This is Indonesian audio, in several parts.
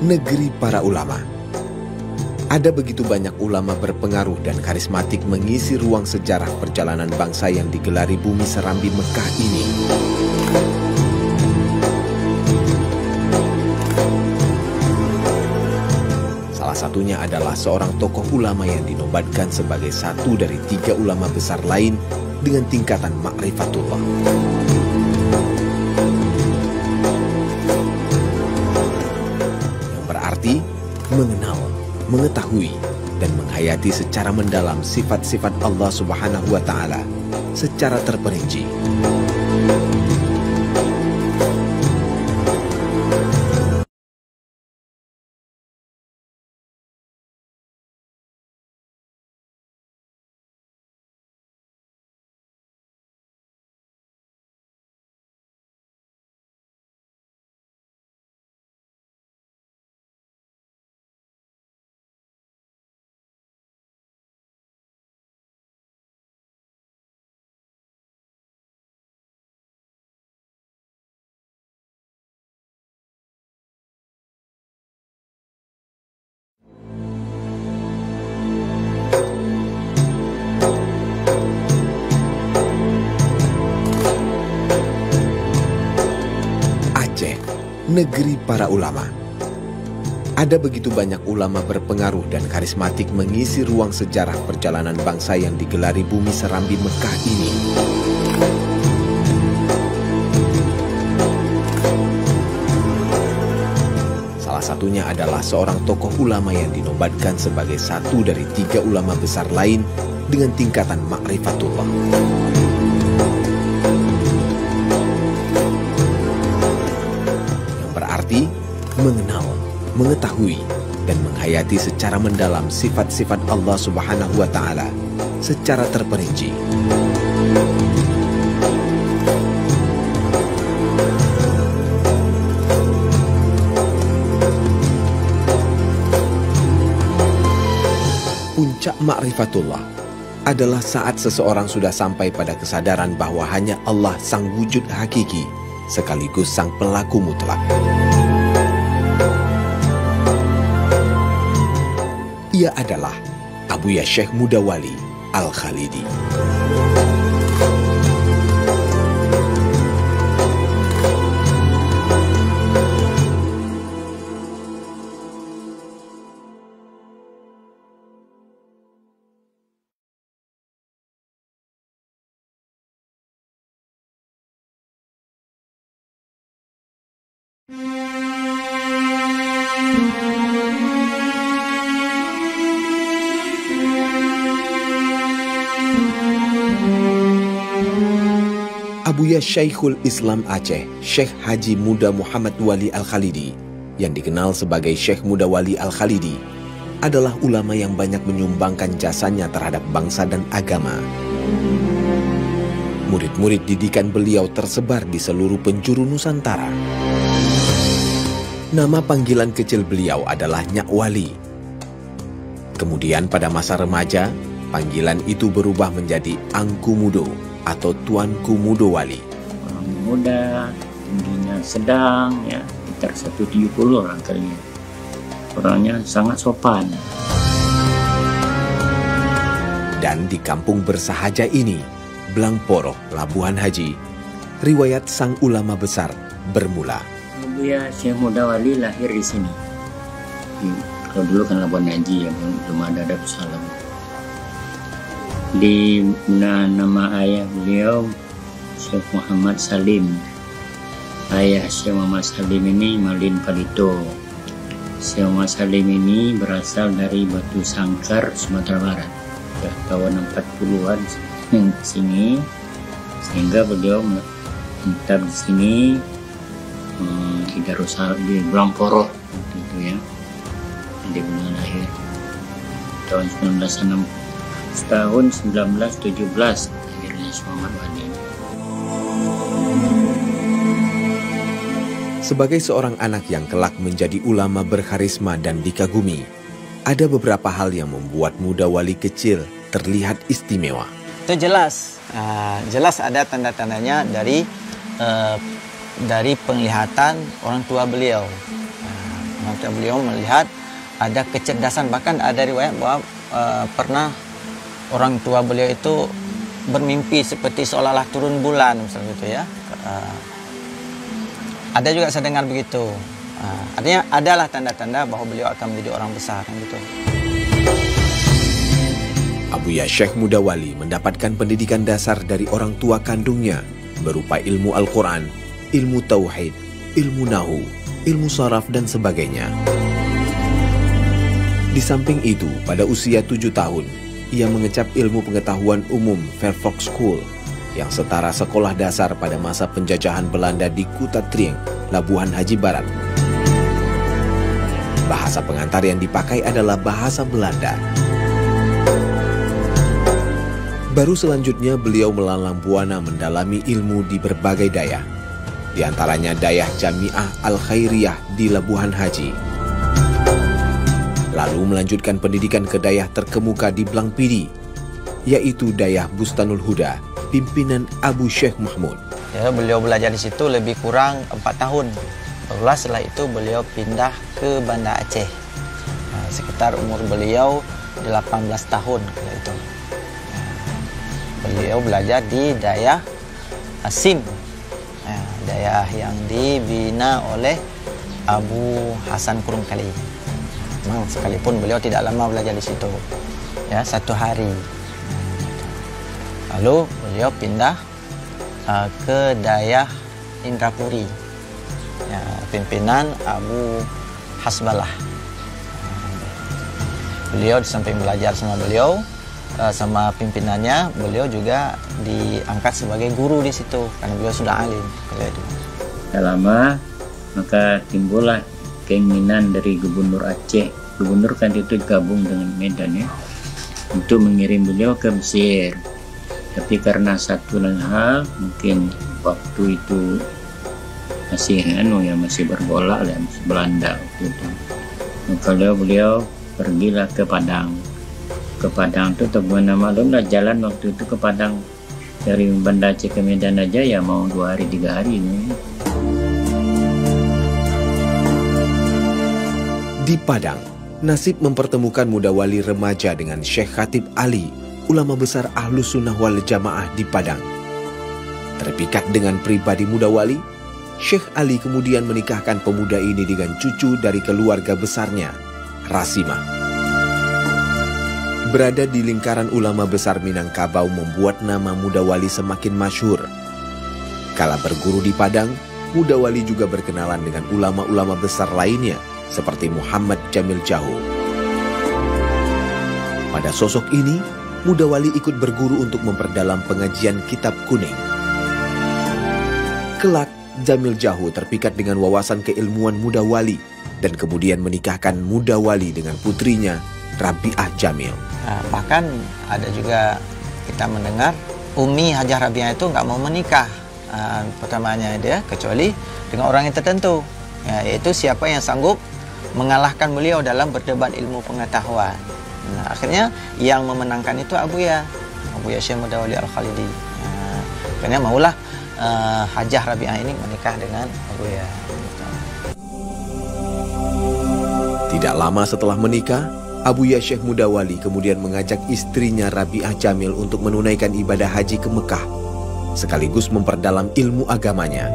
negeri para ulama. Ada begitu banyak ulama berpengaruh dan karismatik mengisi ruang sejarah perjalanan bangsa yang digelari bumi serambi Mekah ini. Salah satunya adalah seorang tokoh ulama yang dinobatkan sebagai satu dari 3 ulama besar lain dengan tingkatan ma'rifatullah. Yang berarti mengenal, mengetahui, dan menghayati secara mendalam sifat-sifat Allah Subhanahu wa Ta'ala secara terperinci. Negeri para ulama. Ada begitu banyak ulama berpengaruh dan karismatik mengisi ruang sejarah perjalanan bangsa yang digelari bumi serambi Mekah ini. Salah satunya adalah seorang tokoh ulama yang dinobatkan sebagai satu dari 3 ulama besar lain dengan tingkatan ma'rifatullah. Mengenal, mengetahui, dan menghayati secara mendalam sifat-sifat Allah Subhanahu wa Ta'ala secara terperinci. Puncak ma'rifatullah adalah saat seseorang sudah sampai pada kesadaran bahwa hanya Allah sang wujud hakiki sekaligus sang pelaku mutlak. Ia adalah Abuya Syekh Mudawali Al-Khalidi. Abuya Syekhul Islam Aceh, Syekh Haji Muda Muhammad Wali Al-Khalidi, yang dikenal sebagai Syekh Muda Wali Al-Khalidi, adalah ulama yang banyak menyumbangkan jasanya terhadap bangsa dan agama. Murid-murid didikan beliau tersebar di seluruh penjuru Nusantara. Nama panggilan kecil beliau adalah Nyak Wali. Kemudian pada masa remaja, panggilan itu berubah menjadi Angku Mudo atau Tuanku Mudo Wali. Orang muda, tingginya sedang, ya sekitar 170 orang kalinya. Orangnya sangat sopan. Dan di kampung bersahaja ini, Blangporoh, Labuhan Haji, riwayat sang ulama besar bermula. Abuya Syekh Muda Wali lahir di sini. Kalau dulu kan Labuhan Haji, ya belum ada Darussalam. Di nama ayah beliau Syekh Muhammad Salim. Ayah Syekh Muhammad Salim ini Malin Palito. Syekh Muhammad Salim ini berasal dari Batu Sangkar, Sumatera Barat. Ya, tahun 40-an sini, sehingga beliau menetap di sini di Darussalam, di Blangporoh gitu ya. Jadi beliau lahir tahun 1917 akhirnya Muhammad Wali. Sebagai seorang anak yang kelak menjadi ulama berkarisma dan dikagumi, ada beberapa hal yang membuat Muda Wali kecil terlihat istimewa. Itu jelas, jelas ada tanda-tandanya dari penglihatan orang tua beliau. Maka beliau melihat ada kecerdasan, bahkan ada riwayat bahwa pernah orang tua beliau itu bermimpi seperti seolah-olah turun bulan misalnya gitu ya. Ada juga saya dengar begitu. Artinya adalah tanda-tanda bahwa beliau akan menjadi orang besar gitu. Abuya Syekh Mudawali mendapatkan pendidikan dasar dari orang tua kandungnya berupa ilmu Al-Quran, ilmu Tauhid, ilmu Nahu, ilmu Saraf, dan sebagainya. Di samping itu, pada usia 7 tahun, ia mengecap ilmu pengetahuan umum Fairfax School yang setara sekolah dasar pada masa penjajahan Belanda di Kuta Trieng, Labuhan Haji Barat. Bahasa pengantar yang dipakai adalah bahasa Belanda. Baru selanjutnya beliau melalang buana mendalami ilmu di berbagai dayah, di antaranya dayah Jamiah Al-Khairiyah di Labuhan Haji. Lalu melanjutkan pendidikan ke dayah terkemuka di Blangpidi, yaitu dayah Bustanul Huda, pimpinan Abu Syekh Mahmud. Ya, beliau belajar di situ lebih kurang 4 tahun. Barulah setelah itu beliau pindah ke Banda Aceh. Sekitar umur beliau 18 tahun kala itu. Beliau belajar di dayah Asim, dayah yang dibina oleh Abu Hasan Kurungkali. Memang sekalipun beliau tidak lama belajar di situ, ya 1 hari. Lalu beliau pindah ke dayah Indrapuri, ya, pimpinan Abu Hasbalah. Beliau di samping belajar sama beliau, sama pimpinannya, beliau juga diangkat sebagai guru di situ karena beliau sudah alim. Tak lama maka timbullah keinginan dari Gubernur Aceh. Gubernur kan itu gabung dengan Medan ya, untuk mengirim beliau ke Mesir. Tapi karena satu lain hal, mungkin waktu itu masih masih bergolak lah, masih Belanda waktu itu. Maka beliau pergilah ke Padang. Ke Padang itu teman maklum lah, jalan waktu itu ke Padang dari Banda Aceh ke Medan aja ya mau 2 hari 3 hari ini. Di Padang, nasib mempertemukan Mudawali remaja dengan Syekh Khatib Ali, ulama besar Ahlus Sunnah wal Jamaah di Padang. Terpikat dengan pribadi Mudawali, Syekh Ali kemudian menikahkan pemuda ini dengan cucu dari keluarga besarnya, Rasimah. Berada di lingkaran ulama besar Minangkabau membuat nama Mudawali semakin masyhur. Kala berguru di Padang, Mudawali juga berkenalan dengan ulama-ulama besar lainnya, seperti Muhammad Jamil Jahu. Pada sosok ini, Mudawali ikut berguru untuk memperdalam pengajian Kitab Kuning. Kelak, Jamil Jahu terpikat dengan wawasan keilmuan Mudawali dan kemudian menikahkan Mudawali dengan putrinya, Rabi'ah Jamil. Bahkan ada juga kita mendengar Umi Hajah Rabi'ah itu nggak mau menikah pertamanya dia, kecuali dengan orang yang tertentu, yaitu siapa yang sanggup mengalahkan beliau dalam berdebat ilmu pengetahuan. Nah, akhirnya yang memenangkan itu Abuya Syekh Mudawali Al-Khalidi. Akhirnya maulah Hajah Rabi'ah ini menikah dengan Abuya. Tidak lama setelah menikah, Abuya Syekh Mudawali kemudian mengajak istrinya Rabi'ah Jamil untuk menunaikan ibadah haji ke Mekah, sekaligus memperdalam ilmu agamanya.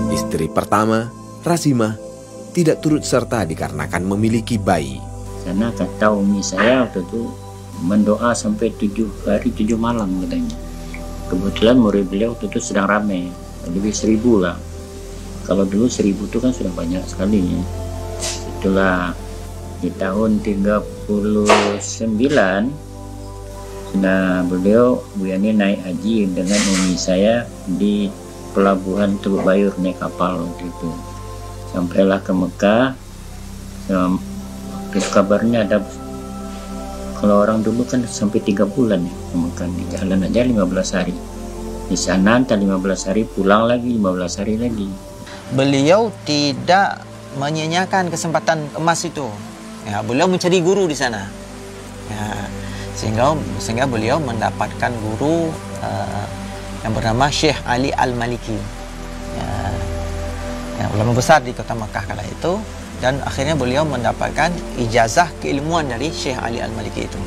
Istri pertama, Rasimah, tidak turut serta dikarenakan memiliki bayi. Karena kata umi saya waktu itu mendoa sampai 7 hari 7 malam katanya. Kebetulan murid beliau waktu itu sedang ramai, lebih 1000 lah. Kalau dulu 1000 itu kan sudah banyak sekali ya. Itulah di tahun 39 sudah beliau Buyani naik haji dengan umi saya di pelabuhan Teluk Bayur naik kapal waktu itu. Sampailah ke Mekah. Kabarnya ada, kalau orang dulu kan sampai 3 bulan ya ke Mekah, di jalan aja 15 hari. Di sana entah 15 hari, pulang lagi 15 hari lagi. Beliau tidak menyanyiakan kesempatan emas itu. Ya, beliau mencari guru di sana. Ya, sehingga beliau mendapatkan guru yang bernama Syekh Ali Al-Maliki. ulama besar di kota Makkah kala itu, dan akhirnya beliau mendapatkan ijazah keilmuan dari Syekh Ali Al-Maliki itu.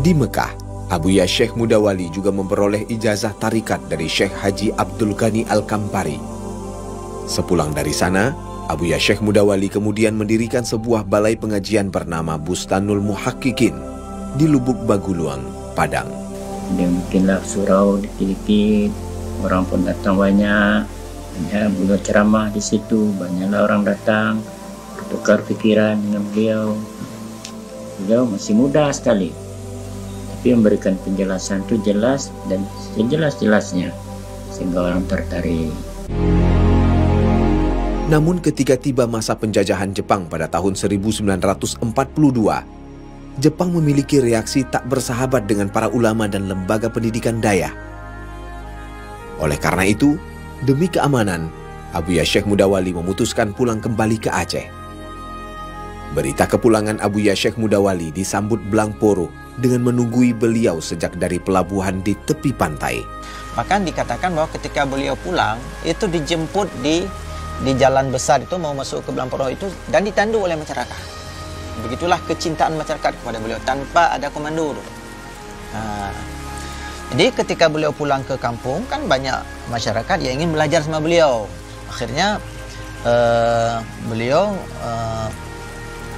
Di Mekah, Abuya Syekh Mudawali juga memperoleh ijazah tarikat dari Syekh Haji Abdul Ghani Al-Kampari. Sepulang dari sana, Abuya Syekh Mudawali kemudian mendirikan sebuah balai pengajian bernama Bustanul Muhaqqiqin di Lubuk Baguluang, Padang. Dia bikinlah surau dikit-dikit, orang pun datang banyak. Ya, beliau ceramah di situ, banyaklah orang datang, bertukar pikiran dengan beliau. Beliau masih muda sekali, tapi memberikan penjelasan itu jelas dan sejelas-jelasnya, sehingga orang tertarik. Namun ketika tiba masa penjajahan Jepang pada tahun 1942, Jepang memiliki reaksi tak bersahabat dengan para ulama dan lembaga pendidikan Dayah. Oleh karena itu, demi keamanan, Abuya Syekh Mudawali memutuskan pulang kembali ke Aceh. Berita kepulangan Abuya Syekh Mudawali disambut belang poro dengan menunggui beliau sejak dari pelabuhan di tepi pantai. Bahkan dikatakan bahwa ketika beliau pulang, itu dijemput di jalan besar itu, mau masuk ke Belamporo itu, dan ditandu oleh masyarakat. Begitulah kecintaan masyarakat kepada beliau tanpa ada komando. Jadi ketika beliau pulang ke kampung, kan banyak masyarakat yang ingin belajar sama beliau. Akhirnya beliau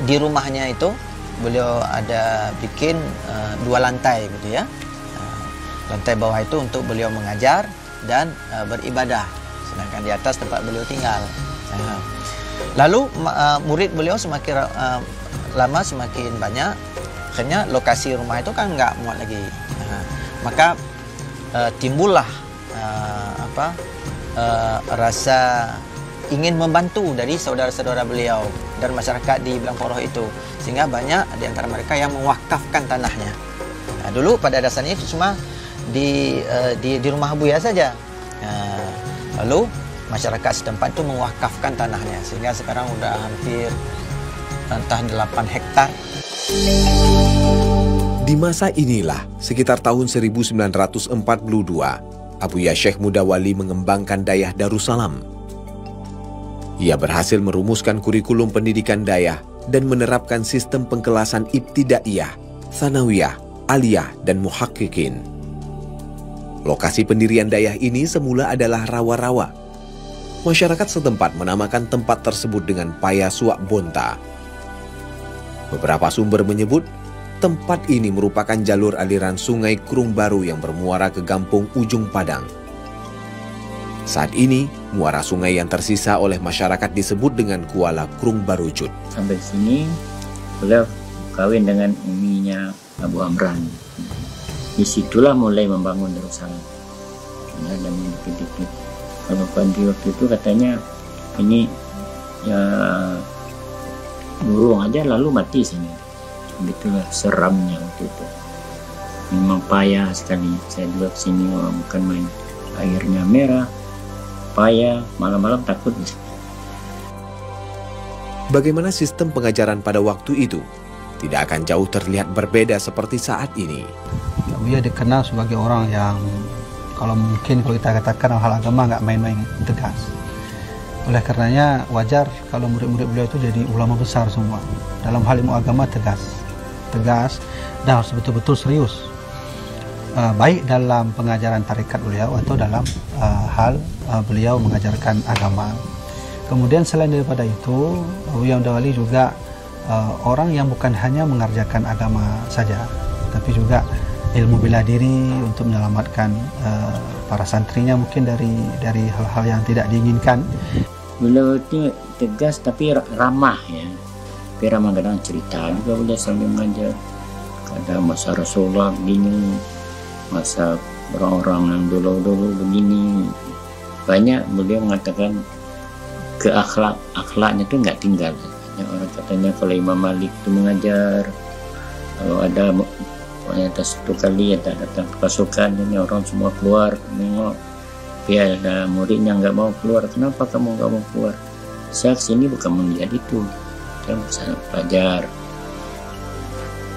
di rumahnya itu, beliau ada bikin 2 lantai gitu ya. Lantai bawah itu untuk beliau mengajar dan beribadah, sedangkan di atas tempat beliau tinggal. Lalu murid beliau semakin lama semakin banyak. Akhirnya lokasi rumah itu kan nggak muat lagi. Maka timbullah rasa ingin membantu dari saudara-saudara beliau dan masyarakat di Belamporo itu, sehingga banyak di antara mereka yang mewakafkan tanahnya. Dulu pada dasarnya itu cuma di rumah Abuya saja. Lalu masyarakat setempat itu mewakafkan tanahnya, sehingga sekarang udah hampir entah 8 hektar. Di masa inilah, sekitar tahun 1942, Abuya Syekh Mudawali mengembangkan Dayah Darussalam. Ia berhasil merumuskan kurikulum pendidikan Dayah dan menerapkan sistem pengkelasan ibtidaiyah, tsanawiyah, aliyah, dan muhaqqiqin. Lokasi pendirian Dayah ini semula adalah rawa-rawa. Masyarakat setempat menamakan tempat tersebut dengan Paya Suak Bonta. Beberapa sumber menyebut tempat ini merupakan jalur aliran sungai Krung Baru yang bermuara ke Gampung Ujung Padang. Saat ini, muara sungai yang tersisa oleh masyarakat disebut dengan Kuala Krung Barucut. Sampai sini, beliau kawin dengan uminya Abu Amran. Disitulah mulai membangun Darussalam. Dan dikit-dikit. Kalau Panti waktu itu katanya, ini ya burung aja lalu mati sini. Begitulah seramnya waktu itu. Memang payah sekali. Saya juga kesini bukan main. Airnya merah, payah, malam-malam takut. Bagaimana sistem pengajaran pada waktu itu? Tidak akan jauh terlihat berbeda seperti saat ini. Dia dikenal sebagai orang yang kalau kita katakan hal agama nggak main-main, tegas. Oleh karenanya wajar kalau murid-murid beliau itu jadi ulama besar semua. Dalam hal ilmu agama tegas dan harus betul-betul serius. Baik dalam pengajaran tarekat beliau atau dalam hal beliau mengajarkan agama. Kemudian selain daripada itu, Abuya Mudawali juga orang yang bukan hanya mengerjakan agama saja, tapi juga ilmu bela diri untuk menyelamatkan para santrinya mungkin dari hal-hal yang tidak diinginkan. Beliau itu tegas tapi ramah ya. Tapi ramah, kadang cerita juga beliau sambil mengajar. Kadang masa Rasulullah begini, masa orang-orang yang dulu-dulu begini. Banyak beliau mengatakan ke akhlaknya itu nggak tinggal. Orang katanya kalau Imam Malik itu mengajar, kalau ada pokoknya satu kali ada datang ke pasukan, ini orang semua keluar nengok. Tapi ada muridnya nggak mau keluar. Kenapa kamu nggak mau keluar? Saya kesini bukan melihat itu, saya bisa belajar.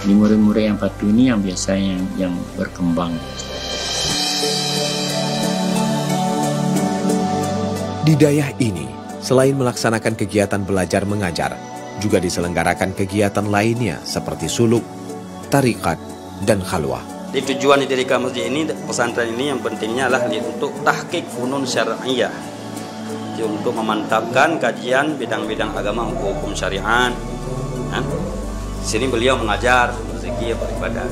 Di murid-murid yang patuh ini yang biasanya yang berkembang. Di dayah ini, selain melaksanakan kegiatan belajar mengajar, juga diselenggarakan kegiatan lainnya seperti suluk, tarikat, dan khalwah. Di tujuan didirikan masjid ini, pesantren ini yang pentingnya adalah untuk tahqiq funun syar'iyah, untuk memantapkan kajian bidang-bidang agama hukum syariat. Di sini beliau mengajar zikir beribadah.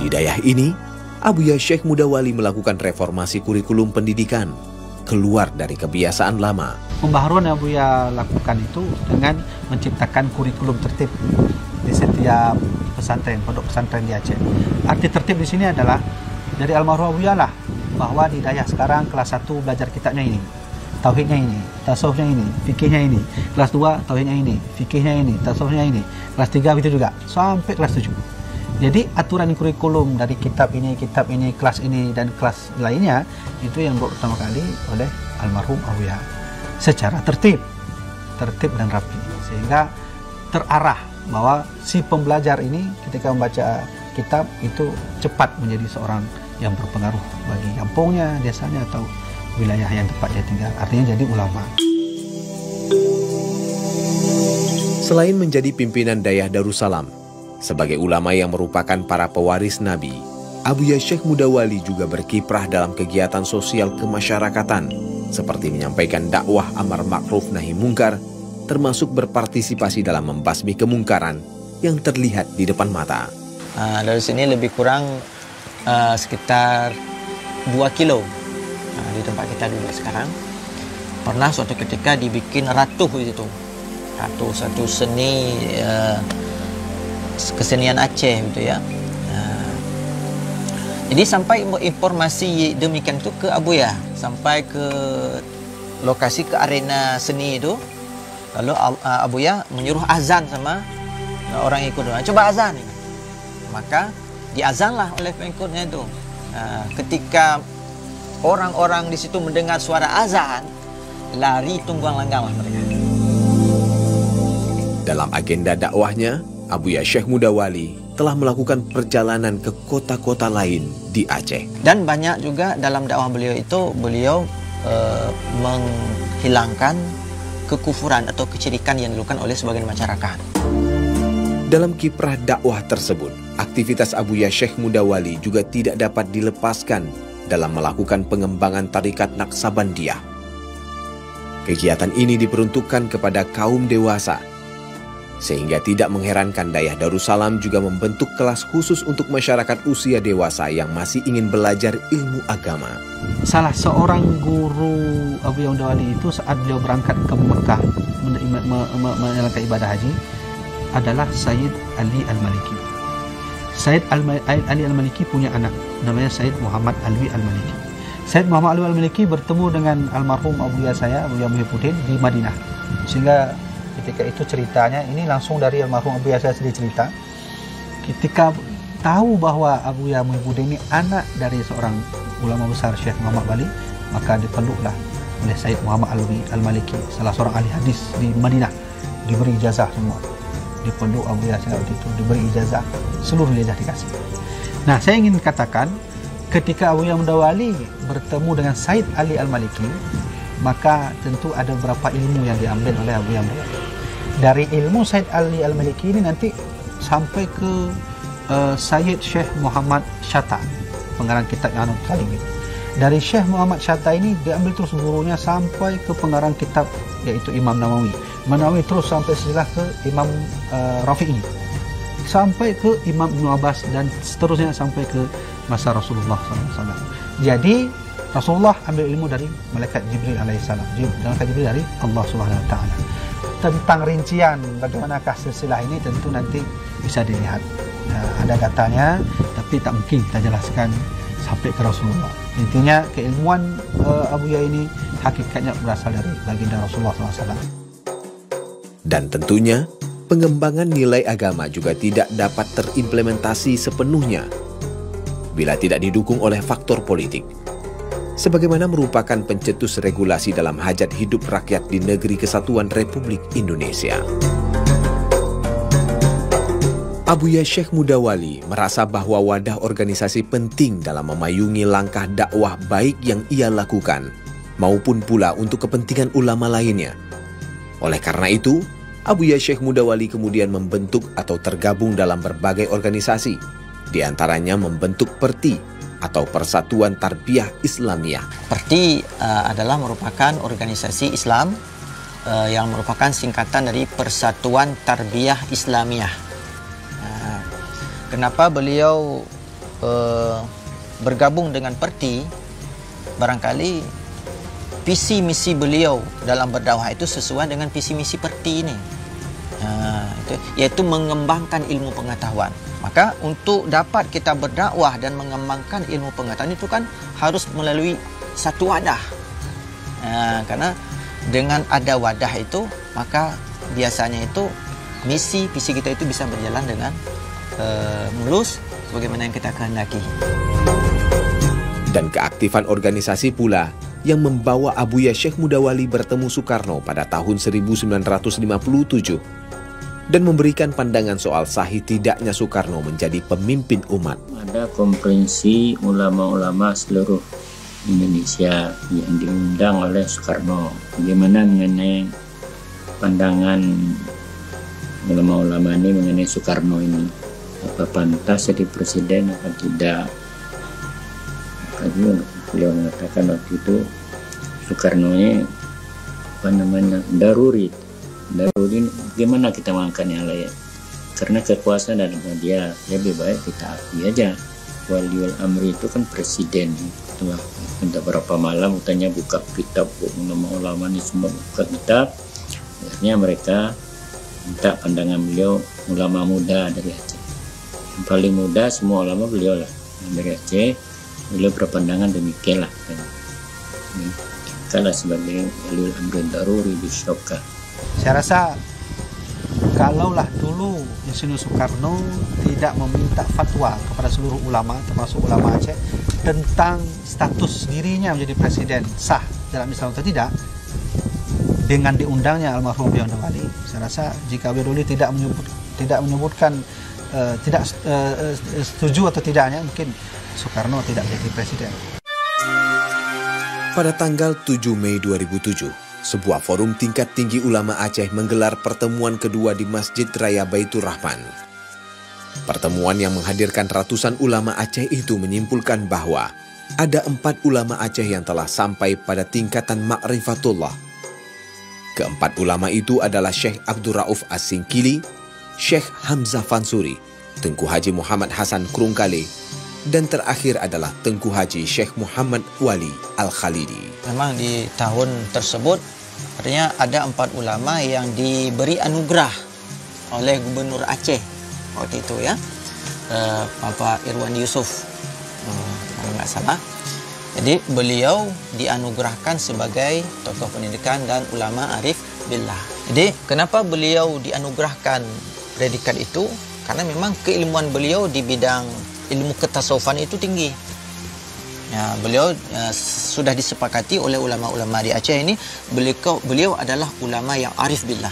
Di dayah ini, Abuya Syekh Mudawali melakukan reformasi kurikulum pendidikan, keluar dari kebiasaan lama. Pembaharuan yang Abuya lakukan itu dengan menciptakan kurikulum tertib di setiap pesantren, pondok pesantren di Aceh. Arti tertib di sini adalah dari almarhum Abuya lah, bahwa di dayah sekarang kelas 1 belajar kitabnya ini, tauhidnya ini, tasawufnya ini, fikihnya ini. Kelas 2 tauhidnya ini, fikihnya ini, tasawufnya ini. Kelas 3 begitu juga sampai kelas 7. Jadi aturan kurikulum dari kitab ini, kelas ini dan kelas lainnya itu yang buat pertama kali oleh almarhum Abuya secara tertib dan rapi, sehingga terarah bahwa si pembelajar ini ketika membaca kitab itu cepat menjadi seorang yang berpengaruh bagi kampungnya, desanya atau wilayah yang tempat dia tinggal. Artinya jadi ulama. Selain menjadi pimpinan dayah Darussalam, sebagai ulama yang merupakan para pewaris Nabi, Abuya Syekh Mudawali juga berkiprah dalam kegiatan sosial kemasyarakatan, seperti menyampaikan dakwah amar ma'ruf nahi mungkar, termasuk berpartisipasi dalam membasmi kemungkaran yang terlihat di depan mata. Dari sini lebih kurang sekitar 2 kilo di tempat kita dulu sekarang. Pernah suatu ketika dibikin ratuh itu. Ratuh satu seni kesenian Aceh gitu ya. Jadi sampai informasi demikian itu ke Abuya, sampai ke lokasi, ke arena seni itu. Lalu Abuya menyuruh azan sama orang ikut. Coba azan. Maka diazanlah oleh pengikutnya itu. Ketika orang-orang di situ mendengar suara azan, lari tunggang langgang mereka. Dalam agenda dakwahnya, Abuya Syekh Mudawali telah melakukan perjalanan ke kota-kota lain di Aceh. Dan banyak juga dalam dakwah beliau itu, beliau menghilangkan kekufuran atau kesyirikan yang dilakukan oleh sebagian masyarakat. Dalam kiprah dakwah tersebut, aktivitas Abuya Syekh Mudawali juga tidak dapat dilepaskan dalam melakukan pengembangan tarikat Naqsabandiyah. Kegiatan ini diperuntukkan kepada kaum dewasa, sehingga tidak mengherankan dayah Darussalam juga membentuk kelas khusus untuk masyarakat usia dewasa yang masih ingin belajar ilmu agama. Salah seorang guru Abuya Mudawali itu saat beliau berangkat ke Mekah menjalankan ibadah haji adalah Sayyid Ali Al-Maliki. Sayyid Ali Al-Maliki punya anak namanya Sayyid Muhammad Alwi Al-Maliki. Sayyid Muhammad Alwi Al-Maliki bertemu dengan almarhum Abuya saya, Abuya Muhyiddin di Madinah. Sehingga ketika itu ceritanya, ini langsung dari almarhum Abuya saya sendiri cerita. Ketika tahu bahwa Abuya Muhyiddin ini anak dari seorang ulama besar Syekh Muhammad Bali, maka dipeluklah oleh Sayyid Muhammad Alwi Al-Maliki, salah seorang ahli hadis di Madinah, diberi ijazah semua. Dipeluk Abuya saya waktu itu, diberi ijazah, seluruh ijazah dikasih. Nah, saya ingin katakan, ketika Abuya Mudawali bertemu dengan Sayyid Ali Al-Maliki, maka tentu ada beberapa ilmu yang diambil oleh Abuya Mudawali. Dari ilmu Sayyid Ali Al-Maliki ini nanti sampai ke Sayyid Syekh Muhammad Syatta, pengarang kitab yang anu tadi. Dari Syekh Muhammad Syatta ini diambil terus gurunya sampai ke pengarang kitab yaitu Imam Nawawi. Nawawi terus sampai silsilah ke Imam Rafi'i, sampai ke Imam Ibn Abbas dan seterusnya sampai ke masa Rasulullah SAW. Jadi Rasulullah ambil ilmu dari malaikat Jibril alaihissalam, malaikat Jibril dari Allah Subhanahu Wa Taala. Tentang rincian bagaimanakah silsilah ini tentu nanti bisa dilihat. Ada datanya, tapi tak mungkin kita jelaskan sampai ke Rasulullah. Intinya keilmuan Abuya ini hakikatnya berasal dari baginda Rasulullah SAW. Dan tentunya pengembangan nilai agama juga tidak dapat terimplementasi sepenuhnya bila tidak didukung oleh faktor politik, sebagaimana merupakan pencetus regulasi dalam hajat hidup rakyat di Negeri Kesatuan Republik Indonesia. Abuya Syekh Mudawali merasa bahwa wadah organisasi penting dalam memayungi langkah dakwah baik yang ia lakukan, maupun pula untuk kepentingan ulama lainnya. Oleh karena itu, Abuya Syekh Mudawali kemudian membentuk atau tergabung dalam berbagai organisasi, di antaranya membentuk PERTI atau Persatuan Tarbiyah Islamiyah. PERTI adalah merupakan organisasi Islam yang merupakan singkatan dari Persatuan Tarbiyah Islamiyah. Kenapa beliau bergabung dengan PERTI? Barangkali visi misi beliau dalam berdakwah itu sesuai dengan visi misi PERTI ini, yaitu mengembangkan ilmu pengetahuan. Maka untuk dapat kita berdakwah dan mengembangkan ilmu pengetahuan itu kan harus melalui satu wadah. Karena dengan ada wadah itu, maka biasanya itu misi visi kita itu bisa berjalan dengan mulus sebagaimana yang kita kehendaki. Dan keaktifan organisasi pula yang membawa Abuya Syekh Mudawali bertemu Soekarno pada tahun 1957 dan memberikan pandangan soal sahih tidaknya Soekarno menjadi pemimpin umat. Ada konferensi ulama-ulama seluruh Indonesia yang diundang oleh Soekarno. Bagaimana mengenai pandangan ulama-ulama ini mengenai Soekarno ini? Apa pantas jadi presiden atau tidak? Makanya beliau mengatakan waktu itu Soekarno ini daruri gimana kita mengangkat yang lain, karena kekuasaan ada pada dia, lebih baik kita akui aja. Waliul amri itu kan presiden. Itulah entah berapa malam katanya buka kitab, ulama-ulama ini semua buka kitab, akhirnya mereka minta pandangan beliau, ulama muda dari Aceh. Yang paling muda semua ulama beliau lah dari Aceh. Beliau berpandangan demikianlah kalah sebagai waliul amri daruri bisyauka. Saya rasa kalaulah dulu Insinyur Soekarno tidak meminta fatwa kepada seluruh ulama termasuk ulama Aceh tentang status dirinya menjadi presiden sah dalam Islam atau tidak, dengan diundangnya almarhum Abuya Mudawali, saya rasa jika Abuya Mudawali tidak menyebutkan tidak setuju atau tidaknya, mungkin Soekarno tidak menjadi presiden. Pada tanggal 7 Mei 2007, sebuah forum tingkat tinggi ulama Aceh menggelar pertemuan kedua di Masjid Raya Baitur Rahman. Pertemuan yang menghadirkan ratusan ulama Aceh itu menyimpulkan bahwa ada 4 ulama Aceh yang telah sampai pada tingkatan ma'rifatullah. Keempat ulama itu adalah Syekh Abdul Rauf As-Singkili, Syekh Hamzah Fansuri, Tengku Haji Muhammad Hasan Krungkale, dan terakhir adalah Tengku Haji Syekh Muhammad Wali Al-Khalidi. Memang di tahun tersebut artinya ada 4 ulama yang diberi anugerah oleh Gubernur Aceh waktu itu ya, Bapak Irwan Yusuf kalau nggak salah. Jadi beliau dianugerahkan sebagai tokoh pendidikan dan ulama arif billah. Jadi kenapa beliau dianugerahkan predikat itu? Karena memang keilmuan beliau di bidang ilmu ketasawufan itu tinggi. Ya, beliau sudah disepakati oleh ulama-ulama di Aceh ini, beliau adalah ulama yang arif billah.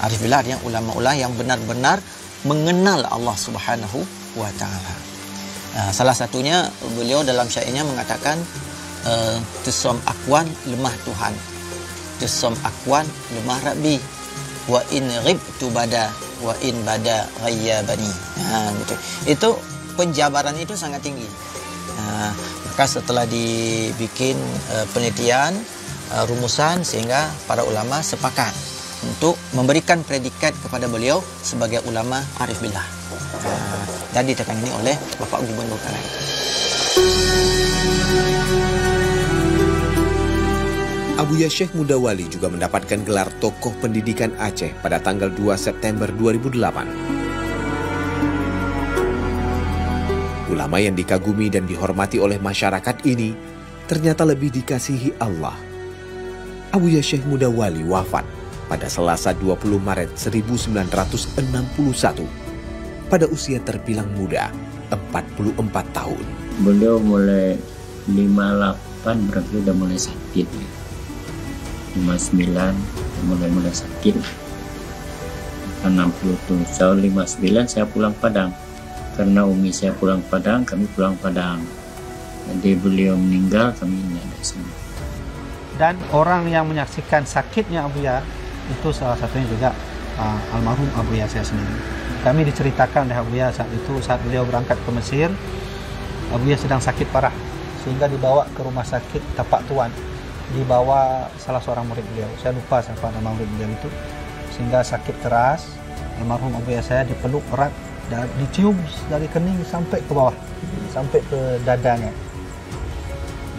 Arif billah artinya ulama-ulama yang benar-benar mengenal Allah Subhanahu wa taala. Salah satunya beliau dalam syairnya mengatakan tusom akwan lemah Tuhan, tusom akwan lemah Rabbi, wa in ghibtu bada wa in bada ghayyabani. Gitu. Itu penjabaran itu sangat tinggi. Maka setelah dibikin penelitian rumusan, sehingga para ulama sepakat untuk memberikan predikat kepada beliau sebagai ulama arif billah. Dan ditangani oleh Bapak Gubernur kala itu. Abuya Syekh Mudawali juga mendapatkan gelar tokoh pendidikan Aceh pada tanggal 2 September 2008. Ulama yang dikagumi dan dihormati oleh masyarakat ini ternyata lebih dikasihi Allah. Abuya Syekh Mudawali wafat pada Selasa 20 Maret 1961 pada usia terbilang muda, 44 tahun. Beliau mulai 58 berarti udah mulai sakit. 59 mulai sakit. 60 tahun 59 saya pulang Padang. Karena umi saya pulang Padang, kami pulang Padang. Jadi beliau meninggal, kami tidak ada di sini. Dan orang yang menyaksikan sakitnya Abuya itu salah satunya juga almarhum Abuya saya sendiri. Kami diceritakan oleh Abuya saat itu, saat beliau berangkat ke Mesir, Abuya sedang sakit parah, sehingga dibawa ke rumah sakit Tapak Tuan, dibawa salah seorang murid beliau, saya lupa siapa nama murid beliau itu, sehingga sakit keras. Almarhum Abuya saya dipeluk erat dan dicium dari kening sampai ke bawah, sampai ke dadanya.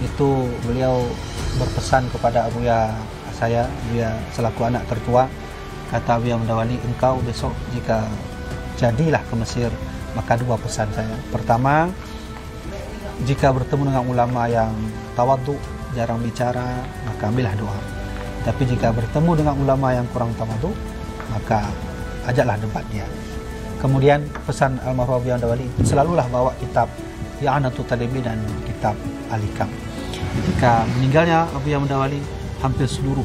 Itu beliau berpesan kepada Abuya saya, Abuya selaku anak tertua, kata Abuya Mudawali, engkau besok jika jadilah ke Mesir, maka dua pesan saya. Pertama, jika bertemu dengan ulama yang tawadhu, jarang bicara, maka ambillah doa. Tapi jika bertemu dengan ulama yang kurang tawadhu, maka ajaklah debat dia. Kemudian pesan almarhum Abuya Mudawali, selalulah bawa kitab I'anatul Talibin dan kitab Al-Hikam. Ketika meninggalnya Abuya Mudawali, hampir seluruh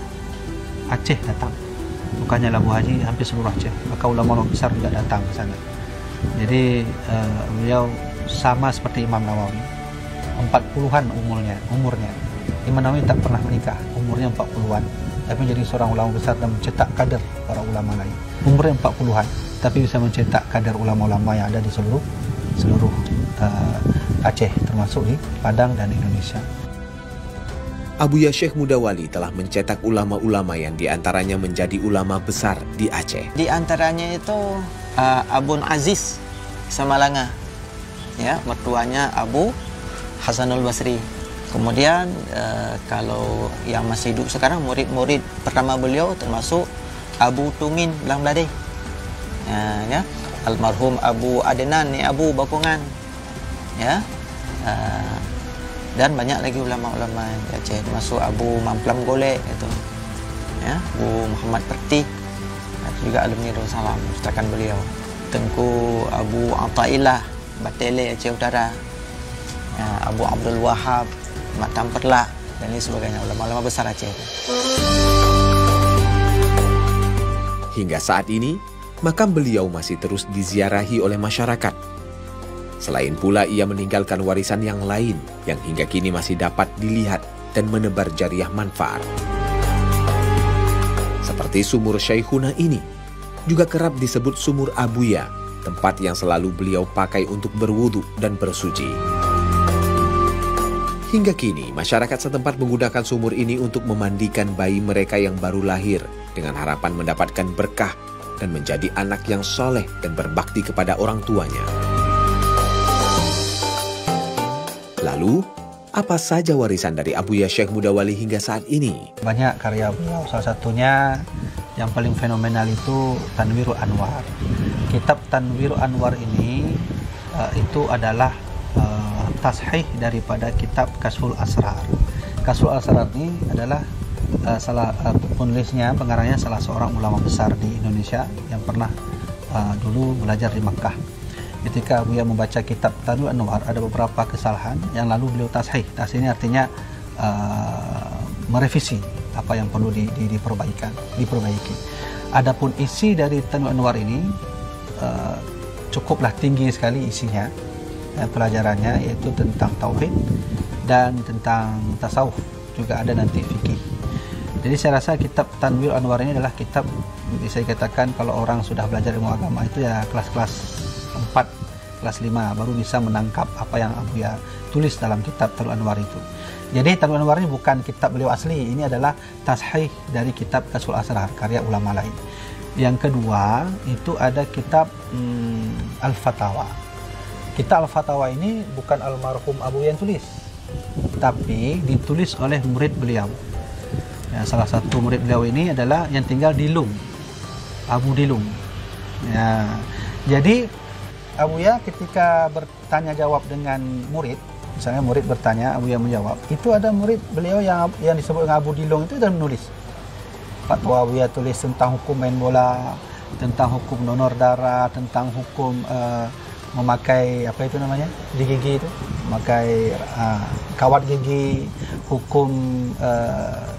Aceh datang. Bukannya Labu Haji, hampir seluruh Aceh. Maka ulama-ulama besar juga datang ke sana. Jadi beliau sama seperti Imam Nawawi, 40-an umurnya. Imam Nawawi tak pernah menikah, umurnya 40-an, tapi menjadi seorang ulama besar dan mencetak kader para ulama lain. Umurnya 40-an, tapi bisa mencetak kader ulama-ulama yang ada di seluruh Aceh, termasuk di Padang dan Indonesia. Abuya Syekh Mudawali telah mencetak ulama-ulama yang diantaranya menjadi ulama besar di Aceh. Di antaranya itu Abun Aziz Samalanga, ya, mertuanya Abu Hasanul Basri. Kemudian kalau yang masih hidup sekarang, murid-murid pertama beliau termasuk Abu Tumin Belang Belade, ya, almarhum Abu Adenan ni Abu Bakungan, ya, dan banyak lagi ulama-ulama di Aceh, termasuk Abu Mamplam Golek itu, ya, Abu Muhammad Perti, itu juga alumni Darussalam, cetakan beliau. Tengku Abu Atailah Batele Aceh Utara, ya, Abu Abdul Wahab Matam Perlak, dan lain sebagainya, ulama-ulama besar Aceh. Hingga saat ini, makam beliau masih terus diziarahi oleh masyarakat. Selain pula ia meninggalkan warisan yang lain yang hingga kini masih dapat dilihat dan menebar jariah manfaat. Seperti sumur Syekhuna ini, juga kerap disebut sumur Abuya, tempat yang selalu beliau pakai untuk berwudu dan bersuci. Hingga kini, masyarakat setempat menggunakan sumur ini untuk memandikan bayi mereka yang baru lahir dengan harapan mendapatkan berkah dan menjadi anak yang soleh dan berbakti kepada orang tuanya. Lalu, apa saja warisan dari Abuya Syekh Mudawali hingga saat ini? Banyak karya beliau, salah satunya yang paling fenomenal itu Tanwirul Anwar. Kitab Tanwirul Anwar ini itu adalah tashih daripada kitab Kashful Asrar. Kashful Asrar ini adalah salah penulisnya, pengarangnya salah seorang ulama besar di Indonesia yang pernah dulu belajar di Makkah. Ketika Abuya membaca kitab Tanwirul Anwar, ada beberapa kesalahan yang lalu beliau tashih. Tashih ini artinya merevisi apa yang perlu diperbaiki. Adapun isi dari Tanwirul Anwar ini cukuplah tinggi sekali isinya, pelajarannya, yaitu tentang tauhid dan tentang tasawuf, juga ada nanti fikih. Jadi saya rasa kitab Tanwirul Anwar ini adalah kitab, bisa dikatakan kalau orang sudah belajar ilmu agama itu ya kelas 4, kelas 5 baru bisa menangkap apa yang Abuya tulis dalam kitab Tanwirul Anwar itu. Jadi Tanwirul Anwar ini bukan kitab beliau asli, ini adalah tashih dari kitab Kashful Asrar, karya ulama lain. Yang kedua itu ada kitab Al-Fatawa. Kitab Al-Fatawa ini bukan almarhum Abuya yang tulis, tapi ditulis oleh murid beliau. Ya, salah satu murid beliau ini adalah yang tinggal di Lung, Abu Dilung. Ya, jadi Abuya ketika bertanya jawab dengan murid, misalnya murid bertanya, Abuya menjawab, itu ada murid beliau yang disebut dengan Abu Dilung itu dan menulis. Fatwa Abuya tulis tentang hukum main bola, tentang hukum donor darah, tentang hukum memakai apa itu namanya di gigi itu, memakai kawat gigi, hukum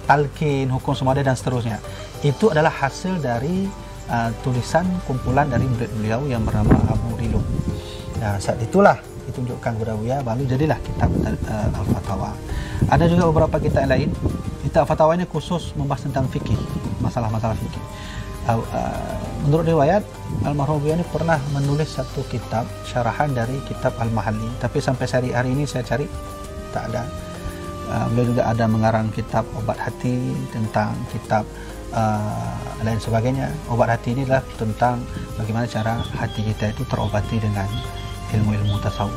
talqin, hukum semada dan seterusnya. Itu adalah hasil dari tulisan kumpulan dari murid beliau yang bernama Abu Rilum. Nah, saat itulah ditunjukkan kepada Buya, baru jadilah kitab Al-Fatawa. Ada juga beberapa kitab lain. Kitab Fatwa ini khusus membahas tentang fikih, masalah-masalah fikih. Menurut riwayat, almarhum Buya ini pernah menulis satu kitab syarahan dari kitab Al-Mahalli, tapi sampai hari ini saya cari tak ada. Beliau juga ada mengarang kitab Obat Hati, tentang kitab lain sebagainya. Obat Hati ini adalah tentang bagaimana cara hati kita itu terobati dengan ilmu-ilmu tasawuf.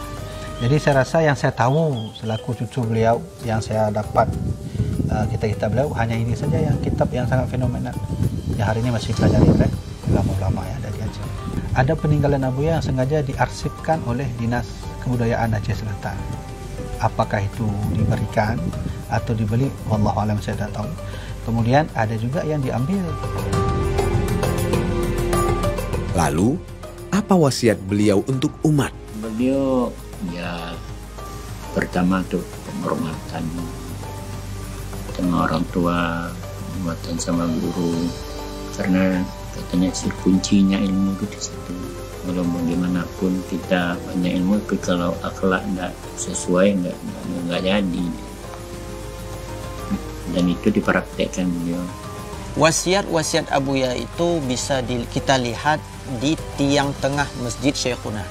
Jadi saya rasa yang saya tahu selaku cucu beliau, yang saya dapat kitab-kitab beliau, hanya ini saja yang kitab yang sangat fenomenal yang hari ini masih dipelajari oleh ulama-ulama yang ada di Aceh. Ada peninggalan Abuya yang sengaja diarsipkan oleh Dinas Kebudayaan Aceh Selatan. Apakah itu diberikan atau dibeli, wallahu alam, saya tidak tahu. Kemudian ada juga yang diambil. Lalu, apa wasiat beliau untuk umat? Beliau ya pertama tuh penghormatan sama orang tua, penghormatan sama guru, karena katanya si kuncinya ilmu itu di situ. Kalau bagaimanapun kita banyak ilmu, tapi kalau akhlak tidak sesuai nggak jadi. Dan itu dipraktekkan beliau. Wasiat-wasiat Abuya itu bisa kita lihat di tiang tengah Masjid Syekhuna.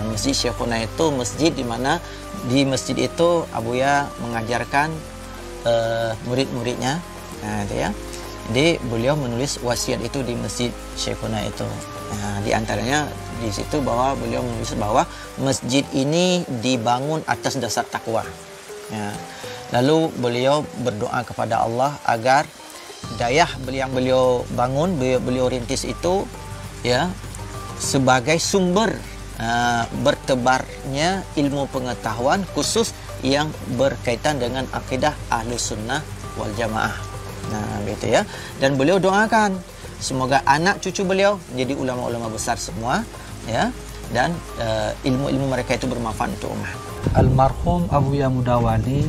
Masjid Syekhuna itu masjid di mana di masjid itu Abuya mengajarkan murid-muridnya. Itu ya. Jadi beliau menulis wasiat itu di Masjid Syekhuna itu. Di antaranya di situ bahwa beliau menulis bahwa masjid ini dibangun atas dasar takwa. Ya. Lalu beliau berdoa kepada Allah agar dayah yang beliau bangun, beliau rintis itu ya sebagai sumber bertebarnya ilmu pengetahuan khusus yang berkaitan dengan akidah Ahlus Sunnah wal Jamaah. Nah, gitu ya. Dan beliau doakan semoga anak cucu beliau menjadi ulama-ulama besar semua, ya, dan ilmu-ilmu mereka itu bermanfaat untuk umat. Almarhum Abuya Mudawali,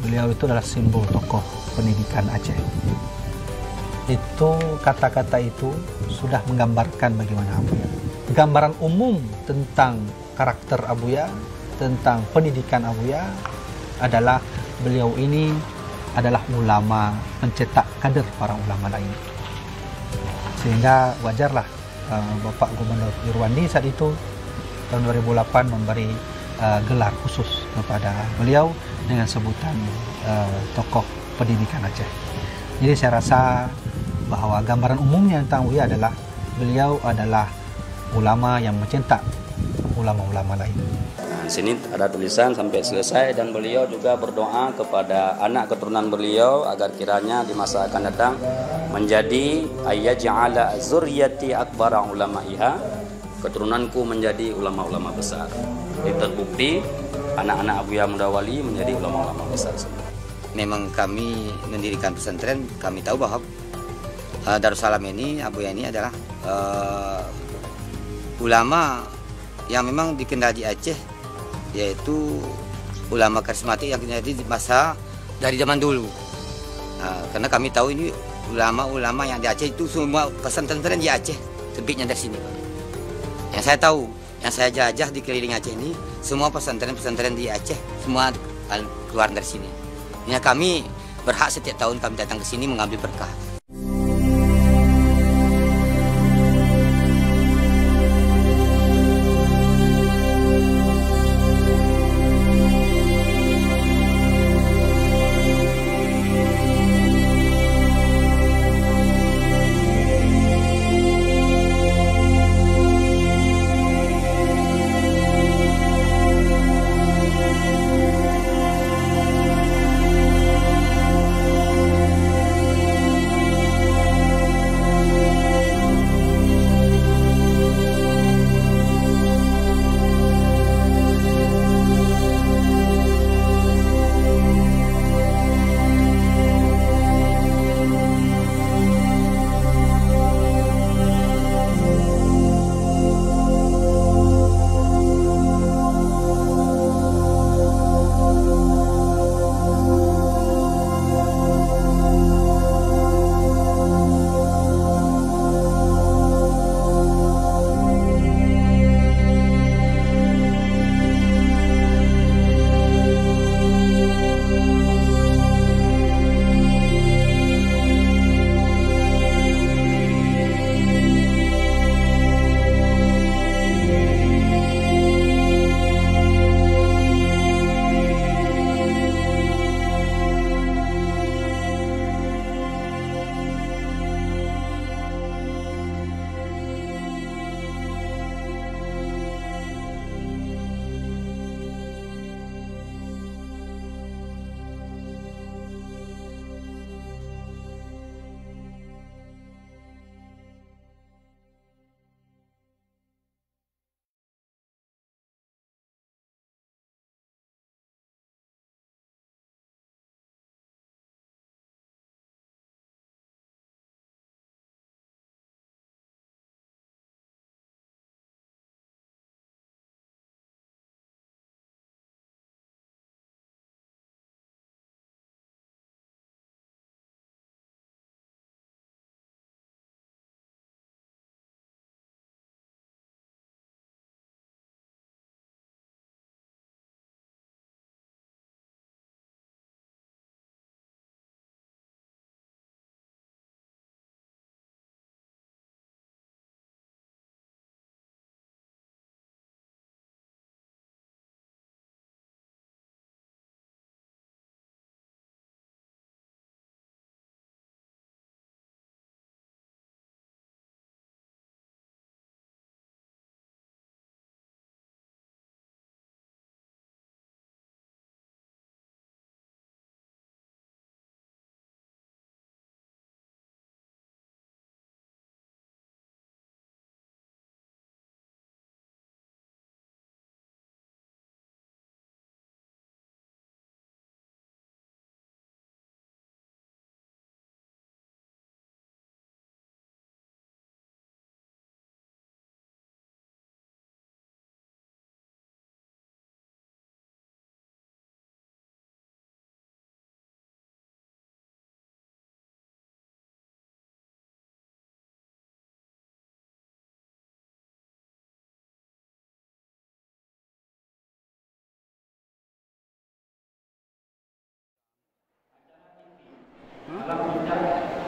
beliau itu adalah simbol tokoh pendidikan Aceh. Itu kata-kata itu sudah menggambarkan bagaimana Abuya. Gambaran umum tentang karakter Abuya, tentang pendidikan Abuya adalah beliau ini adalah ulama pencetak kader para ulama lain. Sehingga wajarlah Bapak Gubernur Irwandi saat itu tahun 2008 memberi gelar khusus kepada beliau dengan sebutan tokoh pendidikan Aceh. Jadi saya rasa bahwa gambaran umumnya tentang Abuya adalah beliau adalah ulama yang mencetak ulama-ulama lain. Di sini ada tulisan sampai selesai, dan beliau juga berdoa kepada anak keturunan beliau agar kiranya di masa akan datang menjadi ayyaj'ala zurriyati akbara ulama'iha, keturunanku menjadi ulama-ulama besar. Jadi terbukti anak-anak Abuya Mudawali menjadi ulama-ulama besar semua. Memang kami mendirikan pesantren, kami tahu bahwa Darussalam ini, Abuya ini adalah ulama yang memang dikenal di Aceh, yaitu ulama karismatik yang terjadi di masa dari zaman dulu. Karena kami tahu ini ulama-ulama yang di Aceh itu semua pesantren di Aceh terbitnya dari sini. Yang saya tahu, yang saya jajah di keliling Aceh ini, semua pesantren-pesantren di Aceh semua keluar dari sini. Ya, kami berhak setiap tahun kami datang ke sini mengambil berkah.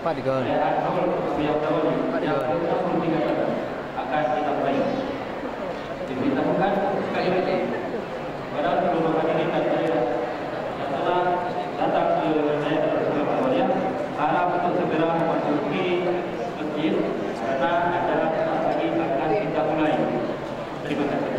Pak Digon. Pak Digon. Akan kita mulai. Diberitahukan sekali lagi pada seluruh hadirin dan saya yang telah datang ke saya dalam sebuah awalnya, harap untuk segera memasuki masjid karena acara lagi akan kita mulai. Terima kasih.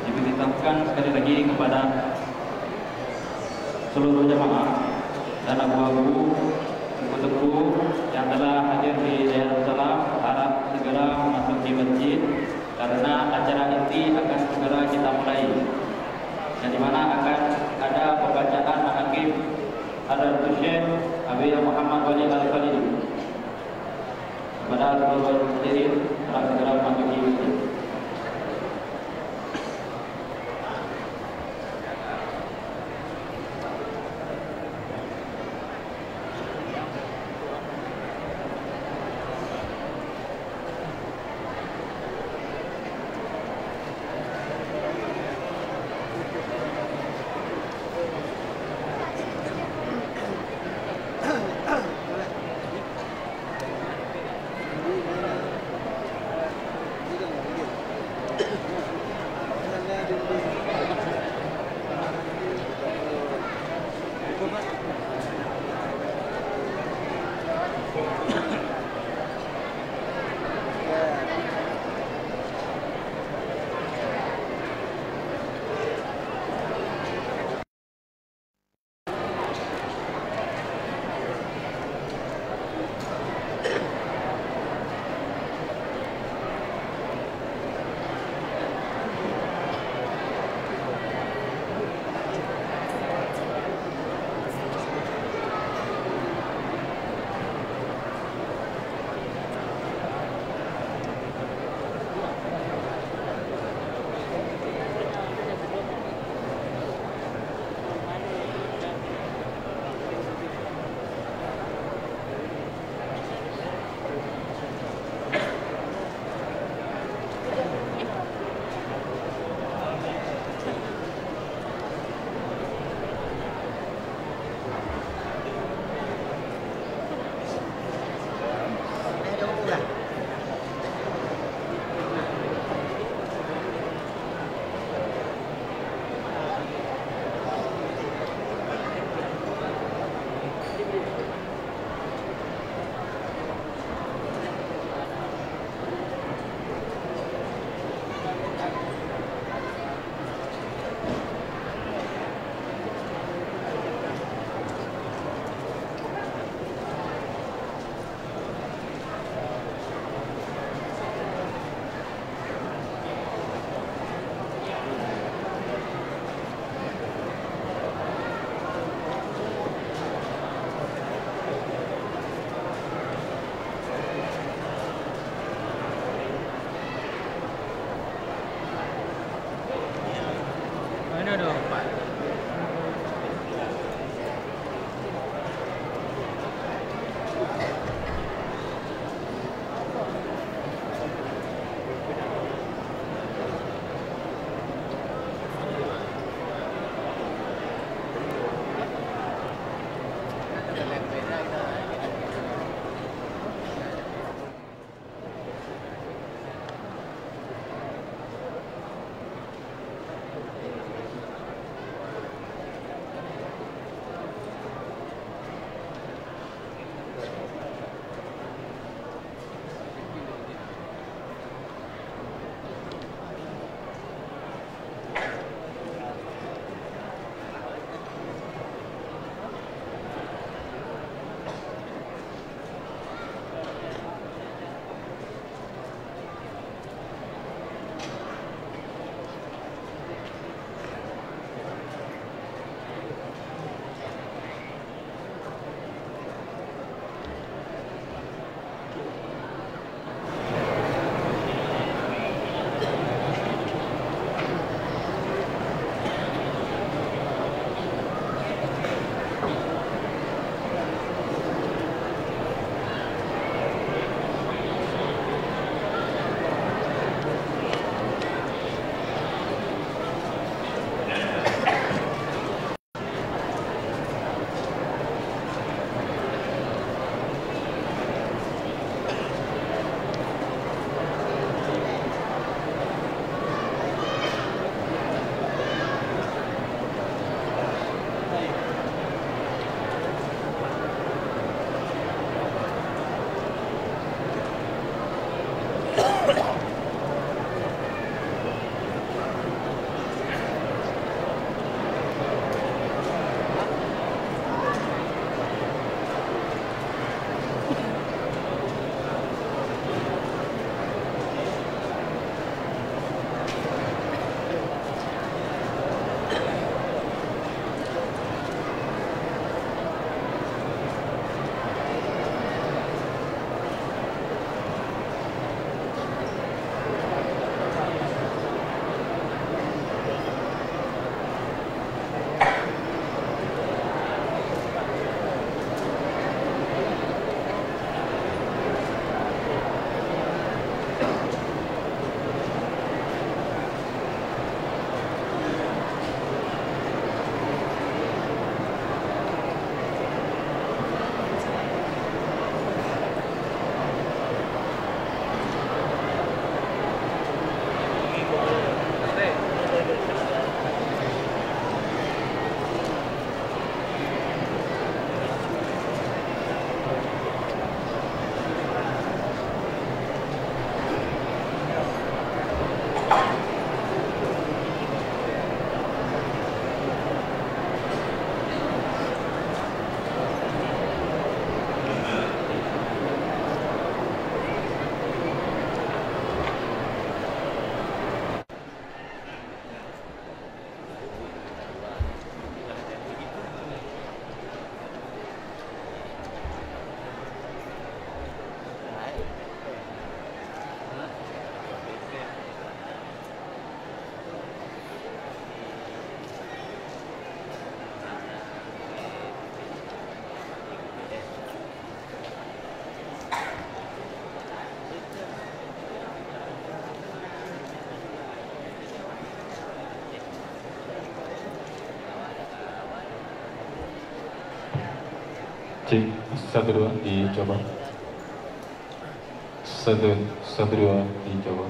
Diberitahukan sekali lagi kepada seluruh jemaah dan abu-abu teguh yang telah hadir di Darul Salam, harap segera memasuki masjid karena acara inti akan segera kita mulai, yang dimana akan ada pembacaan Hakim Hadratus Syekh Habib Muhammad Wali Al-Khalidi. Kepada seluruh hadirin harap segera memasuki masjid. Cek, 1 2 dicoba. 1 2 dicoba.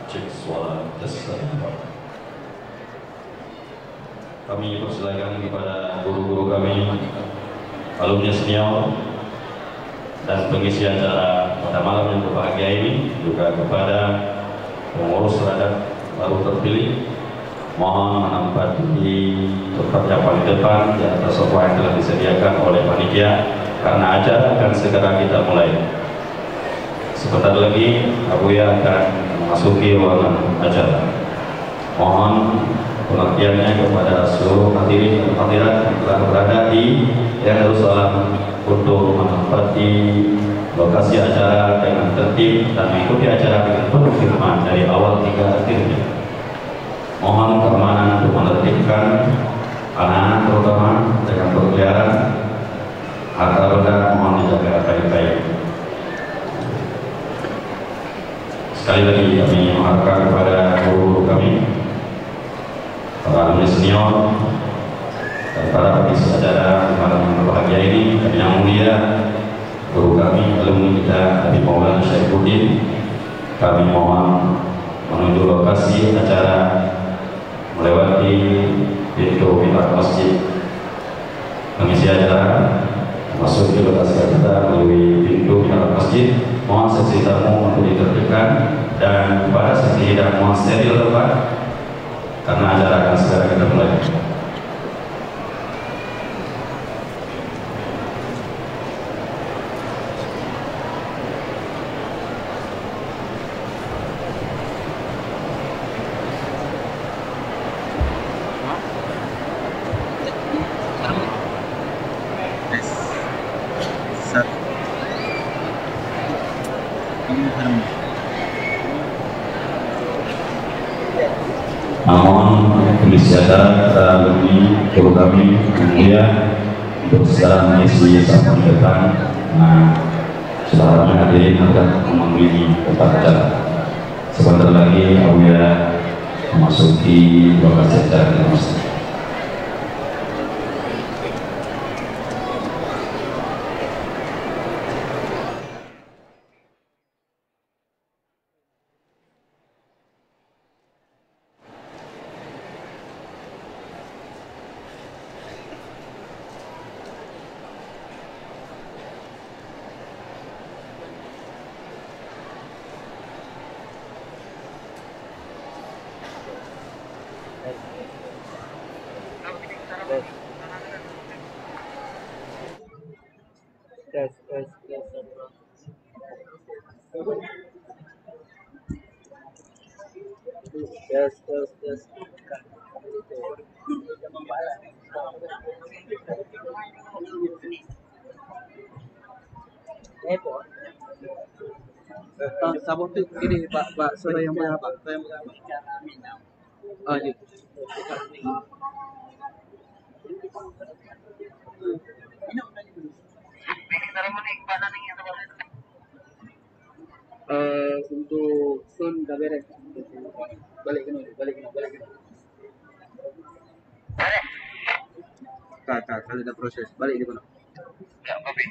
Cek suara tes. Kami persilakan kepada guru-guru kami, alumni senior, dan pengisi acara pada malam yang berbahagia ini, juga kepada pengurus adat baru terpilih, mohon menempati tempat yang paling depan di atas sofa yang telah disediakan oleh panitia, karena acara akan segera kita mulai. Sebentar lagi Abuya akan memasuki ruangan acara. Mohon pengertiannya kepada seluruh hadirin dan hadirat yang telah berada di Yerusalem untuk menempati lokasi acara dengan tertib dan mengikuti acara dengan penuh khidmat dari awal hingga akhirnya. Mohon keamanan untuk menertibkan anak-anak terutama dengan berkeliaran. Harta benda mohon dijaga baik-baik. Sekali lagi kami mengharapkan kepada guru kami, para alumni senior, dan para pengisi acara malam yang berbahagia ini, kami yang mulia, guru kami, alumni kita, Habib Maulana Syaifuddin, kami mohon menuju lokasi acara melewati pintu pihak masjid. Pengisi acara masuk ke lokasi acara melalui pintu pihak masjid. Mohon seksi tamu untuk ditertibkan, dan kepada seksi hidang mohon steril tempat, karena acara akan segera kita mulai. Namun kondisi acara kita alumni guru kami mulia untuk segera mengisi sampai depan. Nah, saudara hadirin akan memenuhi tempat acara. Sebentar lagi Abuya memasuki lokasi acara di masjid. Sabun tu ini Pak Saudara yang berapa? Ah, ya. Untuk sun dah beres. Balik kena. Tak. Kalau ada proses balik di mana? Ya, kopi.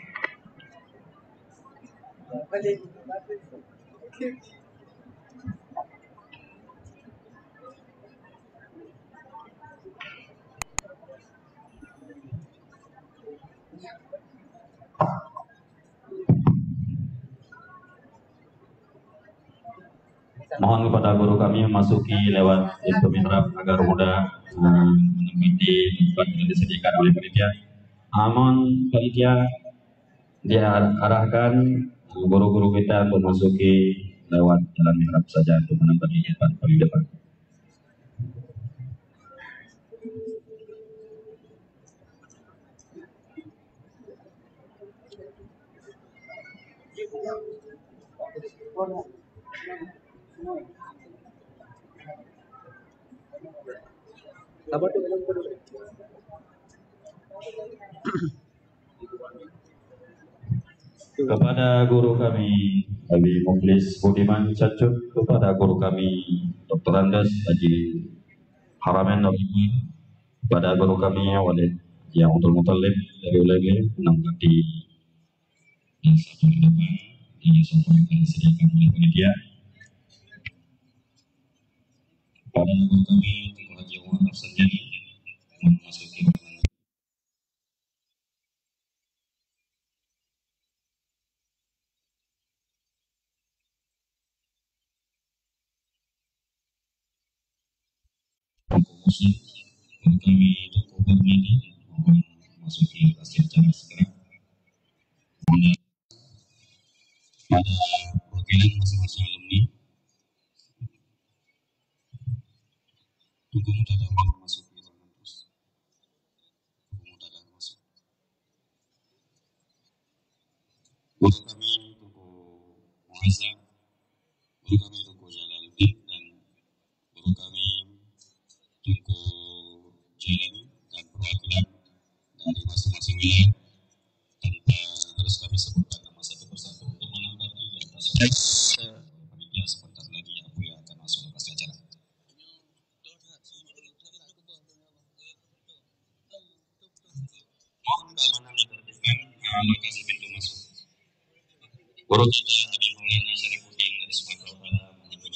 Mohon kepada guru kami memasuki lewat pintu mihrab agar mudah menempati tempat yang disediakan oleh panitia. Mohon panitia diarahkan guru-guru kita untuk memasuki lewat jalan mihrab saja untuk menempati tempat paling depan. Apa tuh yang kedua? Kepada guru kami Habib Muflis Budiman Cacut, kepada guru kami Dr. Andes Haji Haramen Nurul, kepada guru kami Walid yang Abdul Muttalib dari Ulele menempati yang satu di depan di sofa yang telah disediakan oleh panitia. Kepada guru kami Tuku Haji Umar Afsanjani memasuki musik. Guru kami Tuku Burmadi mohon memasuki lokasi acara segera. Pada perwakilan masing-masing alumni, Tugu Mutada memasuki ruangan terus. Tugu Mutada masuk. Guru kami Tugu Muazza, guru kami Tugu Jalaluddin, dan guru kami Tugu Jalan, dan perwakilan dari masing-masing wilayah tanpa harus kami sebutkan nama satu persatu untuk menempati di atas panitia sebentar lagi Abu yang akan masuk lokasi acara. Mohon keamanan ditertibkan lokasi pintu masuk. Guru kita Habib Maulana Syarifuddin dari Sumatera Utara menghubungi.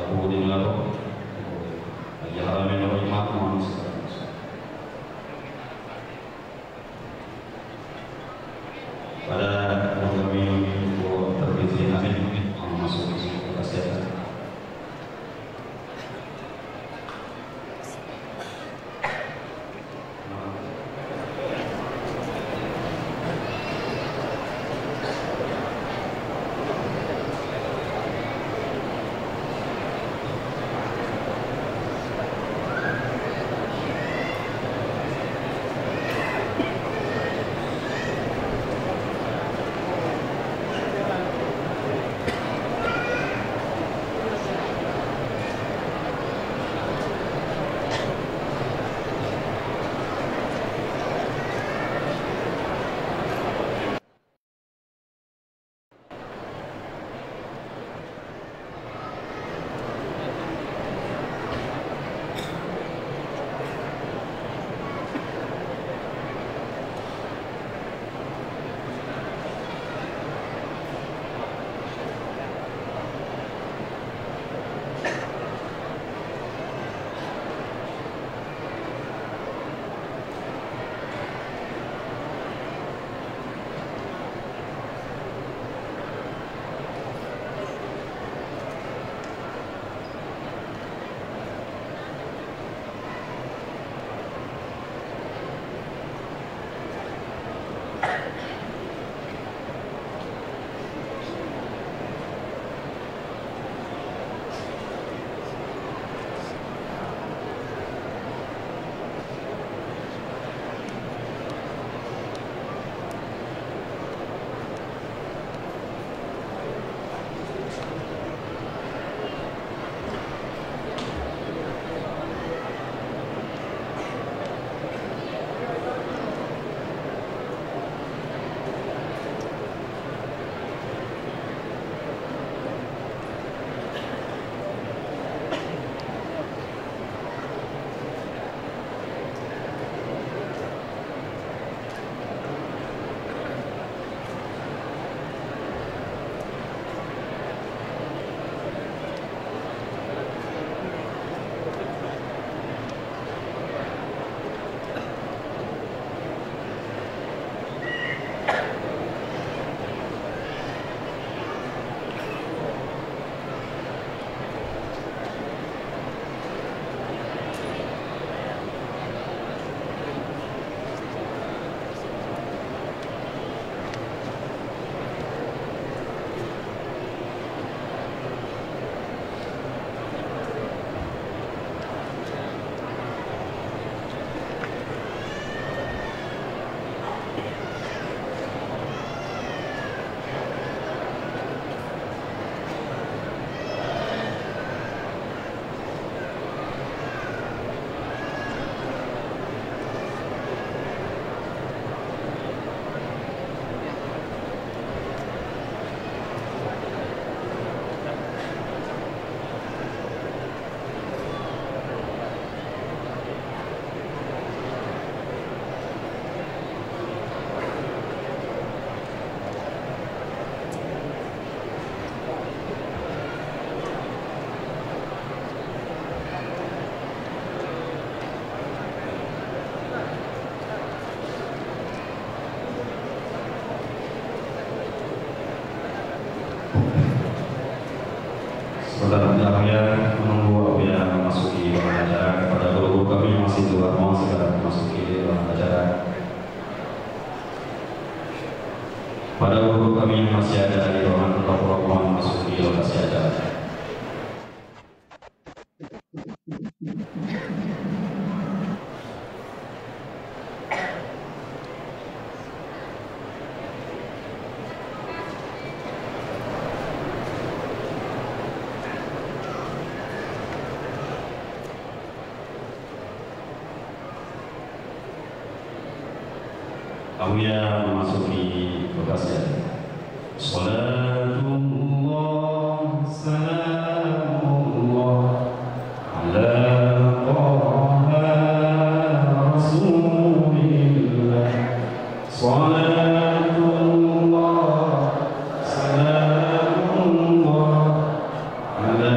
Abu Dinilaro, Haji Haramin Rahimah Muhammad. Pada kami terpilih amin masuk ke kesehatan. Saudara-saudara menunggu apabila memasuki ruangan acara, kepada guru kami yang masih di luar mohon segera memasuki ruangan acara. Pada guru kami yang masih ada di ruangan tetap mohon memasuki lokasi acara. Amuya memasuki lokasi. Salatullah salamullah ala Taha Rasulillah. Salatullah salamullah ala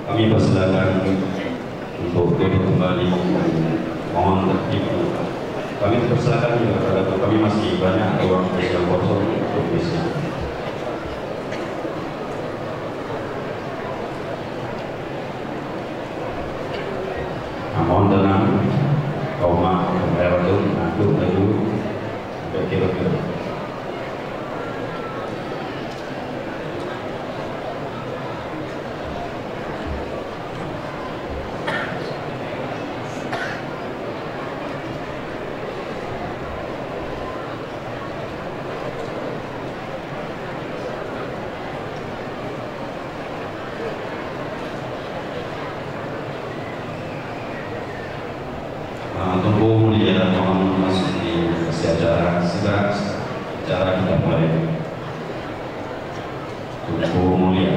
Kami persilakan untuk duduk kembali. Mohon tertib. Kami persilakan juga karena kami masih banyak ruang yang kosong untuk bisa. Mohon tenang, kaum Erdogan ngantuk dulu, kira-kira. Tunggu mulia dan mohon masuk di acara segera acara kita mulai. Tunggu mulia.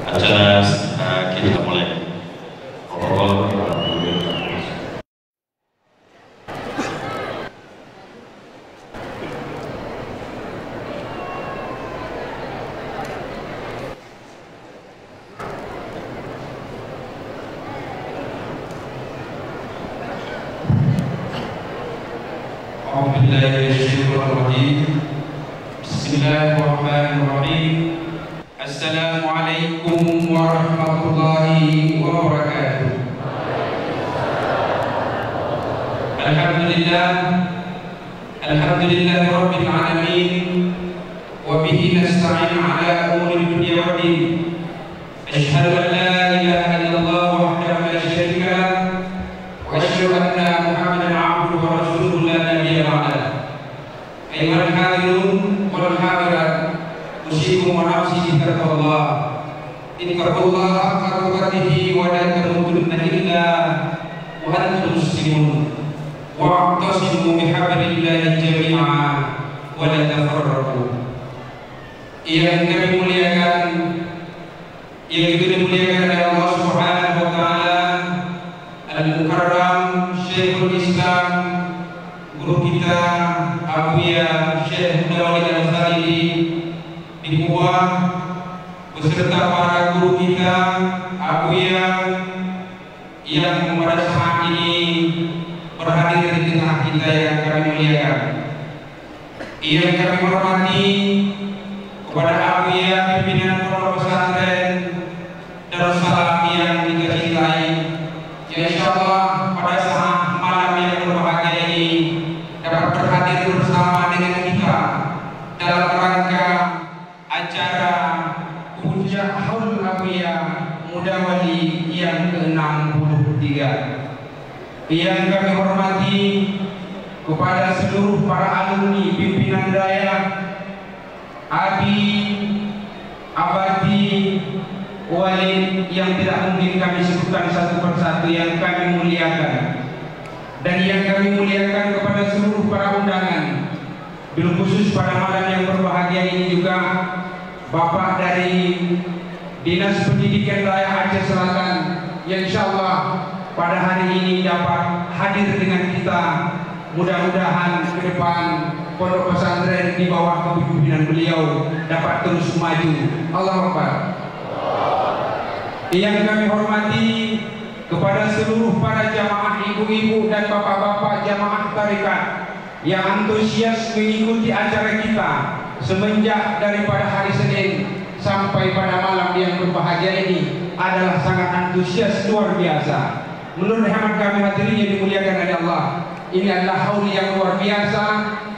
Acara kita mulai. Bismillahirrahmanirrahim. Assalamualaikum warahmatullahi wabarakatuh. Alhamdulillah rabbil alamin wa bihi nasta'in ala umuri dunya wa din. Asyhadu an la ilaha illallah wahdahu la syarika lah wa asyhadu anna Muhammadan abduhu wa rasuluhu la nabiyya ba'dahu. Ayyuhal hadirun wal hadirat, usikum wa nafsi bittaqwallah. Ittaqullah haqqa tuqatih wa la tamutunna illa wa antum muslimun. Wa'tasimu bihablillahi jami'an wa la tafarraqu. Yang kami muliakan, yang juga dimuliakan oleh Allah Subhanahu wa taala, Al-Mukarram Syekhul Islam, guru kita Abuya Syekh Muda Wali Al-Khalidi di Kuwah, beserta para guru kita Abuya yang pada saat ini berhadir di tengah kita yang kami muliakan. Yang kami hormati kepada Abuya pimpinan pondok pesantren Darussalam yang dicintai, yang insyaallah pada saat malam yang berbahagia ini dapat berhadir bersama dengan kita dalam rangka acara Puncak Haul Abuya Muda Wali yang ke-63. Yang kami hormati kepada seluruh para alumni pimpinan daerah, Abi, Abadi, Walid yang tidak mungkin kami sebutkan satu persatu, yang kami muliakan. Dan yang kami muliakan kepada seluruh para undangan, bil khusus pada malam yang berbahagia ini juga Bapak dari Dinas Pendidikan Daerah Aceh Selatan yang insyaallah pada hari ini dapat hadir dengan kita. Mudah-mudahan ke depan pondok pesantren di bawah kepemimpinan beliau dapat terus maju. Allahu Akbar. Yang kami hormati kepada seluruh para jamaah ibu-ibu dan bapak-bapak jamaah tarekat yang antusias mengikuti acara kita semenjak daripada hari Senin sampai pada malam yang berbahagia ini adalah sangat antusias luar biasa. Menurut hemat kami hadirin yang dimuliakan oleh Allah, ini adalah haul yang luar biasa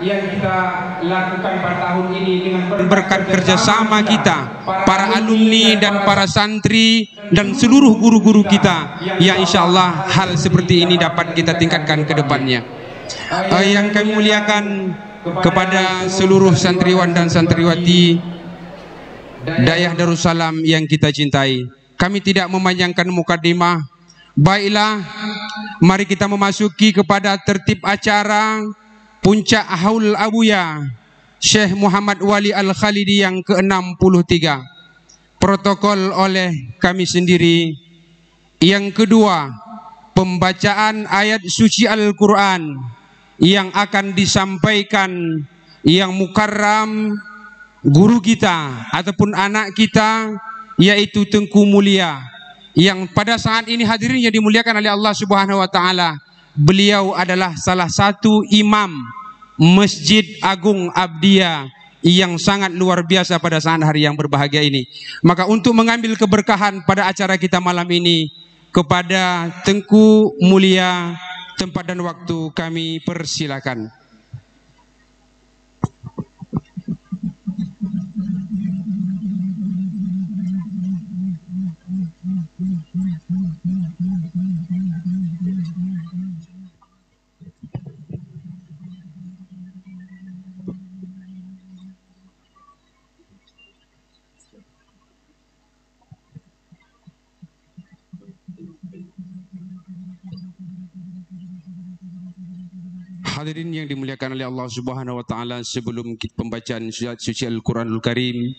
yang kita lakukan pada tahun ini dengan berkat kerjasama kita, para alumni dan para santri dan seluruh guru-guru kita, yang insya Allah hal seperti ini dapat kita tingkatkan ke depannya. Yang kami muliakan kepada seluruh santriwan dan santriwati Dayah Darussalam yang kita cintai, kami tidak memanjangkan mukadimah. Baiklah, mari kita memasuki kepada tertib acara puncak Haul Abuya Syekh Muhammad Wali Al-Khalidi yang ke-63. Protokol oleh kami sendiri. Yang kedua, pembacaan ayat suci Al-Quran yang akan disampaikan yang mukarram guru kita ataupun anak kita, yaitu Tengku Mulia, yang pada saat ini hadirin yang dimuliakan oleh Allah Subhanahu wa taala. Beliau adalah salah satu imam Masjid Agung Abdiyah yang sangat luar biasa pada saat hari yang berbahagia ini. Maka untuk mengambil keberkahan pada acara kita malam ini, kepada Tengku Mulia, tempat dan waktu kami persilakan. Hadirin yang dimuliakan oleh Allah Subhanahu wa taala, sebelum pembacaan suci Al-Qur'anul Karim,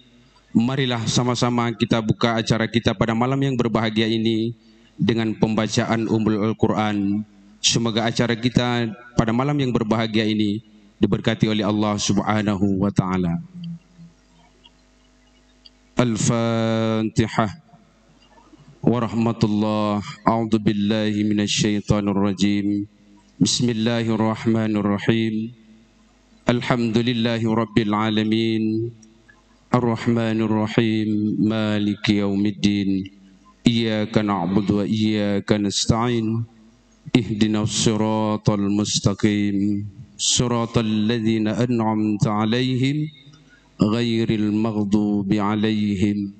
marilah sama-sama kita buka acara kita pada malam yang berbahagia ini dengan pembacaan Al-Qur'an. Semoga acara kita pada malam yang berbahagia ini diberkati oleh Allah Subhanahu wa taala. Al-Fatihah. Warahmatullah. A'udzu billahi minasyaitonir rajim. Bismillahirrahmanirrahim. Alhamdulillahi rabbil alamin. Ar-Rahmanir Rahim. Maliki yaumiddin. Iyyaka na'budu wa iyyaka nasta'in. Ihdinas siratal mustaqim. Siratal ladzina an'amta 'alaihim ghairil maghdubi 'alaihim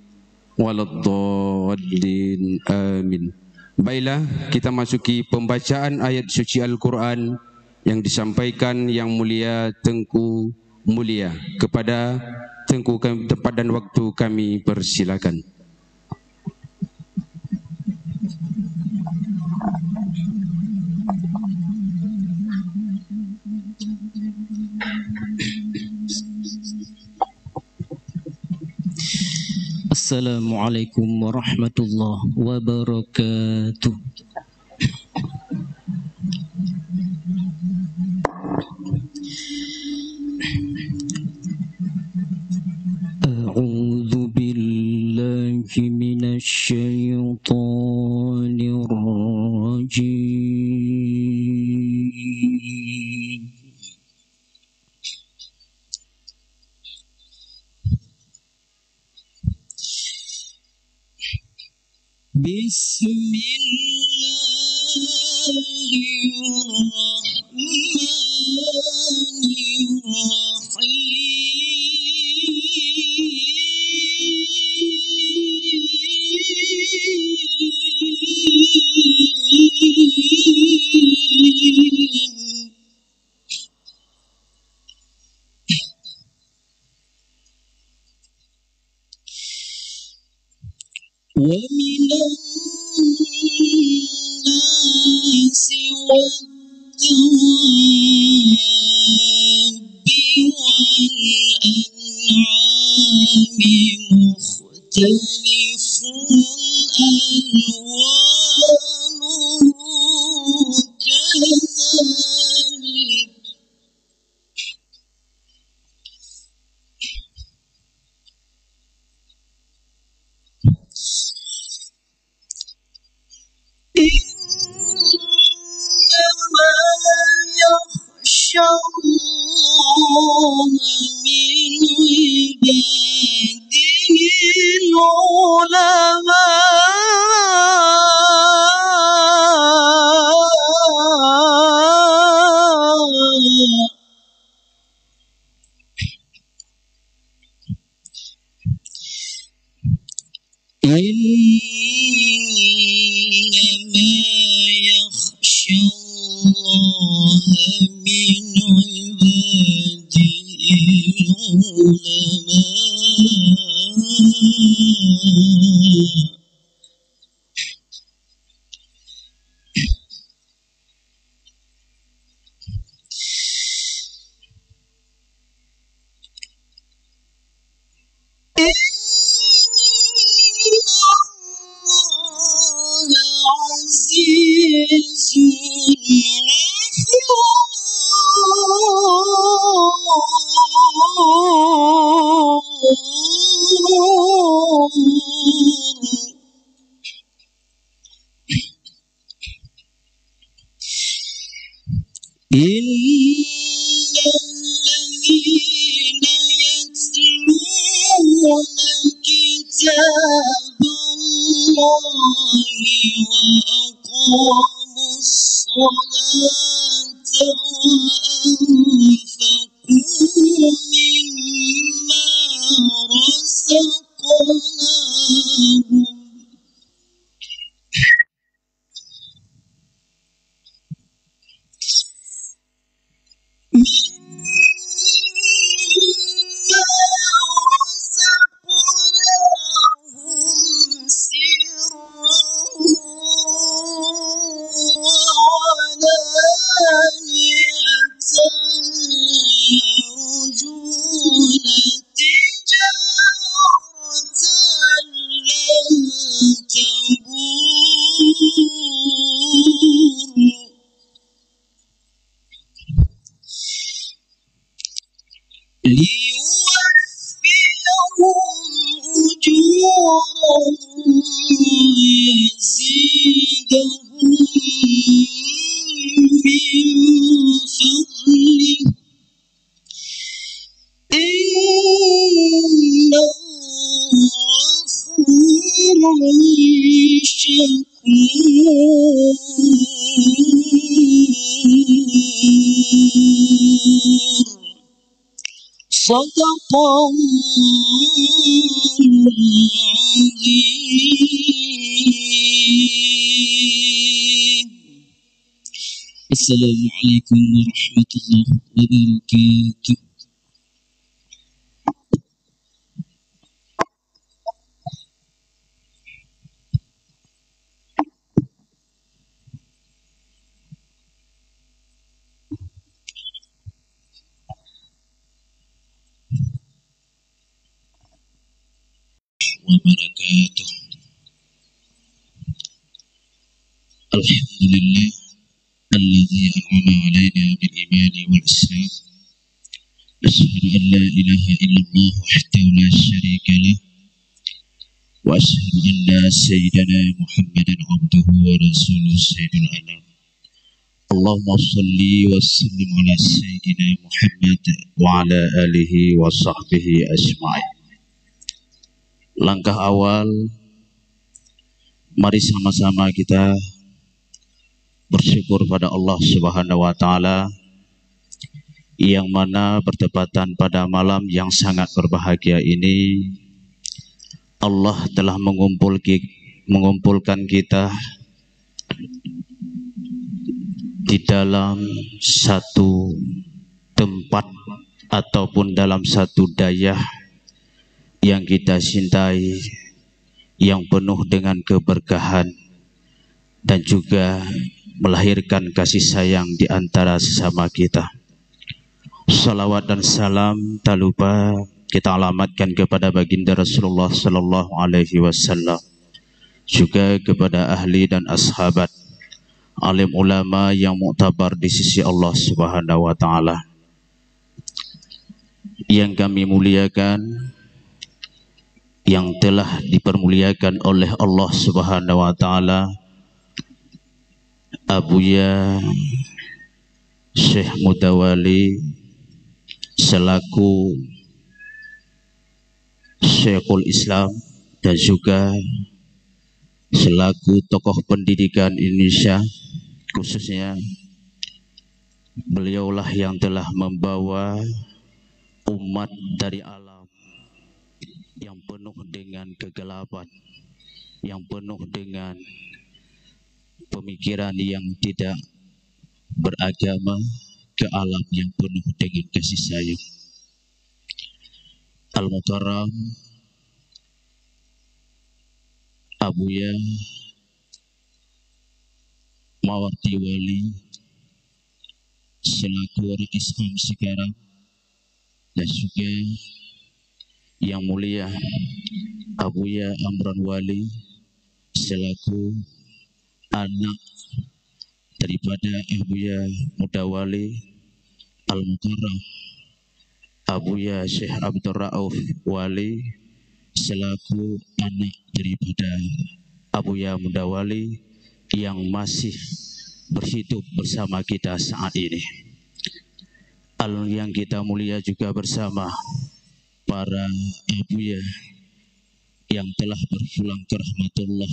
waladdallin. Amin. Baiklah, kita masuki pembacaan ayat suci Al-Quran yang disampaikan yang mulia Tengku Mulia. Kepada Tengku kami, tempat dan waktu kami persilakan. Assalamualaikum warahmatullahi wabarakatuh. A'udzu billahi minasy syaithanir rajim. ومن الناس والدواب والأنعام مختلف ألوانه كذلك إن الذين يتلون كتاب الله وأقاموا الصلاة وأنفقوا مما رزقناهم ليوفيهم أجورهم ويزيدهم من فضله إنه غفور شكور صدق العظيم. السلام عليكم ورحمة الله وبركاته. وبركاته. الحمد لله الذي أنعم علينا بالإيمان والإسلام. أشهد أن لا إله إلا الله وحده لا شريك له، وأشهد أن سيدنا محمدا عبده ورسوله سيد الأنام. اللهم صل وسلم على سيدنا محمد وعلى آله وصحبه أجمعين. Langkah awal, mari sama-sama kita bersyukur pada Allah Subhanahu wa Ta'ala, yang mana bertepatan pada malam yang sangat berbahagia ini, Allah telah mengumpulkan kita di dalam satu tempat ataupun dalam satu dayah yang kita cintai, yang penuh dengan keberkahan dan juga melahirkan kasih sayang di antara sesama kita. Salawat dan salam tak lupa kita alamatkan kepada baginda Rasulullah sallallahu alaihi wasallam, juga kepada ahli dan ashabat, alim ulama yang muktabar di sisi Allah Subhanahu wa Ta'ala. Yang kami muliakan, yang telah dipermuliakan oleh Allah Subhanahu wa Ta'ala, Abuya Syekh Mudawali selaku Syekhul Islam dan juga selaku tokoh pendidikan Indonesia, khususnya beliaulah yang telah membawa umat dari alam yang penuh dengan kegelapan, yang penuh dengan pemikiran yang tidak beragama, ke alam yang penuh dengan kasih sayang. Al-Mukarram Abuya Mawardi Wali selaku Rais Am sekarang, dan juga yang mulia Abuya Amran Wali selaku anak daripada Abuya Mudawali Al-Mukarram Abuya Syekh Abdul Rauf Wali selaku anak daripada Abuya Mudawali yang masih berhidup bersama kita saat ini. Yang kita mulia juga bersama para abuya yang telah berpulang ke rahmatullah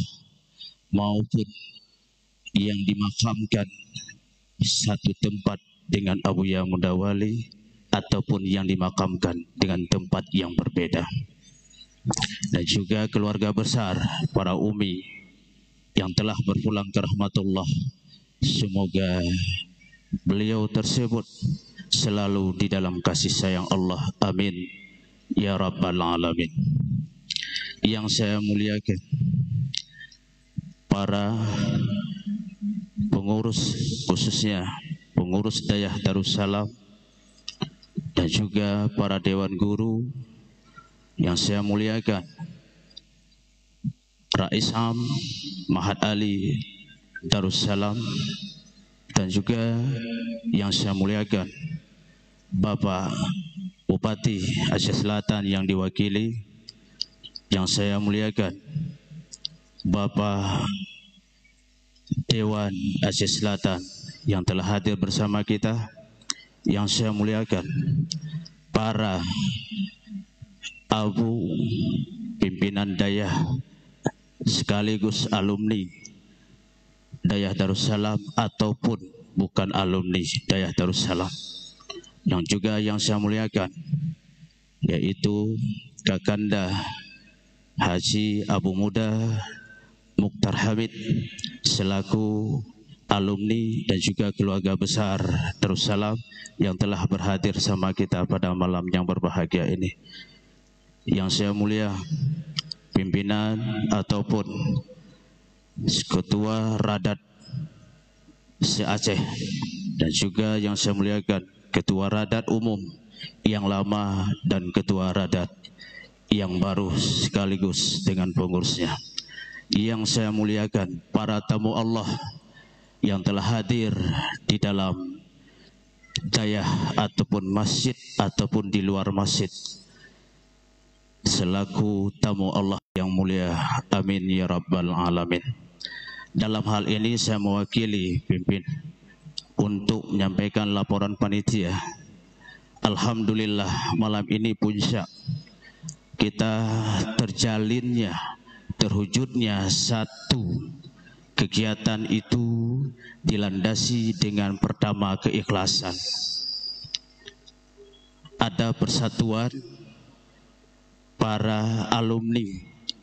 maupun yang dimakamkan satu tempat dengan Abuya Mudawali ataupun yang dimakamkan dengan tempat yang berbeda. Dan juga keluarga besar para umi yang telah berpulang ke rahmatullah, semoga beliau tersebut selalu di dalam kasih sayang Allah. Amin ya rabbal alamin. Yang saya muliakan para pengurus, khususnya pengurus Dayah Darussalam, dan juga para dewan guru yang saya muliakan, Rais Am Mahat Ali Darussalam, dan juga yang saya muliakan Bapak Bupati Aceh Selatan yang diwakili, yang saya muliakan Bapak Dewan Aceh Selatan yang telah hadir bersama kita, yang saya muliakan para abu pimpinan Dayah sekaligus alumni Dayah Darussalam ataupun bukan alumni Dayah Darussalam, yang juga yang saya muliakan yaitu Kakanda Haji Abu Muda Mukhtar Hamid selaku alumni dan juga keluarga besar Darussalam yang telah berhadir sama kita pada malam yang berbahagia ini. Yang saya mulia pimpinan ataupun Ketua Radat se-Aceh, dan juga yang saya muliakan Ketua Radat Umum yang lama dan Ketua Radat yang baru sekaligus dengan pengurusnya. Yang saya muliakan para tamu Allah yang telah hadir di dalam dayah ataupun masjid ataupun di luar masjid selaku tamu Allah yang mulia. Amin ya rabbal alamin. Dalam hal ini saya mewakili pimpin untuk menyampaikan laporan panitia. Alhamdulillah malam ini puncak kita terjalinnya, terwujudnya satu kegiatan itu dilandasi dengan pertama keikhlasan. Ada persatuan para alumni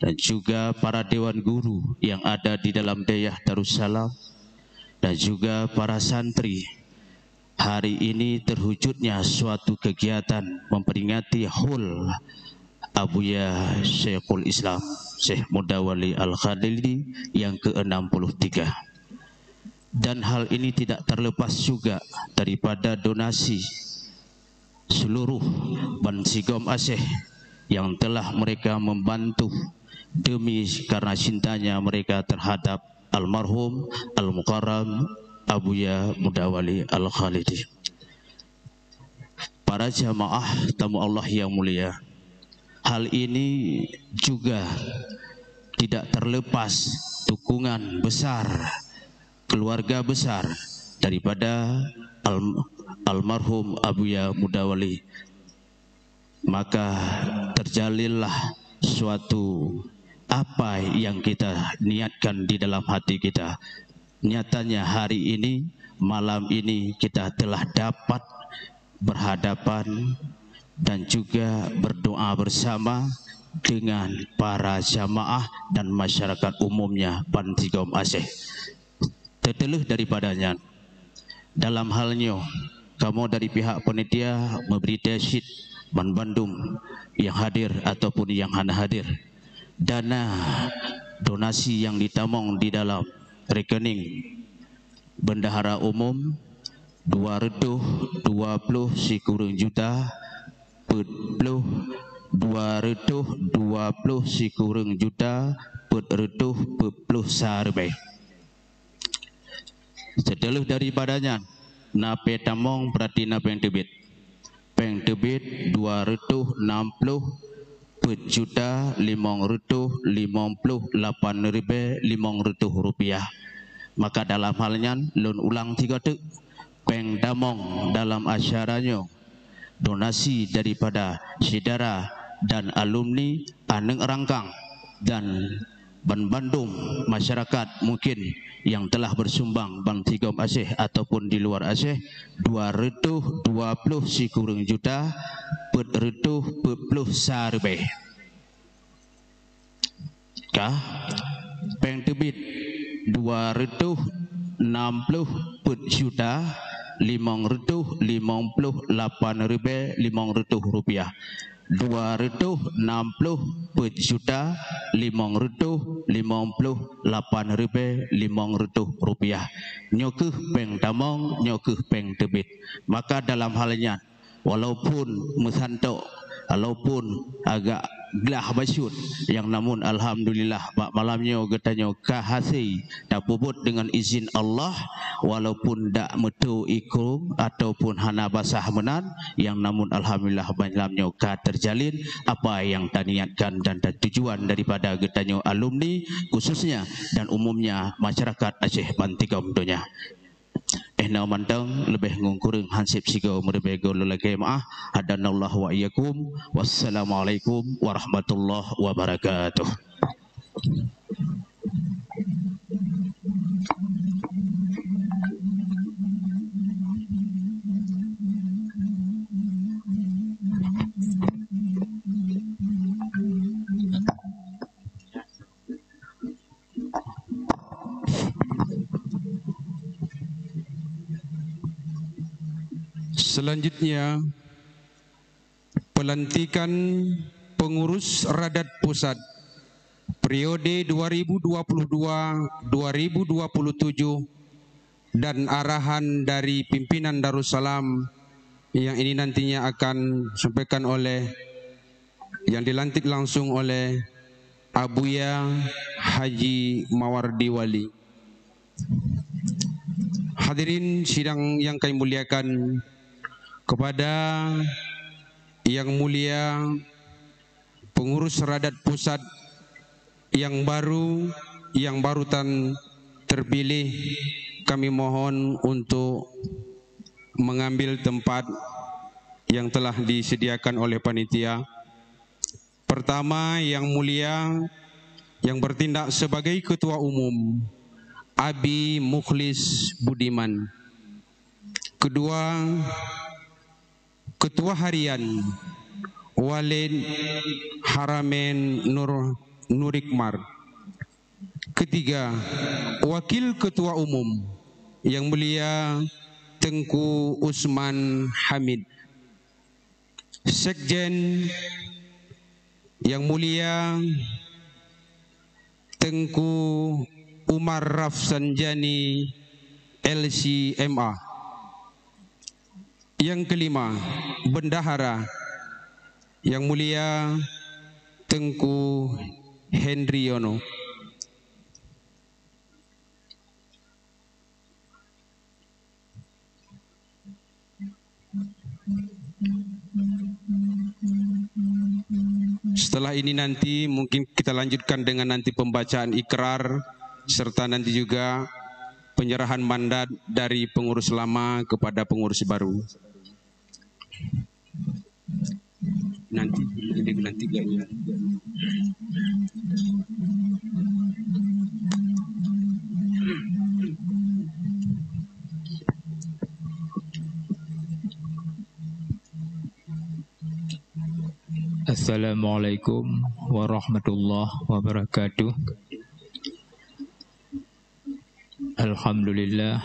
dan juga para dewan guru yang ada di dalam Dayah Darussalam dan juga para santri. Hari ini terwujudnya suatu kegiatan memperingati Hul Abuya Syekhul Islam Syekh Mudawali Al-Khalidi yang ke-63. Dan hal ini tidak terlepas juga daripada donasi seluruh Bansigom Aceh yang telah mereka membantu demi karena cintanya mereka terhadap almarhum Al-Mukarram Abuya Mudawali Al-Khalidi. Para jamaah tamu Allah yang mulia, hal ini juga tidak terlepas dukungan besar, keluarga besar daripada almarhum Abuya Mudawali. Maka terjalinlah suatu apa yang kita niatkan di dalam hati kita. Nyatanya hari ini, malam ini kita telah dapat berhadapan dan juga berdoa bersama dengan para jamaah dan masyarakat umumnya Bansigom Aceh. Tertelih daripadanya, dalam halnya kamu dari pihak panitia memberi tasyid Man Bandung yang hadir ataupun yang hana hadir, dana donasi yang ditamong di dalam rekening bendahara umum 220 sikurung juta 220 sikurung juta 40 sarbe. Setelah daripadanya nape tamong berarti nape yang debit peng debit 260 juta 558.500 rupiah. Maka dalam halnya lun ulang 3 tek peng damong dalam acaranya donasi daripada saudara dan alumni aneng rangkang dan Bandung masyarakat mungkin yang telah bersumbang bang Tigom Aceh ataupun di luar Aceh 220 sikurung juta pet retuh pepluh sarbe kah peng tebit 260 pet juta 558.500 rupiah 260 per juta 558.500 rupiah nyokeh peng damong nyokeh peng tebit. Maka dalam halnya walaupun musanto walaupun agak gelah basyut yang namun alhamdulillah pak malamnya getanyo kahasi tak puput dengan izin Allah walaupun dak metu ikung ataupun hana basah menan yang namun alhamdulillah malamnya ka terjalin apa yang taniatkan dan tujuan daripada getanyo alumni khususnya dan umumnya masyarakat Aceh Bantigom donya. Ehna mantang lebih ngungkurung hansip sigau merebego lelaki maah hadanallahu wa iyyakum wassalamualaikum warahmatullahi wabarakatuh. Selanjutnya, pelantikan pengurus Radat Pusat periode 2022-2027 dan arahan dari pimpinan Darussalam yang ini nantinya akan disampaikan oleh yang dilantik langsung oleh Abuya Haji Mawardi Wali. Hadirin sidang yang kami muliakan, kepada yang mulia pengurus Radat Pusat yang barutan terpilih, kami mohon untuk mengambil tempat yang telah disediakan oleh panitia. Pertama, yang mulia yang bertindak sebagai ketua umum Abi Mukhlis Budiman. Kedua, Ketua Harian Walid Haramen Nurikmar. Ketiga, Wakil Ketua Umum yang mulia Tengku Usman Hamid. Sekjen yang mulia Tengku Umar Rafsanjani LCMA. Yang kelima, Bendahara yang mulia Tengku Hendriono. Setelah ini nanti mungkin kita lanjutkan dengan nanti pembacaan ikrar serta nanti juga penyerahan mandat dari pengurus lama kepada pengurus baru. Nanti kayaknya. Assalamualaikum warahmatullahi wabarakatuh. Alhamdulillah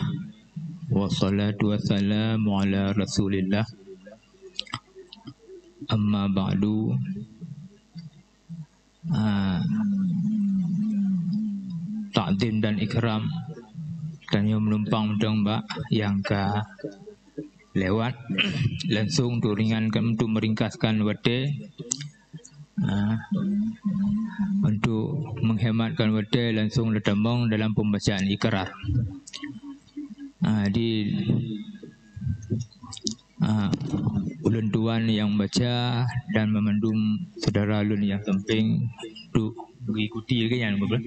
wassalatu wassalamu ala Rasulillah. Amma ba'du. Ta'zim dan ikram dan yang menumpang dong mbak yang ke lewat langsung turingankan untuk meringkaskan wate untuk menghematkan wate langsung letambang dalam pembacaan ikrar. Di ulun tuan yang baca dan memandung saudara ulun yang samping untuk mengikuti kan betul.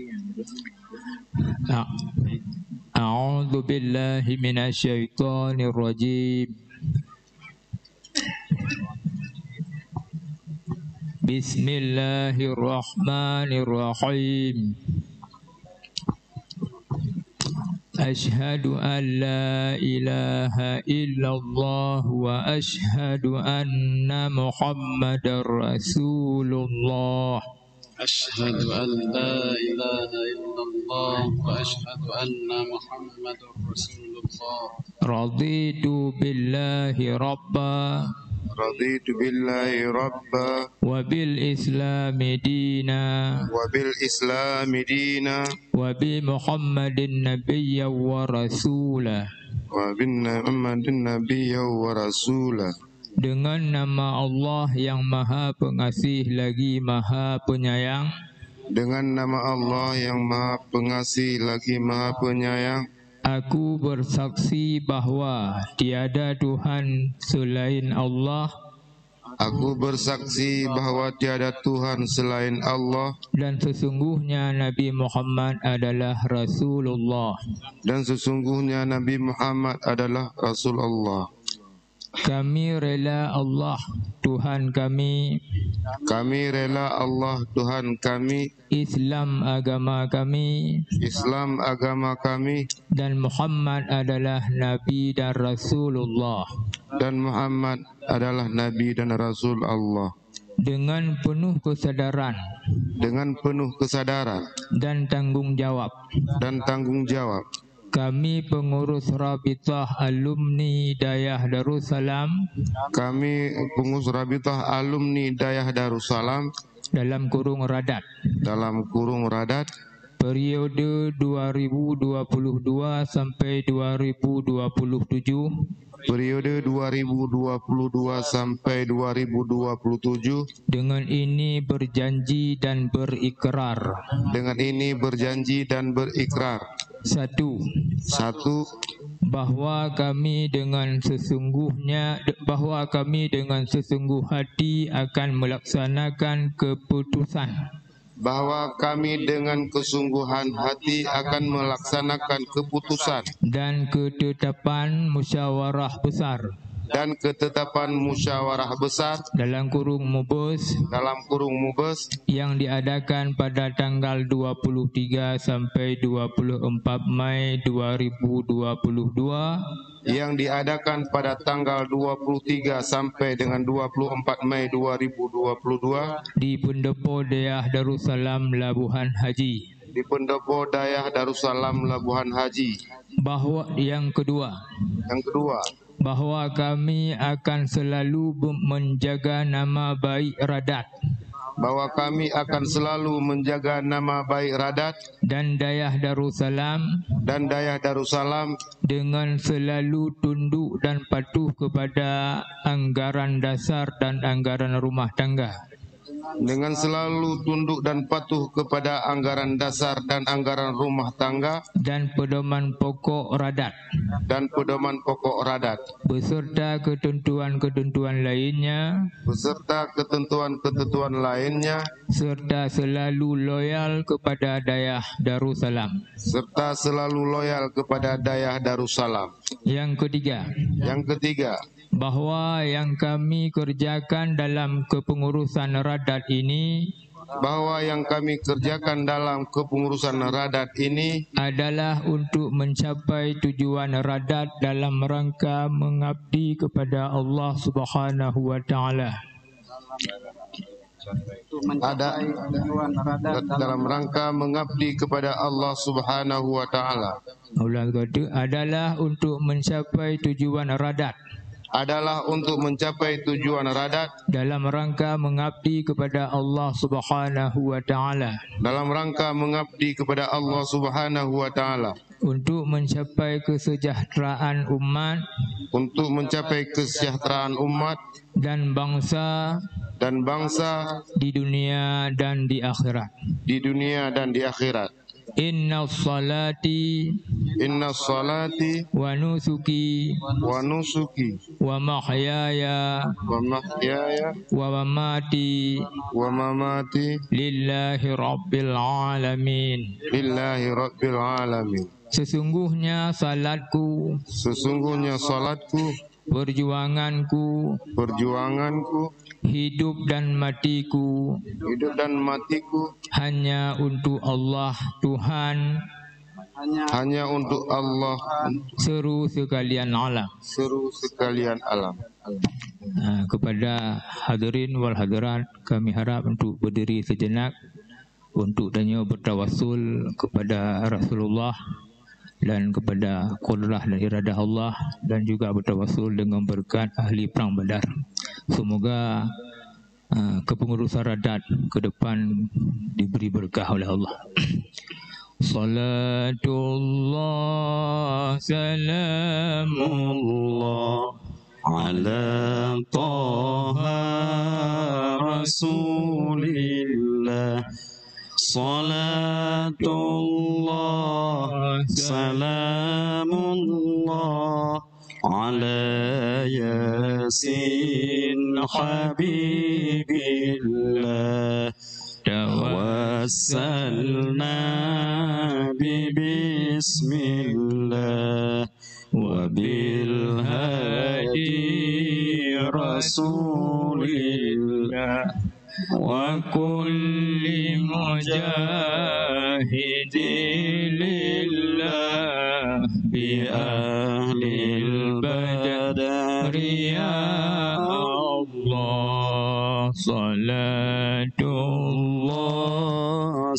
A'udzu billahi minasyaitonir rajim. Bismillahirrahmanirrahim. Ashhadu an la ilaha illallah wa ashhadu anna Muhammadar Rasulullah. أشهد أن لا إله إلا الله وأشهد أن محمد رسول الله. رضيت بالله ربا رضيت بالله ربا وبالإسلام دينا وبمحمد نبيا ورسولا وبمحمد نبيا ورسولا. Dengan nama Allah yang Maha Pengasih lagi Maha Penyayang. Dengan nama Allah yang Maha Pengasih lagi Maha Penyayang. Aku bersaksi bahwa tiada Tuhan selain Allah. Aku bersaksi bahwa tiada Tuhan selain Allah. Dan sesungguhnya Nabi Muhammad adalah Rasulullah. Dan sesungguhnya Nabi Muhammad adalah Rasulullah. Kami rela Allah Tuhan kami. Kami rela Allah Tuhan kami. Islam agama kami. Islam agama kami. Dan Muhammad adalah Nabi dan Rasulullah. Dan Muhammad adalah Nabi dan Rasul Allah. Dengan penuh kesadaran. Dengan penuh kesadaran. Dan tanggung jawab. Dan tanggung jawab. Kami pengurus Rabitah Alumni Dayah Darussalam. Kami pengurus Rabitah Alumni Dayah Darussalam. Dalam kurung Radat. Dalam kurung Radat. Periode 2022 sampai 2027. Periode 2022 sampai 2027. Dengan ini berjanji dan berikrar. Dengan ini berjanji dan berikrar. Satu. Bahwa kami dengan sesungguh hati akan melaksanakan keputusan. Bahwa kami dengan kesungguhan hati akan melaksanakan keputusan dan ketetapan musyawarah besar. Dan ketetapan musyawarah besar dalam kurung Mubes yang diadakan pada tanggal 23 sampai 24 Mei 2022 yang diadakan pada tanggal 23 sampai dengan 24 Mei 2022 di Pendopo Dayah Darussalam Labuhan Haji. Di Pendopo Dayah Darussalam Labuhan Haji. Bahwa yang kedua, bahwa kami akan selalu menjaga nama baik Radat. Bahwa kami akan selalu menjaga nama baik Radat dan Dayah Darussalam dengan selalu tunduk dan patuh kepada anggaran dasar dan anggaran rumah tangga. Dengan selalu tunduk dan patuh kepada anggaran dasar dan anggaran rumah tangga dan pedoman pokok Radat beserta ketentuan-ketentuan lainnya serta selalu loyal kepada Dayah Darussalam Yang ketiga, bahwa yang kami kerjakan dalam kepengurusan Radat ini adalah untuk mencapai tujuan Radat dalam rangka mengabdi kepada Allah Subhanahu wa taala. Dalam rangka mengabdi kepada Allah Subhanahu wa taala. Adalah untuk mencapai tujuan Radat dalam rangka mengabdi kepada Allah Subhanahu wa taala. Untuk mencapai kesejahteraan umat dan bangsa di dunia dan di akhirat. Inna salati wa nusuki wa mahyaya wa mamati lillahi rabbil alamin. Sesungguhnya salatku, perjuanganku, hidup dan matiku, hanya untuk Allah Tuhan, seru sekalian alam. Kepada hadirin wal hadirat, kami harap untuk berdiri sejenak untuk tanya bertawassul kepada Rasulullah dan kepada qudrah dan iradah Allah, dan juga bertawassul dengan berkat ahli perang Badar. Semoga kepengurusan Radat ke depan diberi berkah oleh Allah. Salatullah salamullah ala Taha Rasulillah. Salatullah salamullah ala Yasin Habibillah. Tawassalna bismillah wa bil hadi Rasulillah wa kulli mujahidin lillah bi ahlil badri ya Allah. Salatullah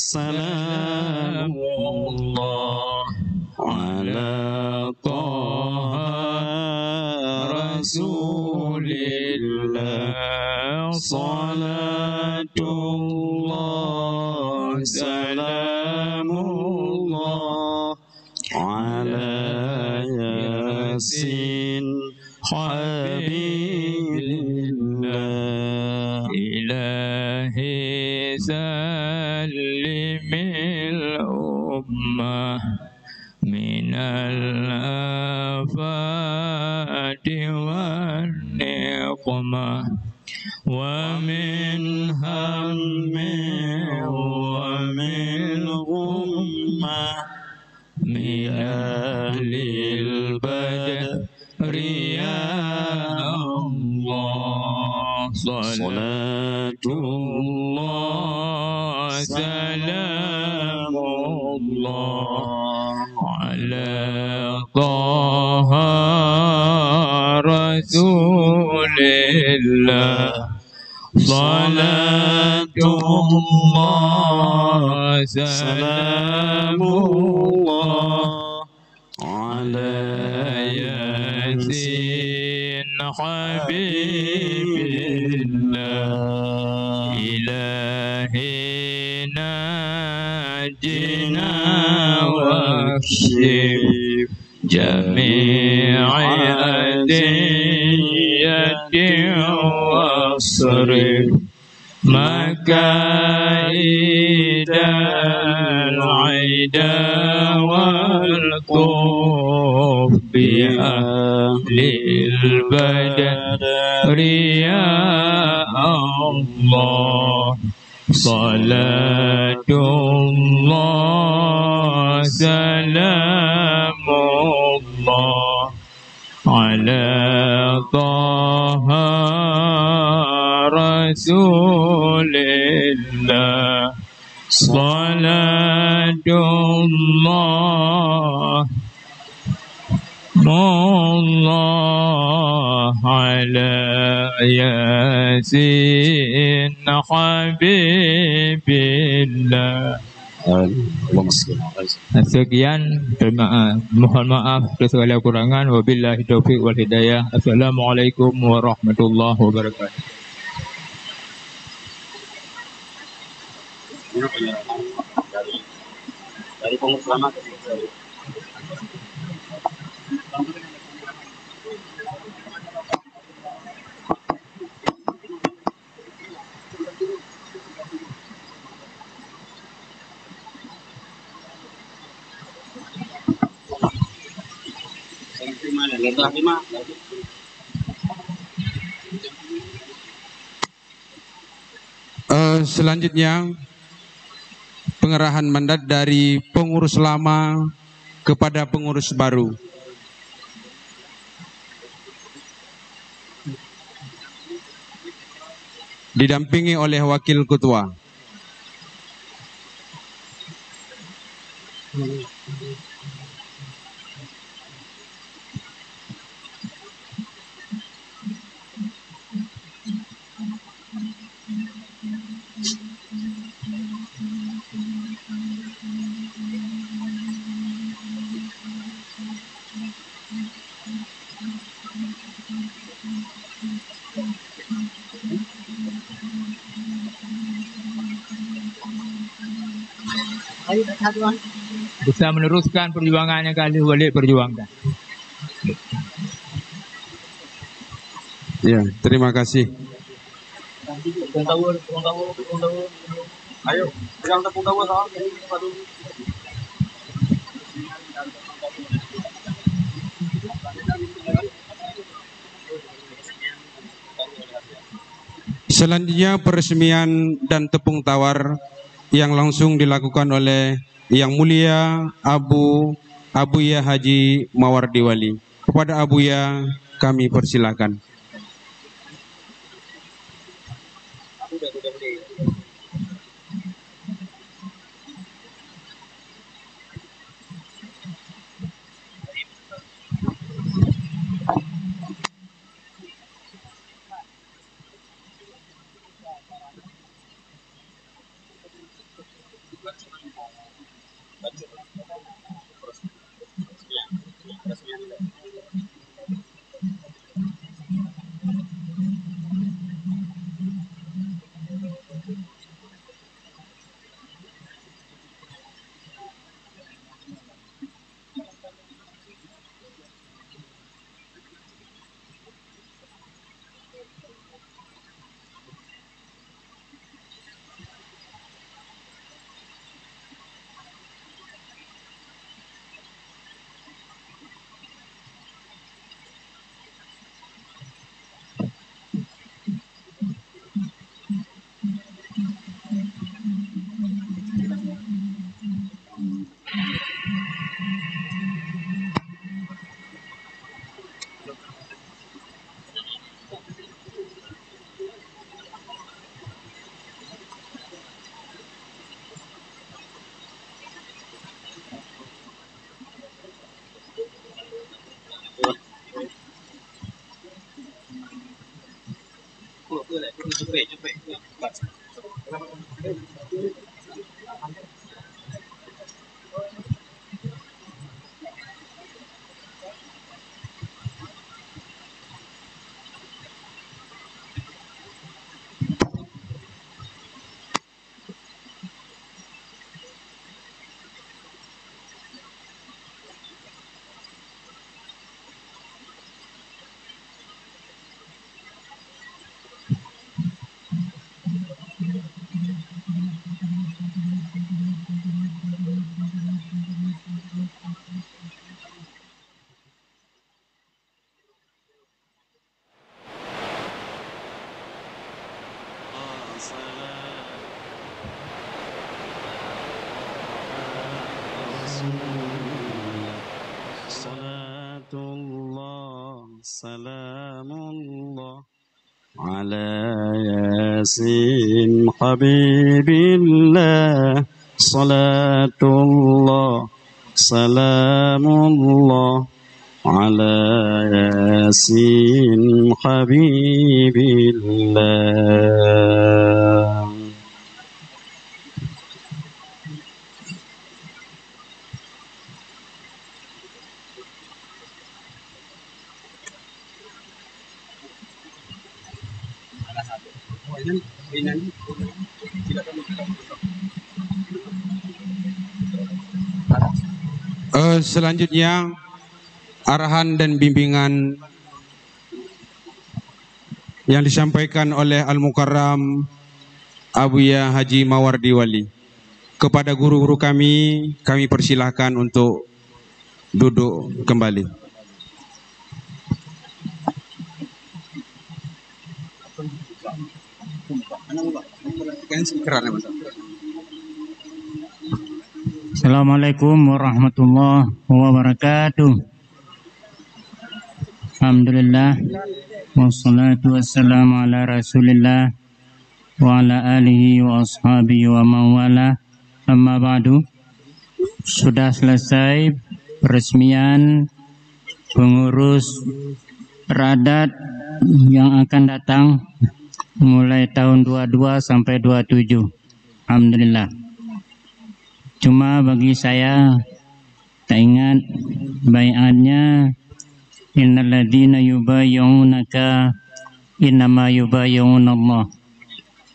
salamullah ala Taha Rasulillah. Salatullah salamullah ala Yasin Habibillah. Ilahi salimil ummah minal afati wan niqmah wa min hammin wa min ghummah min ahlil badri ya Allah. Salatullah salamullah ala Taha Rasulillah. Salatullah salamullah ala Yasin Habibillah. Ilahi najina wakshif jami'i adiyati wasrif makaidal aida wal kuf bi ahlil badri ya Allah. Salatullah salamullah ala Taha Rasulillah. Salatullah Allah ala Yasin Habibillah. Sekian, mohon maaf atas segala kekurangan. Wabillahi taufiq wal hidayah. Assalamualaikum warahmatullahi wabarakatuh. Dari pengurus lama ke Selanjutnya pengerahan mandat dari pengurus lama kepada pengurus baru. Didampingi oleh wakil ketua. Bisa meneruskan perjuangannya kali balik perjuangkan. Ya, terima kasih. Ayo, pegang tepung tahu sama. Selanjutnya peresmian dan tepung tawar yang langsung dilakukan oleh Yang Mulia Abuya Haji Mawardi Wali. Kepada Abuya kami persilakan. Salamullah ala Yasin Habibillah. Salatullah salamullah ala Yasin Habibillah. Selanjutnya arahan dan bimbingan yang disampaikan oleh Al-Mukarram Abuya Haji Mawardi Wali. Kepada guru-guru kami persilahkan untuk duduk kembali. Assalamualaikum warahmatullahi wabarakatuh. Alhamdulillah, wassalatu wassalamu ala rasulillah wa ala alihi wa ashabihi wa mawala. Amma ba'du. Sudah selesai peresmian pengurus radat yang akan datang mulai tahun 22 sampai 27. Alhamdulillah. Cuma bagi saya tak ingat baiatnya, innal ladzina yubayyi'unaka innama yubayyi'unallah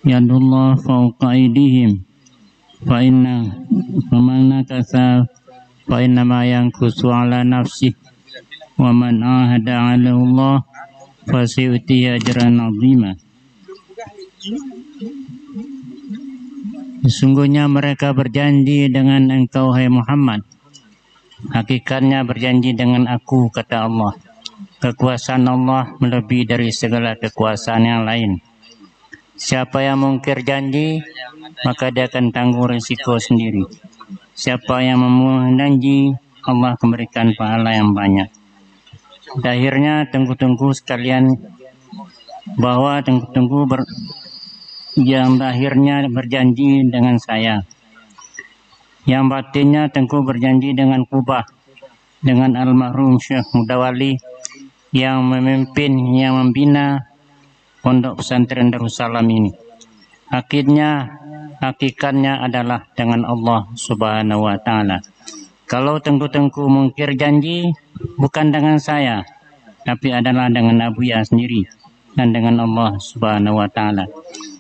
yadullah fawqa aydihim fa inna faman nakasa fa innama yankusu ala nafsihi wa man ahada 'ala Allah fa sayu'ti ajran 'azima. Sesungguhnya mereka berjanji dengan engkau, hai Muhammad. Hakikatnya berjanji dengan aku, kata Allah. Kekuasaan Allah melebihi dari segala kekuasaan yang lain. Siapa yang mungkir janji, maka dia akan tanggung risiko sendiri. Siapa yang memenuhi janji, Allah memberikan pahala yang banyak. Akhirnya tunggu-tunggu sekalian, bahwa tunggu-tunggu yang akhirnya berjanji dengan saya. Yang batinnya Tengku berjanji dengan Kubah, dengan almarhum Syekh Mudawali yang memimpin, yang membina pondok pesantren Darussalam ini. Hakikatnya adalah dengan Allah Subhanahu wa Ta'ala. Kalau Tengku mungkir janji, bukan dengan saya, tapi adalah dengan Abuya sendiri dan dengan Allah Subhanahu wa Ta'ala.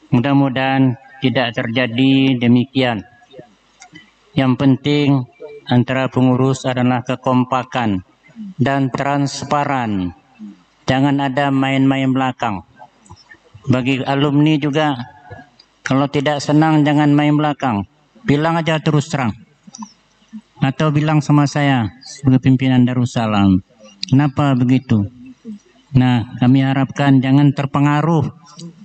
Mudah-mudahan tidak terjadi demikian. Yang penting antara pengurus adalah kekompakan dan transparan. Jangan ada main-main belakang. Bagi alumni juga, kalau tidak senang jangan main belakang. Bilang aja terus terang. Atau bilang sama saya sebagai pimpinan Darussalam. Kenapa begitu? Nah, kami harapkan jangan terpengaruh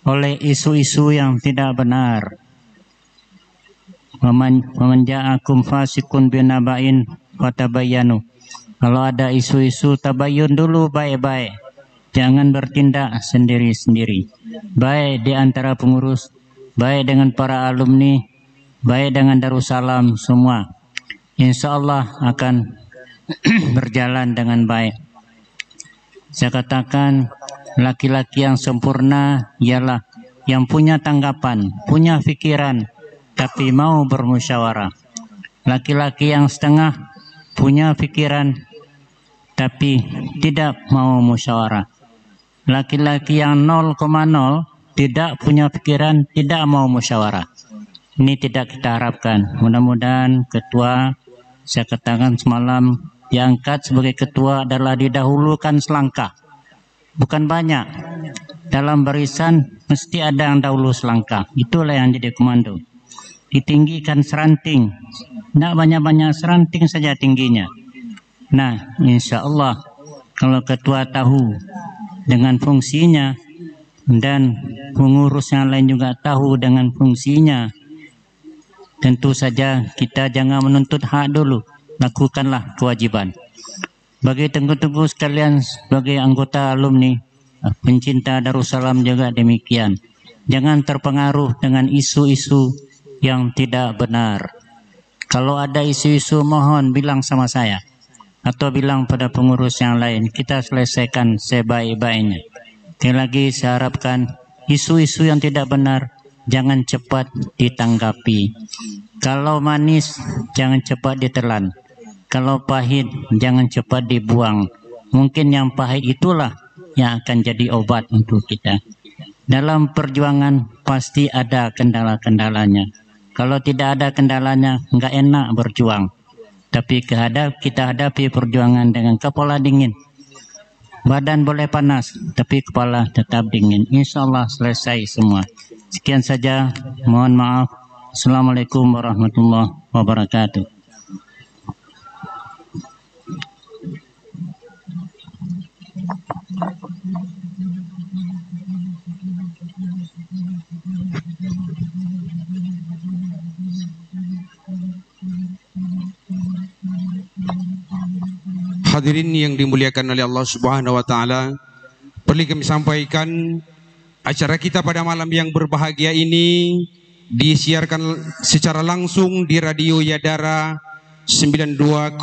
oleh isu-isu yang tidak benar. Waman ja'akum fasiqun binaba'in fatabayyanu. Kalau ada isu-isu, tabayyun dulu baik-baik. Jangan bertindak sendiri-sendiri. Baik di antara pengurus, baik dengan para alumni, baik dengan Darussalam semua. Insya Allah akan berjalan dengan baik. Saya katakan, laki-laki yang sempurna ialah yang punya tanggapan, punya pikiran, tapi mau bermusyawarah. Laki-laki yang setengah punya pikiran, tapi tidak mau musyawarah. Laki-laki yang 0,0 tidak punya pikiran, tidak mau musyawarah. Ini tidak kita harapkan. Mudah-mudahan ketua, saya katakan semalam, diangkat sebagai ketua adalah didahulukan selangkah. Bukan banyak. Dalam barisan mesti ada yang dahulu selangkah. Itulah yang jadi komando. Ditinggikan seranting. Tidak banyak-banyak seranting saja tingginya. Nah, insya Allah kalau ketua tahu dengan fungsinya dan pengurus yang lain juga tahu dengan fungsinya, tentu saja kita jangan menuntut hak dulu. Lakukanlah kewajiban. Bagi tengku-tengku sekalian, sebagai anggota alumni, pencinta Darussalam juga demikian. Jangan terpengaruh dengan isu-isu yang tidak benar. Kalau ada isu-isu, mohon bilang sama saya atau bilang pada pengurus yang lain. Kita selesaikan sebaik-baiknya. Sekali lagi saya harapkan isu-isu yang tidak benar jangan cepat ditanggapi. Kalau manis jangan cepat ditelan. Kalau pahit jangan cepat dibuang. Mungkin yang pahit itulah yang akan jadi obat untuk kita. Dalam perjuangan pasti ada kendala-kendalanya. Kalau tidak ada kendalanya, nggak enak berjuang. Tapi kita hadapi perjuangan dengan kepala dingin. Badan boleh panas, tapi kepala tetap dingin. Insya Allah selesai semua. Sekian saja. Mohon maaf. Assalamualaikum warahmatullahi wabarakatuh. Hadirin yang dimuliakan oleh Allah Subhanahu wa taala, perlu kami sampaikan acara kita pada malam yang berbahagia ini disiarkan secara langsung di Radio Yadara 92,8,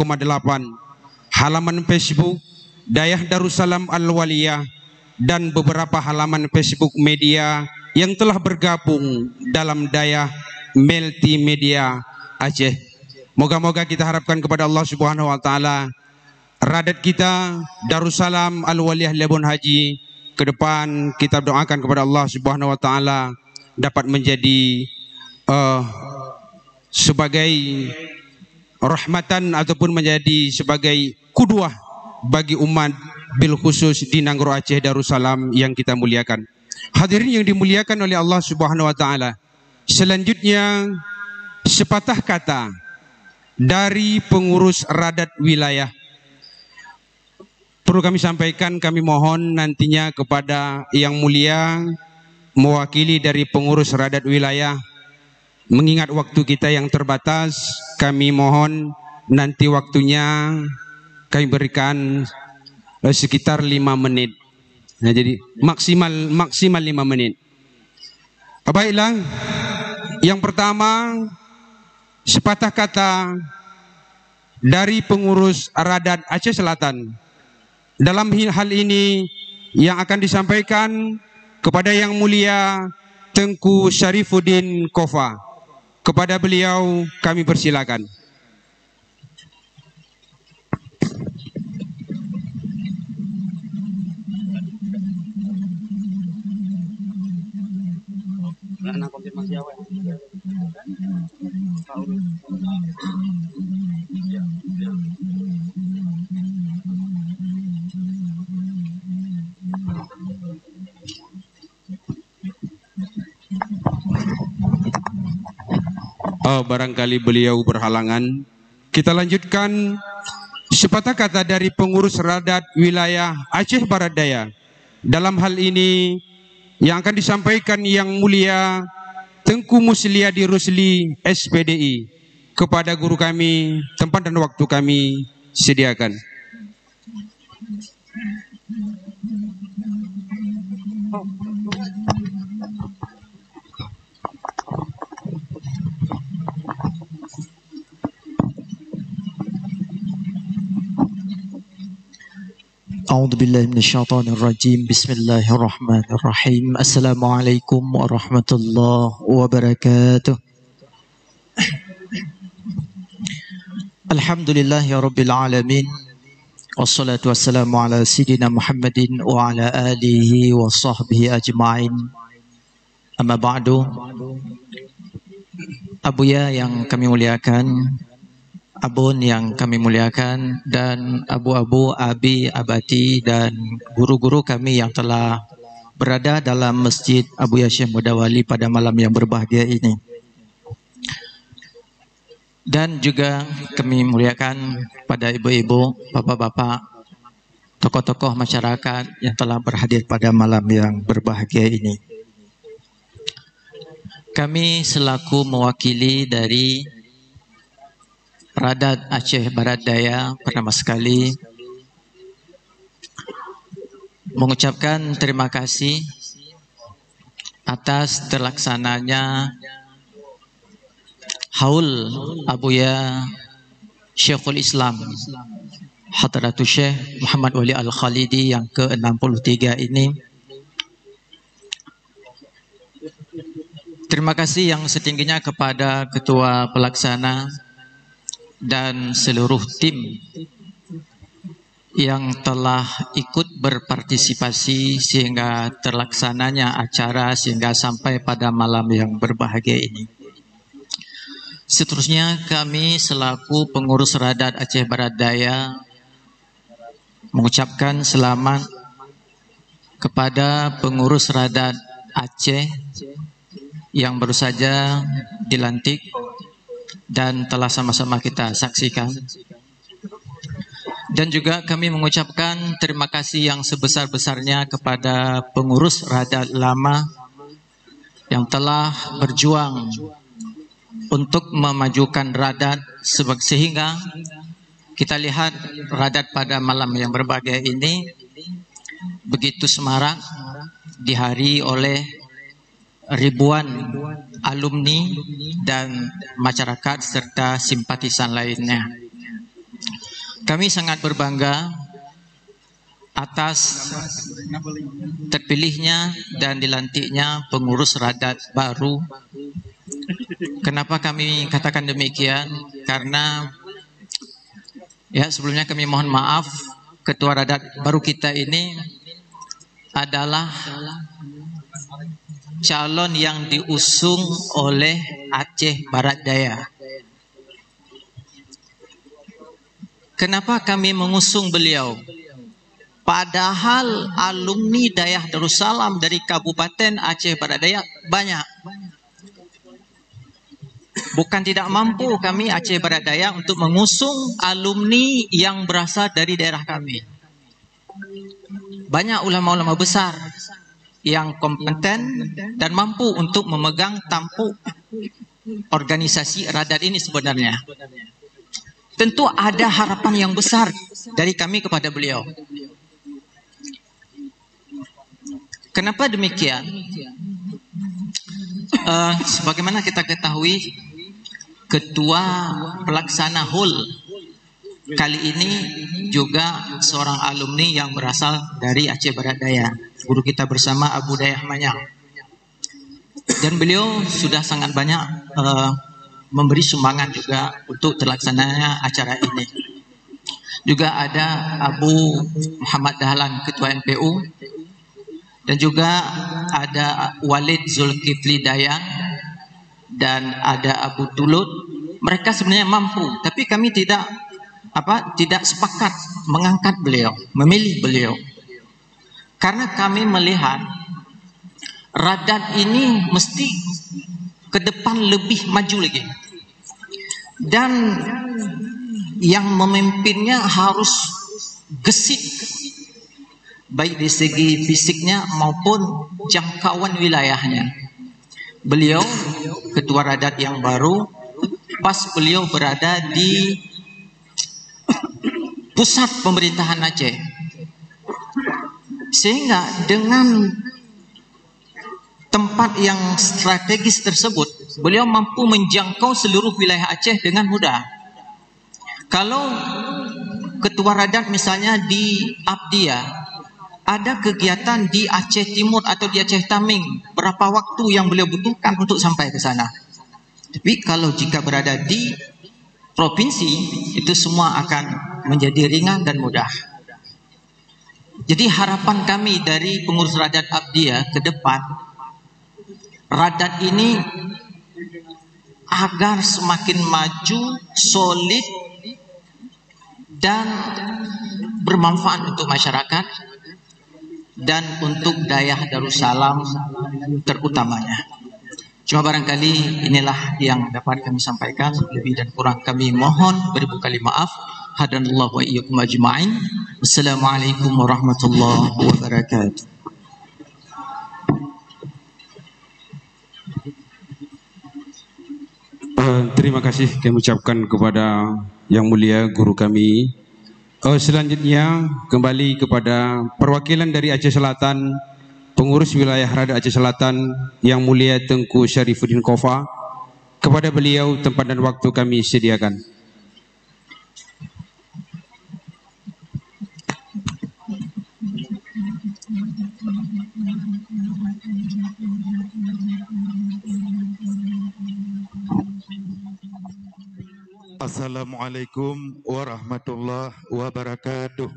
halaman Facebook Dayah Darussalam Al-Waliyah, dan beberapa halaman Facebook media yang telah bergabung dalam Dayah Multimedia Aceh. Moga-moga kita harapkan kepada Allah Subhanahu wa taala radat kita Darussalam Al-Waliyah Lebon Haji ke depan, kita doakan kepada Allah Subhanahu wa taala dapat menjadi sebagai rahmatan ataupun menjadi sebagai kudwah bagi umat bil khusus di Nanggro Aceh Darussalam yang kita muliakan. Hadirin yang dimuliakan oleh Allah Subhanahu wa taala, selanjutnya sepatah kata dari pengurus radat wilayah. Perlu kami sampaikan, kami mohon nantinya kepada yang mulia mewakili dari pengurus radat wilayah, mengingat waktu kita yang terbatas, kami mohon nanti waktunya kami berikan sekitar 5 menit. Nah, jadi maksimal 5 menit. Baiklah, yang pertama sepatah kata dari pengurus radat Aceh Selatan. Dalam hal ini yang akan disampaikan kepada yang mulia Tengku Syarifuddin Kofa. Kepada beliau kami persilakan. Barangkali beliau berhalangan. Kita lanjutkan sepatah kata dari pengurus radat wilayah Aceh Barat Daya. Dalam hal ini yang akan disampaikan yang mulia Tengku Musliadi Rusli SPDI. Kepada guru kami, tempat dan waktu kami sediakan. A'udzu billahi minasyaitonir rajim. Bismillahirrahmanirrahim. Assalamualaikum warahmatullahi wabarakatuh. Alhamdulillahi rabbil alamin. Wassalatu wassalamu ala sayyidina Muhammadin wa ala alihi wa sahbihi ajma'in. Amma ba'du. Abuya yang kami muliakan, Abun yang kami muliakan, dan abu-abu, abi, abati, dan guru-guru kami yang telah berada dalam Masjid Abuya Syekh Mudawali pada malam yang berbahagia ini. Dan juga kami muliakan pada ibu-ibu, bapak-bapak, tokoh-tokoh masyarakat yang telah berhadir pada malam yang berbahagia ini. Kami selaku mewakili dari Radat Aceh Barat Daya pertama sekali mengucapkan terima kasih atas terlaksananya Haul Abuya Syekhul Islam Hadratus Syekh Muhammad Wali Al-Khalidi yang ke-63 ini. Terima kasih yang setingginya kepada Ketua Pelaksana dan seluruh tim yang telah ikut berpartisipasi sehingga terlaksananya acara sehingga sampai pada malam yang berbahagia ini. Seterusnya kami selaku pengurus Radat Aceh Barat Daya mengucapkan selamat kepada pengurus Radat Aceh yang baru saja dilantik dan telah sama-sama kita saksikan. Dan juga kami mengucapkan terima kasih yang sebesar-besarnya kepada pengurus Radat lama yang telah berjuang untuk memajukan Radat sehingga kita lihat Radat pada malam yang berbahagia ini begitu semarak, dihadiri oleh ribuan alumni dan masyarakat serta simpatisan lainnya. Kami sangat berbangga atas terpilihnya dan dilantiknya pengurus Radat baru. Kenapa kami katakan demikian? Karena ya, sebelumnya kami mohon maaf, ketua Radat baru kita ini adalah calon yang diusung oleh Aceh Barat Daya. Kenapa kami mengusung beliau? Padahal alumni Dayah Darussalam dari Kabupaten Aceh Barat Daya banyak. Bukan tidak mampu kami Aceh Barat Daya untuk mengusung alumni yang berasal dari daerah kami. Banyak ulama-ulama besar yang kompeten dan mampu untuk memegang tampuk organisasi Radat ini sebenarnya. Tentu ada harapan yang besar dari kami kepada beliau. Kenapa demikian? Sebagaimana kita ketahui, ketua pelaksana HUL kali ini juga seorang alumni yang berasal dari Aceh Barat Daya, guru kita bersama Abu Dayah Manyang. Dan beliau sudah sangat banyak memberi sumbangan juga untuk terlaksananya acara ini. Juga ada Abu Muhammad Dahlan, ketua NPU, dan juga ada Walid Zulkifli Dayan, dan ada Abu Tulut. Mereka sebenarnya mampu, tapi kami tidak sepakat mengangkat beliau, memilih beliau, karena kami melihat Radat ini mesti ke depan lebih maju lagi, dan yang memimpinnya harus gesit, baik di segi fisiknya maupun jangkauan wilayahnya. Beliau ketua Radat yang baru, pas beliau berada di pusat pemerintahan Aceh, sehingga dengan tempat yang strategis tersebut beliau mampu menjangkau seluruh wilayah Aceh dengan mudah. Kalau ketua Radat misalnya di Abdia, ada kegiatan di Aceh Timur atau di Aceh Taming, berapa waktu yang beliau butuhkan untuk sampai ke sana. Tapi kalau jika berada di provinsi, itu semua akan menjadi ringan dan mudah. Jadi harapan kami dari pengurus Radat Abdia ke depan, Radat ini agar semakin maju, solid, dan bermanfaat untuk masyarakat dan untuk Dayah Darussalam terutamanya. Cuma barangkali inilah yang dapat kami sampaikan. Lebih dan kurang kami mohon beribu kali maaf. Hadanallahu wa iyyakum ajma'in. Wassalamualaikum warahmatullahi wabarakatuh. Terima kasih kami ucapkan kepada Yang Mulia Guru kami. Selanjutnya kembali kepada perwakilan dari Aceh Selatan, pengurus wilayah Radat Aceh Selatan, Yang Mulia Tengku Syarifuddin Kofa. Kepada beliau tempat dan waktu kami sediakan. Assalamualaikum warahmatullahi wabarakatuh.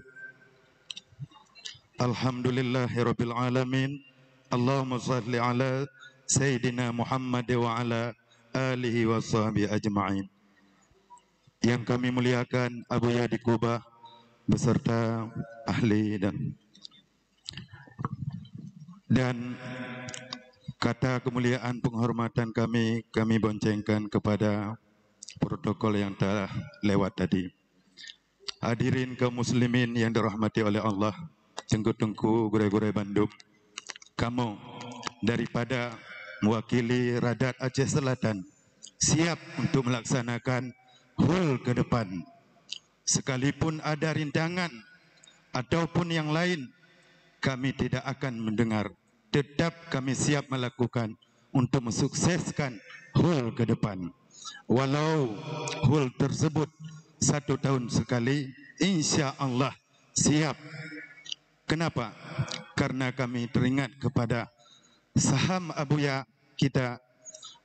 Alhamdulillahirabbil alamin. Allahumma shalli ala Sayyidina Muhammad wa ala alihi wa sahbihi ajma'in. Yang kami muliakan Abu Yadi Kubah beserta ahli dan kata kemuliaan penghormatan kami boncengkan kepada protokol yang telah lewat tadi. Hadirin kaum muslimin yang dirahmati oleh Allah, tengku-tengku gure-gure Bandung, kamu daripada mewakili Radat Aceh Selatan siap untuk melaksanakan HUL ke depan. sekalipun ada rintangan ataupun yang lain, kami tidak akan mendengar. Tetap kami siap melakukan untuk mensukseskan hul ke depan. Walau hul tersebut 1 tahun sekali, insya Allah siap. Kenapa? Karena kami teringat kepada saham Abuya kita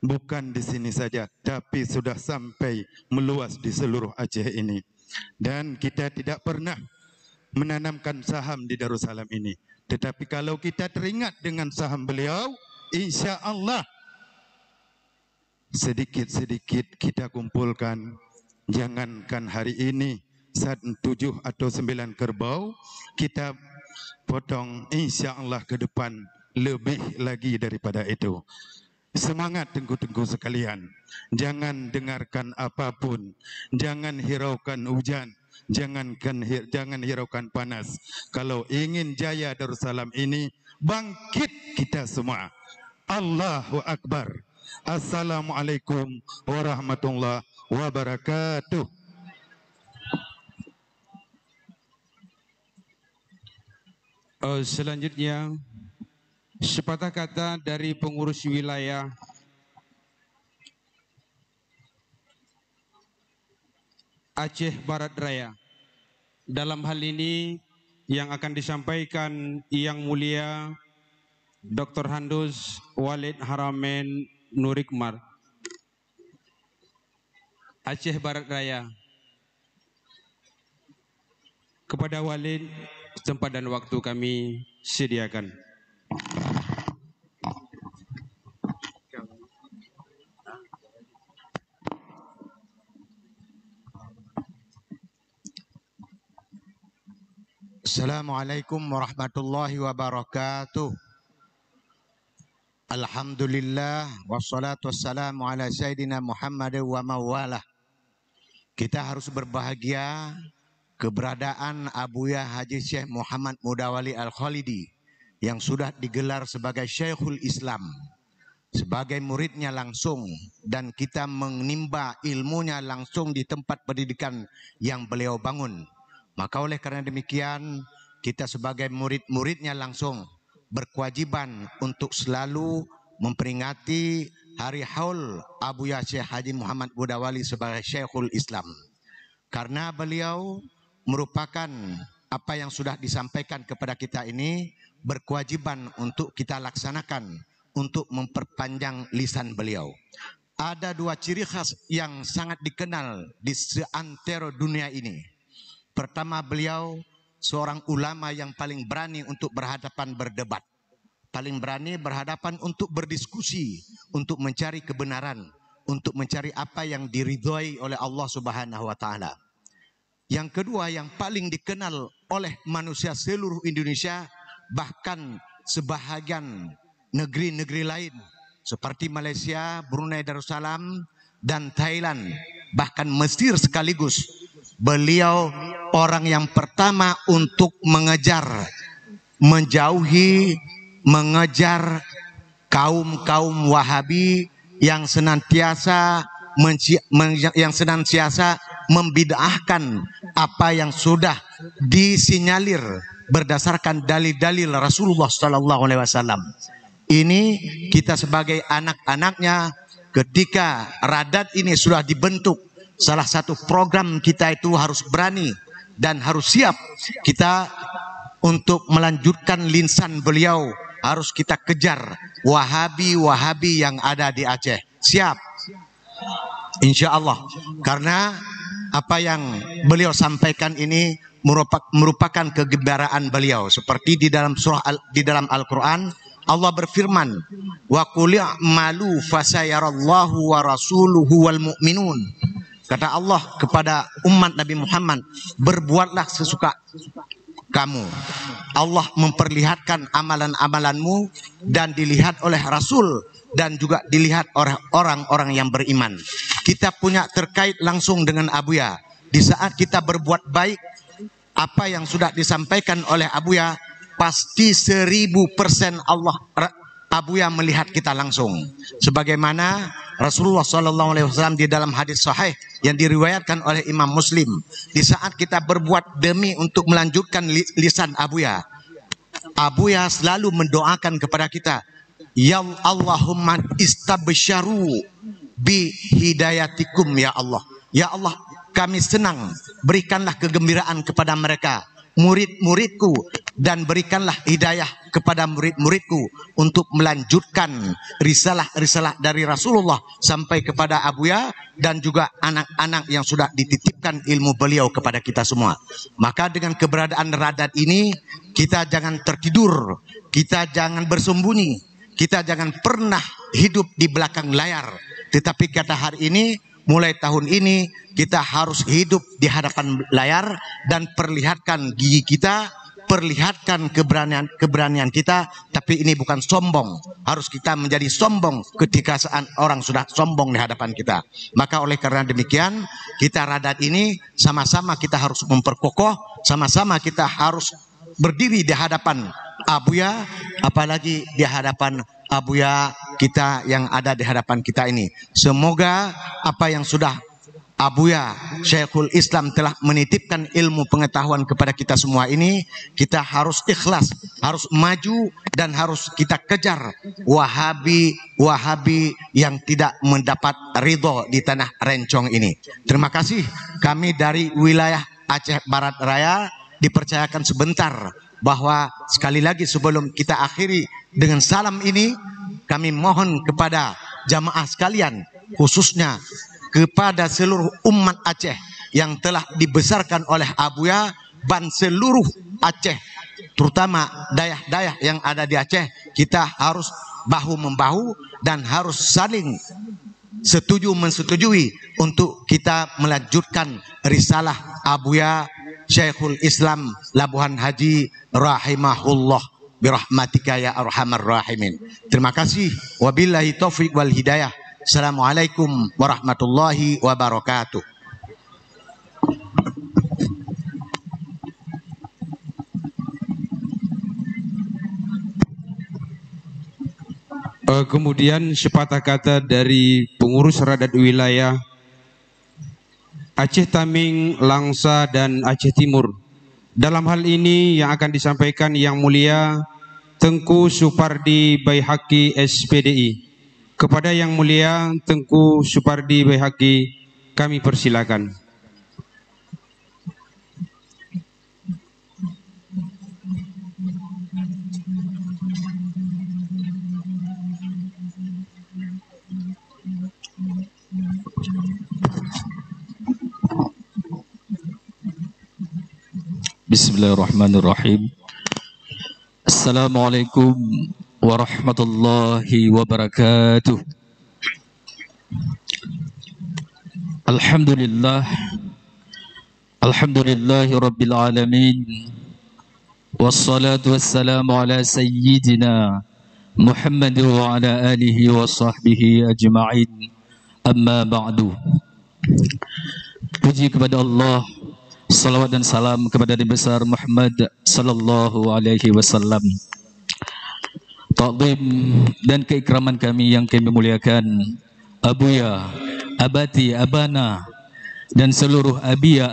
bukan di sini saja, tapi sudah sampai meluas di seluruh Aceh ini. Dan kita tidak pernah menanamkan saham di Darussalam ini. Tetapi kalau kita teringat dengan saham beliau, insya Allah sedikit-sedikit kita kumpulkan. Jangankan hari ini 7 atau 9 kerbau, kita potong, insya Allah ke depan lebih lagi daripada itu. Semangat tengku-tengku sekalian. Jangan dengarkan apapun, jangan hiraukan hujan, jangan hiraukan panas. Kalau ingin jaya Darussalam ini, bangkit kita semua. Allahu Akbar. Assalamualaikum warahmatullahi wabarakatuh. Selanjutnya, sepatah kata dari pengurus wilayah Aceh Barat Raya. Dalam hal ini yang akan disampaikan Yang Mulia Dr. Handus Walid Haramain Nurikmar, Aceh Barat Raya. Kepada Walid, tempat dan waktu kami sediakan. Assalamualaikum warahmatullahi wabarakatuh. Alhamdulillah wassalatu wassalamu ala sayyidina Muhammad wa mawalah. Kita harus berbahagia keberadaan Abuya Haji Syekh Muhammad Mudawali Al-Khalidi yang sudah digelar sebagai Syekhul Islam, sebagai muridnya langsung, dan kita menimba ilmunya langsung di tempat pendidikan yang beliau bangun. Maka oleh karena demikian, kita sebagai murid-muridnya langsung berkewajiban untuk selalu memperingati hari haul Abuya Syekh Haji Muhammad Mudawali sebagai Syekhul Islam. Karena beliau merupakan apa yang sudah disampaikan kepada kita ini, berkewajiban untuk kita laksanakan untuk memperpanjang lisan beliau. Ada 2 ciri khas yang sangat dikenal di seantero dunia ini. Pertama, beliau seorang ulama yang paling berani untuk berhadapan berdebat, paling berani berhadapan untuk berdiskusi, untuk mencari kebenaran, untuk mencari apa yang diridhoi oleh Allah Subhanahu wa taala. Yang kedua, yang paling dikenal oleh manusia seluruh Indonesia, bahkan sebahagian negeri-negeri lain seperti Malaysia, Brunei Darussalam, dan Thailand, bahkan Mesir sekaligus. Beliau orang yang pertama untuk mengejar, menjauhi, mengejar kaum-kaum Wahabi yang senantiasa membid'ahkan apa yang sudah disinyalir berdasarkan dalil-dalil Rasulullah SAW. Ini kita sebagai anak-anaknya, ketika Radat ini sudah dibentuk, salah satu program kita itu harus berani dan harus siap kita untuk melanjutkan lisan beliau. Harus kita kejar Wahabi-Wahabi yang ada di Aceh. Siap, insya Allah. Karena apa yang beliau sampaikan ini merupakan kegembiraan beliau. Seperti di dalam Al-Quran, Allah berfirman, wa qul i'malu fasayarallahu wa rasuluhu wal mu'minun. Kata Allah kepada umat Nabi Muhammad, berbuatlah sesuka kamu. Allah memperlihatkan amalan-amalanmu dan dilihat oleh Rasul dan juga dilihat oleh orang-orang yang beriman. Kita punya terkait langsung dengan Abuya. Di saat kita berbuat baik, apa yang sudah disampaikan oleh Abuya, pasti 1000% Allah Abuya melihat kita langsung. Sebagaimana Rasulullah SAW di dalam hadis sahih yang diriwayatkan oleh Imam Muslim, di saat kita berbuat demi untuk melanjutkan lisan Abuya, Abuya selalu mendoakan kepada kita, ya Allahumma istabsyaru bi hidayatikum ya Allah. Ya Allah, kami senang, berikanlah kegembiraan kepada mereka, murid-muridku, dan berikanlah hidayah kepada murid-muridku untuk melanjutkan risalah-risalah dari Rasulullah sampai kepada Abuya dan juga anak-anak yang sudah dititipkan ilmu beliau kepada kita semua. Maka dengan keberadaan Radat ini, kita jangan tertidur, kita jangan bersembunyi, kita jangan pernah hidup di belakang layar. Tetapi kata hari ini, mulai tahun ini kita harus hidup di hadapan layar dan perlihatkan gigi kita, perlihatkan keberanian kita. Tapi ini bukan sombong. Harus kita menjadi sombong ketika saat orang sudah sombong di hadapan kita. Maka oleh karena demikian, kita Radat ini sama-sama kita harus memperkokoh, sama-sama kita harus berdiri di hadapan Abuya, apalagi di hadapan Abuya kita yang ada di hadapan kita ini. Semoga apa yang sudah Abuya Syekhul Islam telah menitipkan ilmu pengetahuan kepada kita semua ini, kita harus ikhlas, harus maju, dan harus kita kejar Wahabi yang tidak mendapat ridho di tanah Rencong ini. Terima kasih. Kami dari wilayah Aceh Barat Raya dipercayakan sebentar, bahwa sekali lagi sebelum kita akhiri dengan salam ini, kami mohon kepada jamaah sekalian, khususnya kepada seluruh umat Aceh yang telah dibesarkan oleh Abuya dan seluruh Aceh, terutama dayah-dayah yang ada di Aceh, kita harus bahu-membahu dan harus saling setuju mensetujui untuk kita melanjutkan risalah Abuya Syekhul Islam Labuhan Haji rahimahullah birahmatika ya arhamar rahimin. Terima kasih. Wabillahi taufiq wal hidayah. Assalamualaikum warahmatullahi wabarakatuh. Kemudian sepatah kata dari pengurus Radat wilayah Aceh Taming, Langsa, dan Aceh Timur. Dalam hal ini yang akan disampaikan Yang Mulia Tengku Supardi Baihaqi SPDI. Kepada Yang Mulia Tengku Supardi Baihaqi, kami persilakan. Bismillahirrahmanirrahim. Assalamualaikum warahmatullahi wabarakatuh. Alhamdulillahi rabbil alamin. Wassalatu wassalamu ala sayyidina Muhammad wa ala alihi wa sahbihi ajma'in. Amma ba'du. Puji kepada Allah, salawat dan salam kepada Nabi besar Muhammad sallallahu alaihi wasallam. Ta'zim dan keikraman kami yang kami muliakan Abuya, Abati, Abana, dan seluruh Abiya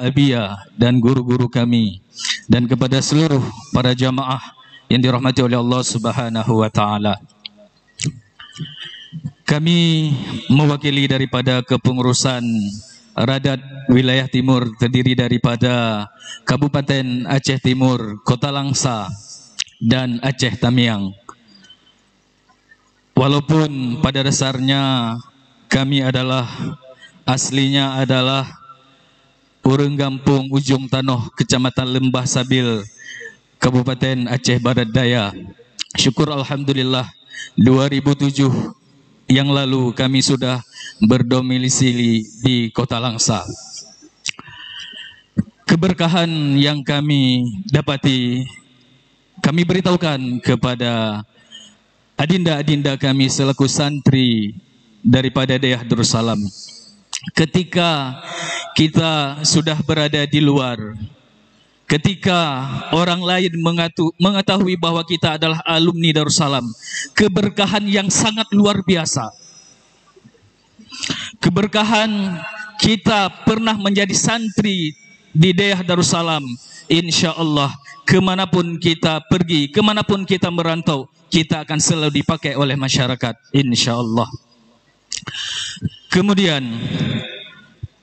dan guru-guru kami, dan kepada seluruh para jamaah yang dirahmati oleh Allah Subhanahu wa taala. Kami mewakili daripada kepengurusan Radat wilayah timur, terdiri daripada Kabupaten Aceh Timur, Kota Langsa, dan Aceh Tamiang. Walaupun pada dasarnya kami aslinya adalah urang Gampung Ujung Tanoh, Kecamatan Lembah Sabil, Kabupaten Aceh Barat Daya. Syukur alhamdulillah 2007 yang lalu kami sudah berdomisili di Kota Langsa. Keberkahan yang kami dapati, kami beritahukan kepada adinda-adinda kami selaku santri daripada daerah Darussalam. Ketika kita sudah berada di luar, ketika orang lain mengetahui bahwa kita adalah alumni Darussalam, keberkahan yang sangat luar biasa. keberkahan kita pernah menjadi santri di daerah Darussalam. Insya Allah kemanapun kita pergi, kemanapun kita merantau, kita akan selalu dipakai oleh masyarakat, insya Allah. Kemudian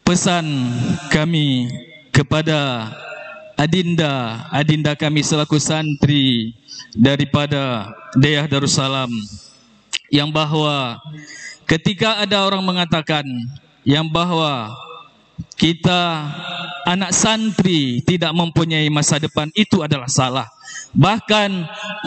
pesan kami kepada adinda kami selaku santri daripada daerah Darussalam, yang bahwa ketika ada orang mengatakan yang bahwa kita anak santri tidak mempunyai masa depan, itu adalah salah. Bahkan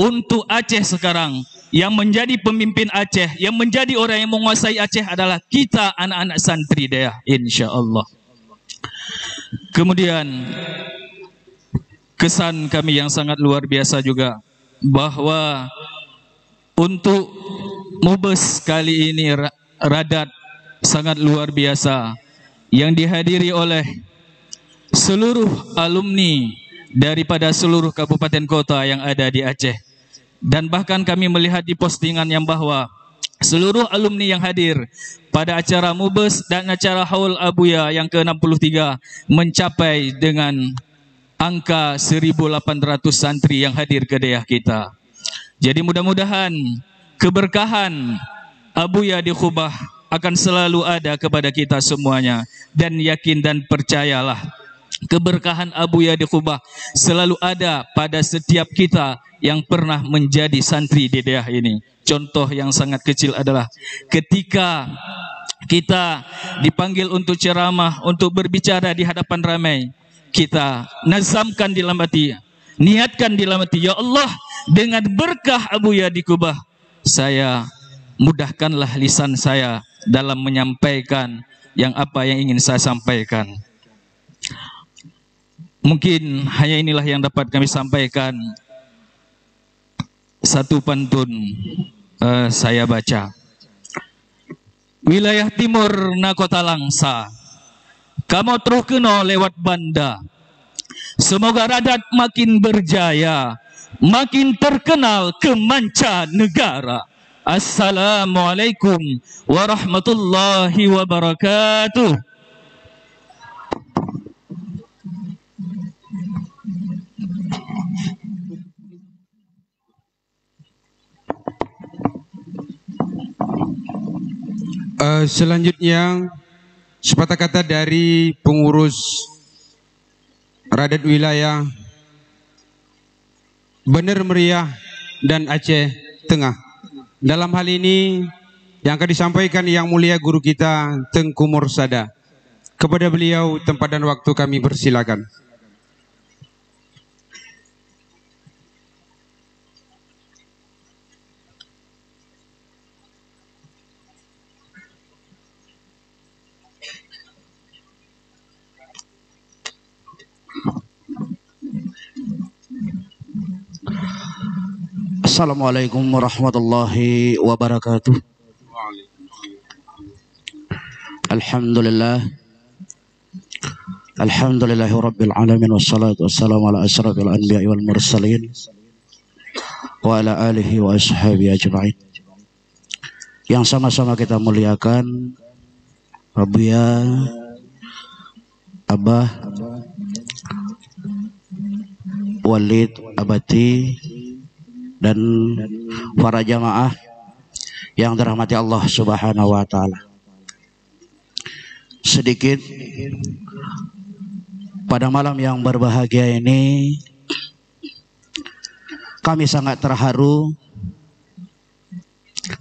untuk Aceh sekarang, yang menjadi pemimpin Aceh, yang menjadi orang yang menguasai Aceh adalah kita anak-anak santri daerah, insya Allah. Kemudian kesan kami yang sangat luar biasa juga, bahwa untuk Mubes kali ini Radat sangat luar biasa, yang dihadiri oleh seluruh alumni daripada seluruh kabupaten kota yang ada di Aceh. Dan bahkan kami melihat di postingan yang bahwa seluruh alumni yang hadir pada acara Mubes dan acara Haul Abuya yang ke-63 mencapai dengan angka 1.800 santri yang hadir ke daerah kita. Jadi mudah-mudahan keberkahan Abuya di Khubah akan selalu ada kepada kita semuanya, dan yakin dan percayalah keberkahan Abuya di Khubah selalu ada pada setiap kita yang pernah menjadi santri di daerah ini. Contoh yang sangat kecil adalah ketika kita dipanggil untuk ceramah, untuk berbicara di hadapan ramai, kita nazamkan di dalam hati, niatkan di dalam hati, ya Allah, dengan berkah Abuya di Khubah, saya mudahkanlah lisan saya dalam menyampaikan yang apa yang ingin saya sampaikan. Mungkin hanya inilah yang dapat kami sampaikan. Satu pantun saya baca. Wilayah timur na kota Langsa, kamu terus kena lewat banda. Semoga Radat makin berjaya, makin terkenal ke manca negara. Assalamualaikum warahmatullahi wabarakatuh. Selanjutnya sepatah kata dari pengurus Radat Wilayah Bener Meriah dan Aceh Tengah. Dalam hal ini yang akan disampaikan Yang Mulia Guru kita Tengku Mursada. Kepada beliau tempat dan waktu kami persilakan. Assalamualaikum warahmatullahi wabarakatuh. Alhamdulillah. Alhamdulillahi rabbil alamin, wassalatu wassalamu ala asrafil anbiya'i wal mursalin wa ala alihi wa ashabihi ajma'in. Yang sama-sama kita muliakan Abuya, Abah, Walid, Abati, dan para jamaah yang dirahmati Allah Subhanahu wa taala. Sedikit pada malam yang berbahagia ini kami sangat terharu,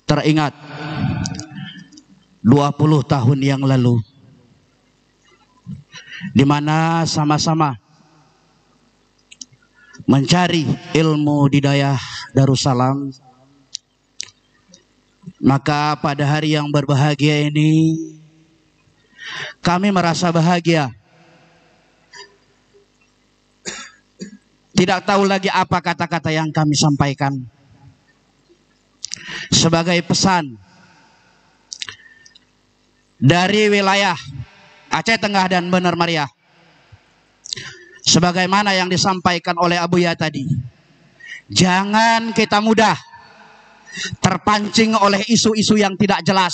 teringat 20 tahun yang lalu di mana sama-sama mencari ilmu di daerah Darussalam. Maka pada hari yang berbahagia ini kami merasa bahagia. Tidak tahu lagi apa kata-kata yang kami sampaikan sebagai pesan dari wilayah Aceh Tengah dan Bener Meriah. Sebagaimana yang disampaikan oleh Abuya tadi, jangan kita mudah terpancing oleh isu-isu yang tidak jelas,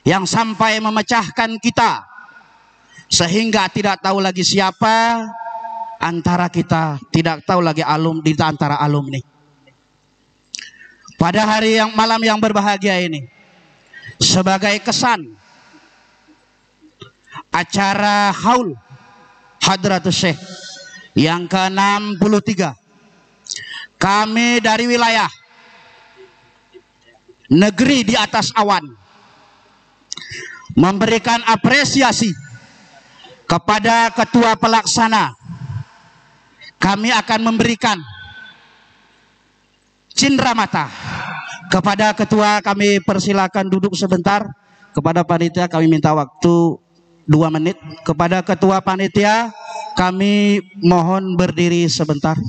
yang sampai memecahkan kita sehingga tidak tahu lagi siapa antara kita, tidak tahu lagi di antara alumni. Pada hari malam yang berbahagia ini, sebagai kesan acara haul Hadratus Syekh yang ke-63, kami dari wilayah negeri di atas awan memberikan apresiasi kepada ketua pelaksana. Kami akan memberikan cindera mata kepada ketua. Kami persilakan duduk sebentar. Kepada panitia kami minta waktu 2 menit. Kepada ketua panitia kami mohon berdiri sebentar.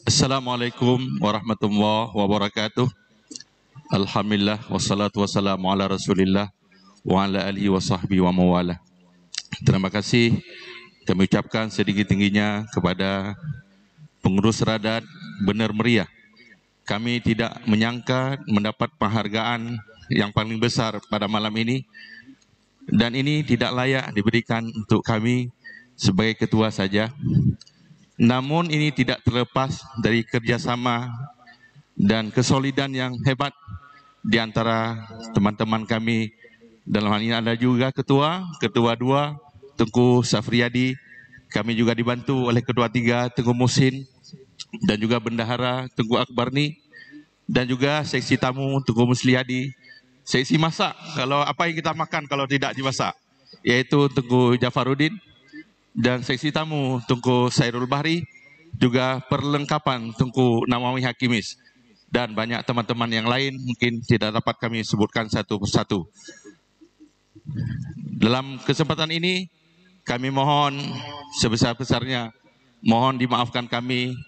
Assalamualaikum warahmatullahi wabarakatuh. Alhamdulillah wassalatu wassalamu ala Rasulillah wa ala alihi wa sahbihi wa mawala. Terima kasih kami ucapkan setinggi-tingginya kepada pengurus Radat. Benar meriah. Kami tidak menyangka mendapat penghargaan yang paling besar pada malam ini, dan ini tidak layak diberikan untuk kami sebagai ketua saja. Namun ini tidak terlepas dari kerjasama dan kesolidan yang hebat di antara teman-teman kami. Dalam hal ini ada juga ketua 2 Tengku Safriyadi. Kami juga dibantu oleh ketua 3 Tengku Musin, dan juga bendahara Tengku Akbarni, dan juga seksi tamu Tengku Muslihadi, seksi masak kalau apa yang kita makan kalau tidak dimasak, yaitu Tengku Jafarudin, dan seksi tamu Tengku Sairul Bahri, juga perlengkapan Tengku Nawawi Hakimis, dan banyak teman-teman yang lain mungkin tidak dapat kami sebutkan satu persatu. Dalam kesempatan ini kami mohon sebesar-besarnya, mohon dimaafkan kami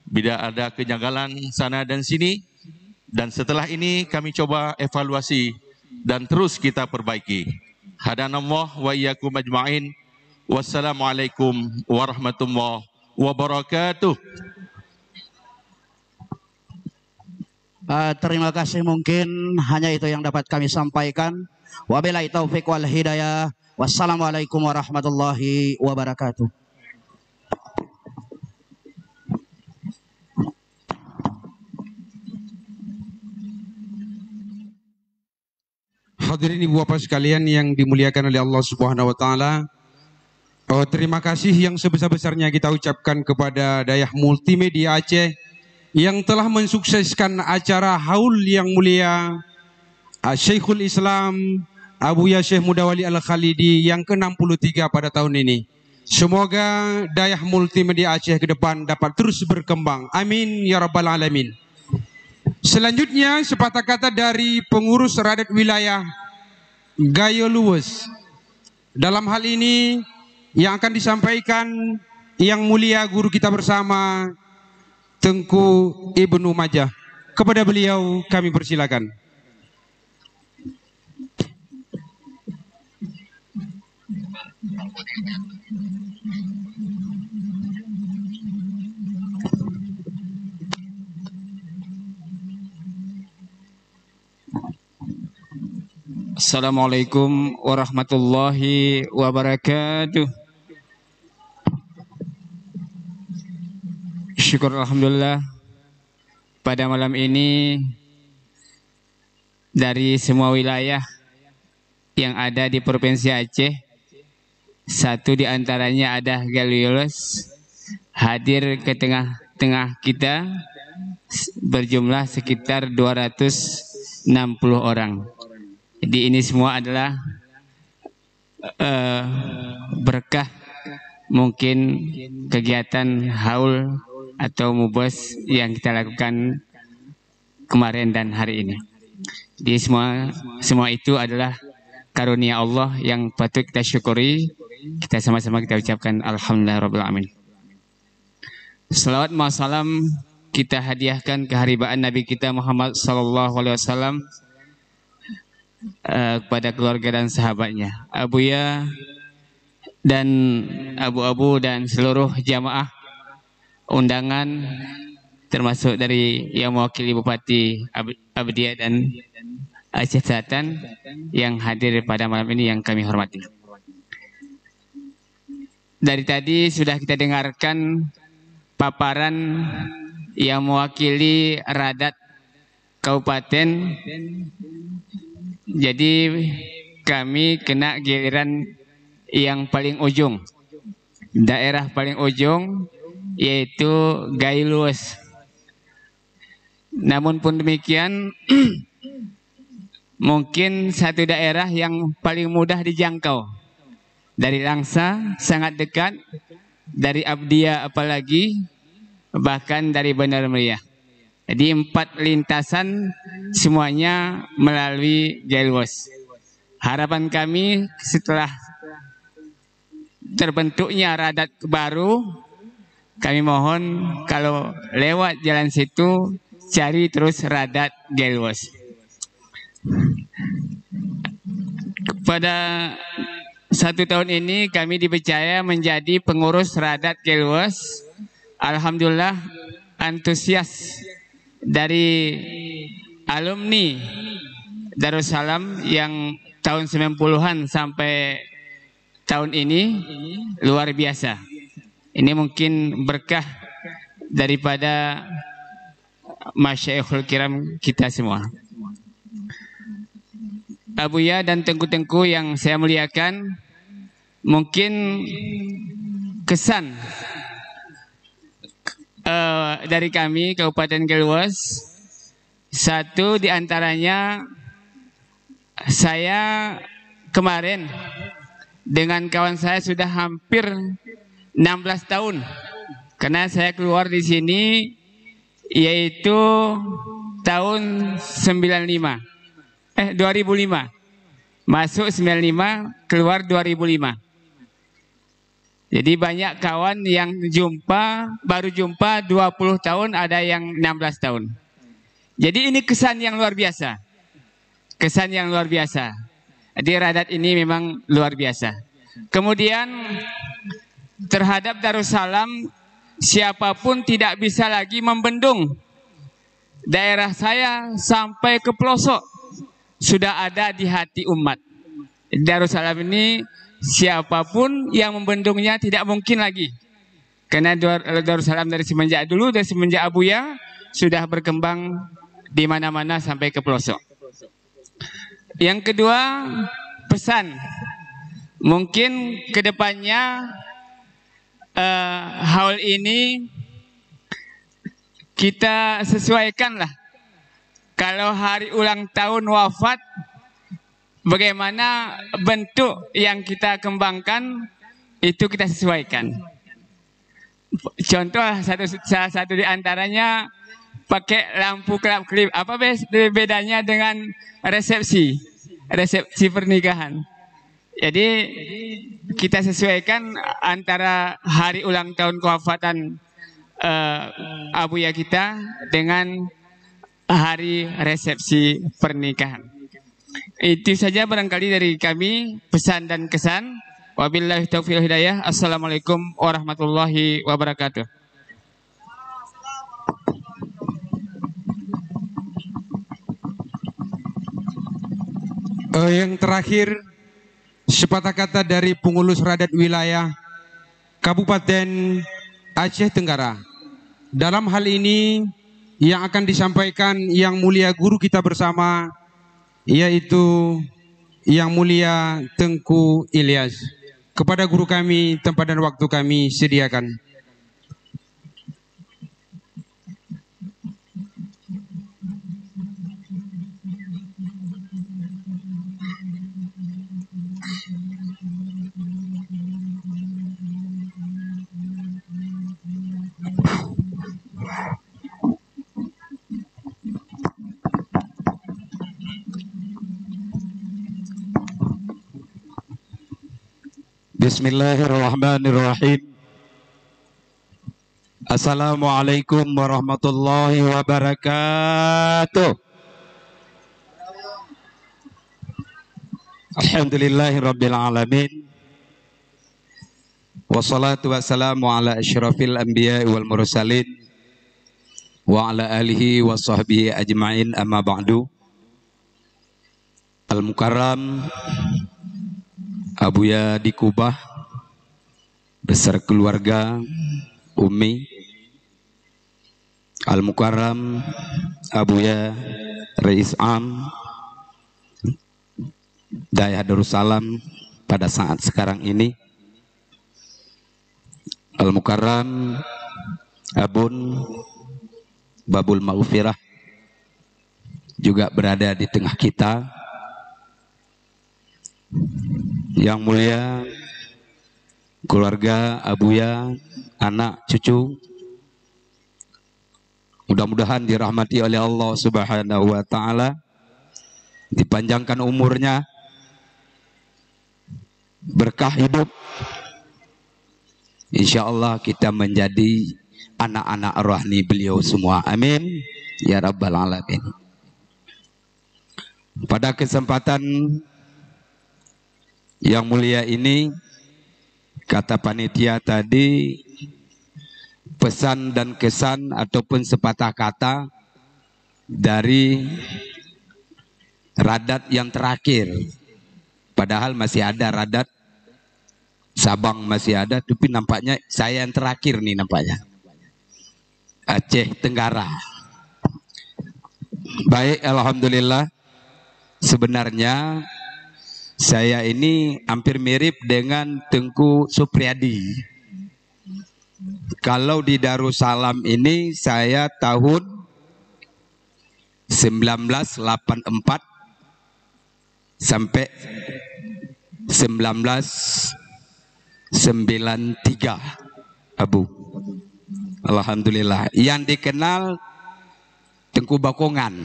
bila ada kejanggalan sana dan sini, dan setelah ini kami coba evaluasi dan terus kita perbaiki. Hadanallah wa iyyakum ajma'in. Wassalamualaikum warahmatullahi wabarakatuh. Terima kasih, mungkin hanya itu yang dapat kami sampaikan. Wabillahi taufiq wal hidayah. Wassalamualaikum warahmatullahi wabarakatuh. Hadirin ibu bapak sekalian yang dimuliakan oleh Allah Subhanahu wa taala. Terima kasih yang sebesar-besarnya kita ucapkan kepada Dayah Multimedia Aceh yang telah mensukseskan acara haul yang mulia Syekhul Islam Abuya Syekh Mudawali Al-Khalidi yang ke-63 pada tahun ini. Semoga Dayah Multimedia Aceh ke depan dapat terus berkembang. Amin ya rabbal alamin. Selanjutnya sepatah kata dari pengurus Radat wilayah Gayo Luwes. Dalam hal ini yang akan disampaikan yang mulia guru kita bersama Tengku Ibnu Majah. Kepada beliau kami persilakan. Assalamualaikum warahmatullahi wabarakatuh. Syukur alhamdulillah pada malam ini dari semua wilayah yang ada di Provinsi Aceh, satu di antaranya ada Galiolos hadir ke tengah-tengah kita berjumlah sekitar 260 orang. Jadi ini semua adalah berkah mungkin kegiatan haul atau mubas yang kita lakukan kemarin dan hari ini. Di semua itu adalah karunia Allah yang patut kita syukuri. Kita sama-sama kita ucapkan alhamdulillahirabbil alamin. Salawat wa salam kita hadiahkan keharibaan Nabi kita Muhammad sallallahu alaihi wasallam kepada keluarga dan sahabatnya, Abuya dan abu-abu dan seluruh jamaah undangan, termasuk dari yang mewakili Bupati Abdiyah dan Aceh Selatan yang hadir pada malam ini yang kami hormati. Dari tadi sudah kita dengarkan paparan yang mewakili Radat Kabupaten. Jadi kami kena giliran yang paling ujung, daerah paling ujung, yaitu Gailus. Namun pun demikian, mungkin satu daerah yang paling mudah dijangkau. Dari Langsa sangat dekat, dari Abdiyah apalagi, bahkan dari Bandar Meriah. Jadi 4 lintasan semuanya melalui Gailus. Harapan kami setelah terbentuknya Radat baru, kami mohon kalau lewat jalan situ cari terus Radat Gailus. Pada 1 tahun ini kami dipercaya menjadi pengurus Radat Gailus. Alhamdulillah antusias dari alumni Darussalam yang tahun 90-an sampai tahun ini luar biasa. Ini mungkin berkah daripada masyaikhul kiram kita semua. Abuya dan tengku-tengku yang saya muliakan, mungkin kesan dari kami Kabupaten Gailus, satu diantaranya saya kemarin dengan kawan saya sudah hampir 16 tahun karena saya keluar di sini yaitu tahun 2005 masuk 95, keluar 2005. Jadi banyak kawan yang baru jumpa 20 tahun, ada yang 16 tahun. Jadi ini kesan yang luar biasa. Kesan yang luar biasa. Jadi Radat ini memang luar biasa. Kemudian terhadap Darussalam, siapapun tidak bisa lagi membendung. Daerah saya sampai ke pelosok sudah ada di hati umat. Darussalam ini siapapun yang membendungnya tidak mungkin lagi. Karena Darussalam dari semenjak dulu, dari semenjak Abuya sudah berkembang di mana-mana sampai ke pelosok. Yang kedua, pesan. Mungkin kedepannya haul ini kita sesuaikanlah. Kalau hari ulang tahun wafat, bagaimana bentuk yang kita kembangkan itu kita sesuaikan. Contoh salah satu di antaranya pakai lampu kelap-kelip. Apa bedanya dengan resepsi pernikahan? Jadi kita sesuaikan antara hari ulang tahun kewafatan Abuya kita dengan hari resepsi pernikahan. Itu saja barangkali dari kami, pesan dan kesan. Wabillahi taufiq wal hidayah. Assalamualaikum warahmatullahi wabarakatuh. Yang terakhir, sepatah kata dari pengurus Radat wilayah Kabupaten Aceh Tenggara. Dalam hal ini yang akan disampaikan yang mulia guru kita bersama, yaitu yang mulia Tengku Ilyas. Kepada guru kami, tempat dan waktu kami sediakan. Bismillahirrahmanirrahim. Assalamualaikum warahmatullahi wabarakatuh. Alhamdulillahirabbil alamin. Wassalatu wassalamu ala asyrafil anbiya'i wal mursalin wa ala alihi wa sahbihi ajma'in, amma ba'du. Al-Mukarram Abuya di Kubah besar keluarga Umi, Al-Mukarram Abuya Rais Am Daya Darussalam pada saat sekarang ini, Al-Mukarram Abun Babul Maghfirah juga berada di tengah kita. Yang mulia keluarga Abuya, anak cucu, mudah-mudahan dirahmati oleh Allah Subhanahu wa taala, dipanjangkan umurnya, berkah hidup. Insya Allah kita menjadi anak-anak rohani beliau semua. Amin ya rabbal alamin. Pada kesempatan yang mulia ini, kata panitia tadi, pesan dan kesan ataupun sepatah kata dari Radat yang terakhir. Padahal masih ada Radat Sabang, masih ada, tapi nampaknya saya yang terakhir nih nampaknya. Aceh Tenggara. Baik, alhamdulillah. Sebenarnya saya ini hampir mirip dengan Tengku Supriyadi. Kalau di Darussalam ini saya tahun 1984 sampai 1993, Abu. Alhamdulillah. Yang dikenal Tengku Bakongan,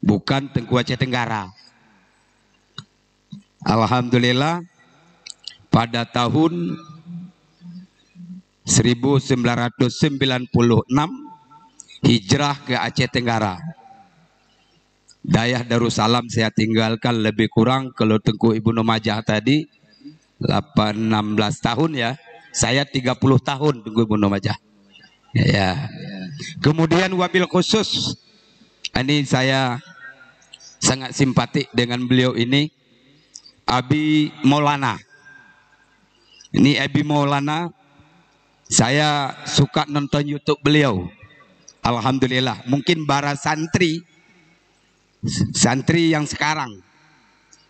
bukan Tengku Aceh Tenggara. Alhamdulillah, pada tahun 1996 hijrah ke Aceh Tenggara. Dayah Darussalam saya tinggalkan lebih kurang, kalau Tengku Ibnu Majah tadi 16 tahun ya, saya 30 tahun Tengku Ibnu Majah. Ya. Kemudian wabil khusus, ini saya sangat simpatik dengan beliau ini, Abi Maulana. Ini Abi Maulana, saya suka nonton YouTube beliau. Alhamdulillah, mungkin para santri yang sekarang,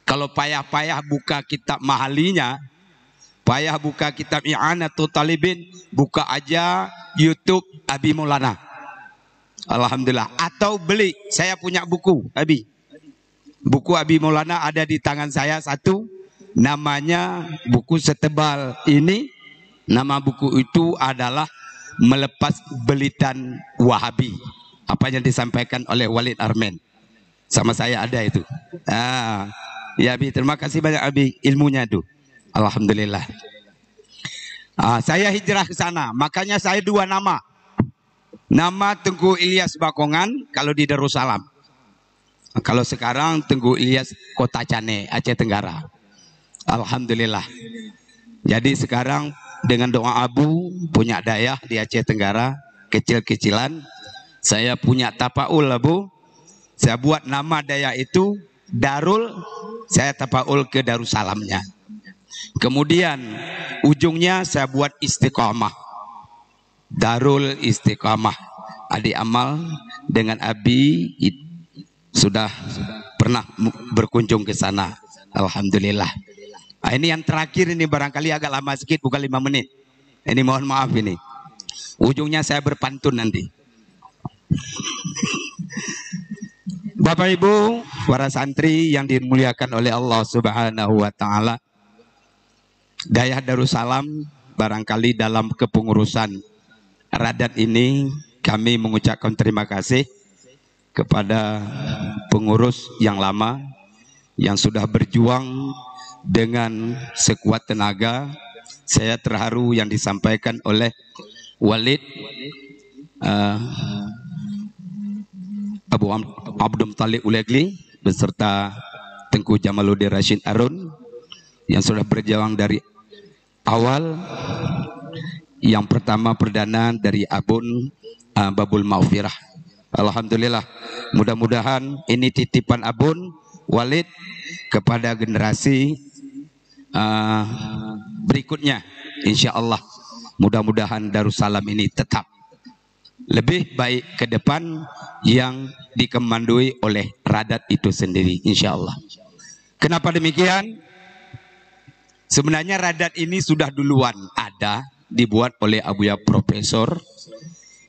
kalau payah-payah buka kitab mahalinya, payah buka kitab I'anatul Talibin, buka aja YouTube Abi Maulana. Alhamdulillah. Atau beli, saya punya buku Abi. Buku Abi Maulana ada di tangan saya satu, namanya buku setebal ini. Nama buku itu adalah Melepas Belitan Wahabi, apa yang disampaikan oleh Walid Armen. Sama saya ada itu. Ya Abi, terima kasih banyak Abi, ilmunya itu. Alhamdulillah. Saya hijrah ke sana, makanya saya dua nama. Nama Tengku Ilyas Bakongan kalau di Darussalam. Kalau sekarang Tengku Ilyas Kota Cane, Aceh Tenggara. Alhamdulillah. Jadi sekarang dengan doa Abu, punya dayah di Aceh Tenggara, kecil-kecilan, saya punya tapaul Abu. Saya buat nama dayah itu Darul, saya tapaul ke Darussalamnya. Kemudian ujungnya saya buat Istiqamah, Darul Istiqamah. Adik amal dengan Abi sudah pernah berkunjung ke sana. Alhamdulillah. Ini yang terakhir ini barangkali agak lama sedikit, bukan 5 menit. Ini mohon maaf ini. Ujungnya saya berpantun nanti. Bapak Ibu, para santri yang dimuliakan oleh Allah Subhanahu wa taala. Dayah Darussalam barangkali dalam kepengurusan Radat ini kami mengucapkan terima kasih kepada pengurus yang lama yang sudah berjuang dengan sekuat tenaga. Saya terharu yang disampaikan oleh Walid Abu Abdul Talib Ulegli beserta Tengku Jamaluddin Rashid Arun yang sudah berjuang dari awal. Yang pertama perdana dari Abun Babul Maghfirah. Alhamdulillah, mudah-mudahan ini titipan Abun Walid kepada generasi berikutnya. Insya Allah mudah-mudahan Darussalam ini tetap lebih baik ke depan yang dikemandui oleh Radat itu sendiri, insya Allah. Kenapa demikian? Sebenarnya Radat ini sudah duluan ada, dibuat oleh Abuya Profesor,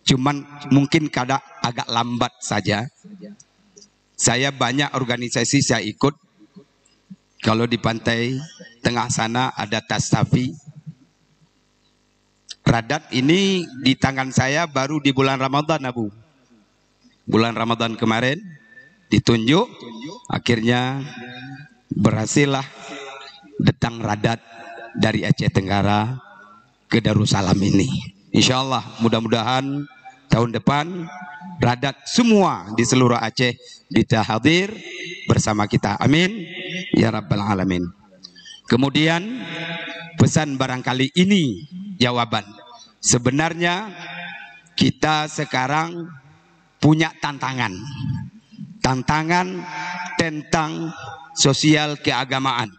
cuman mungkin agak lambat saja. Saya banyak organisasi saya ikut. Kalau di pantai tengah sana ada Tastafi. Radat ini di tangan saya baru di bulan Ramadan, Abu. Bulan Ramadan kemarin ditunjuk, akhirnya berhasillah datang Radat dari Aceh Tenggara ke Darussalam ini. Insya Allah mudah-mudahan tahun depan Radat semua di seluruh Aceh bisa hadir bersama kita. Amin ya Rabbal Alamin. Kemudian pesan barangkali ini jawaban. Sebenarnya kita sekarang punya tantangan. Tantangan tentang sosial keagamaan.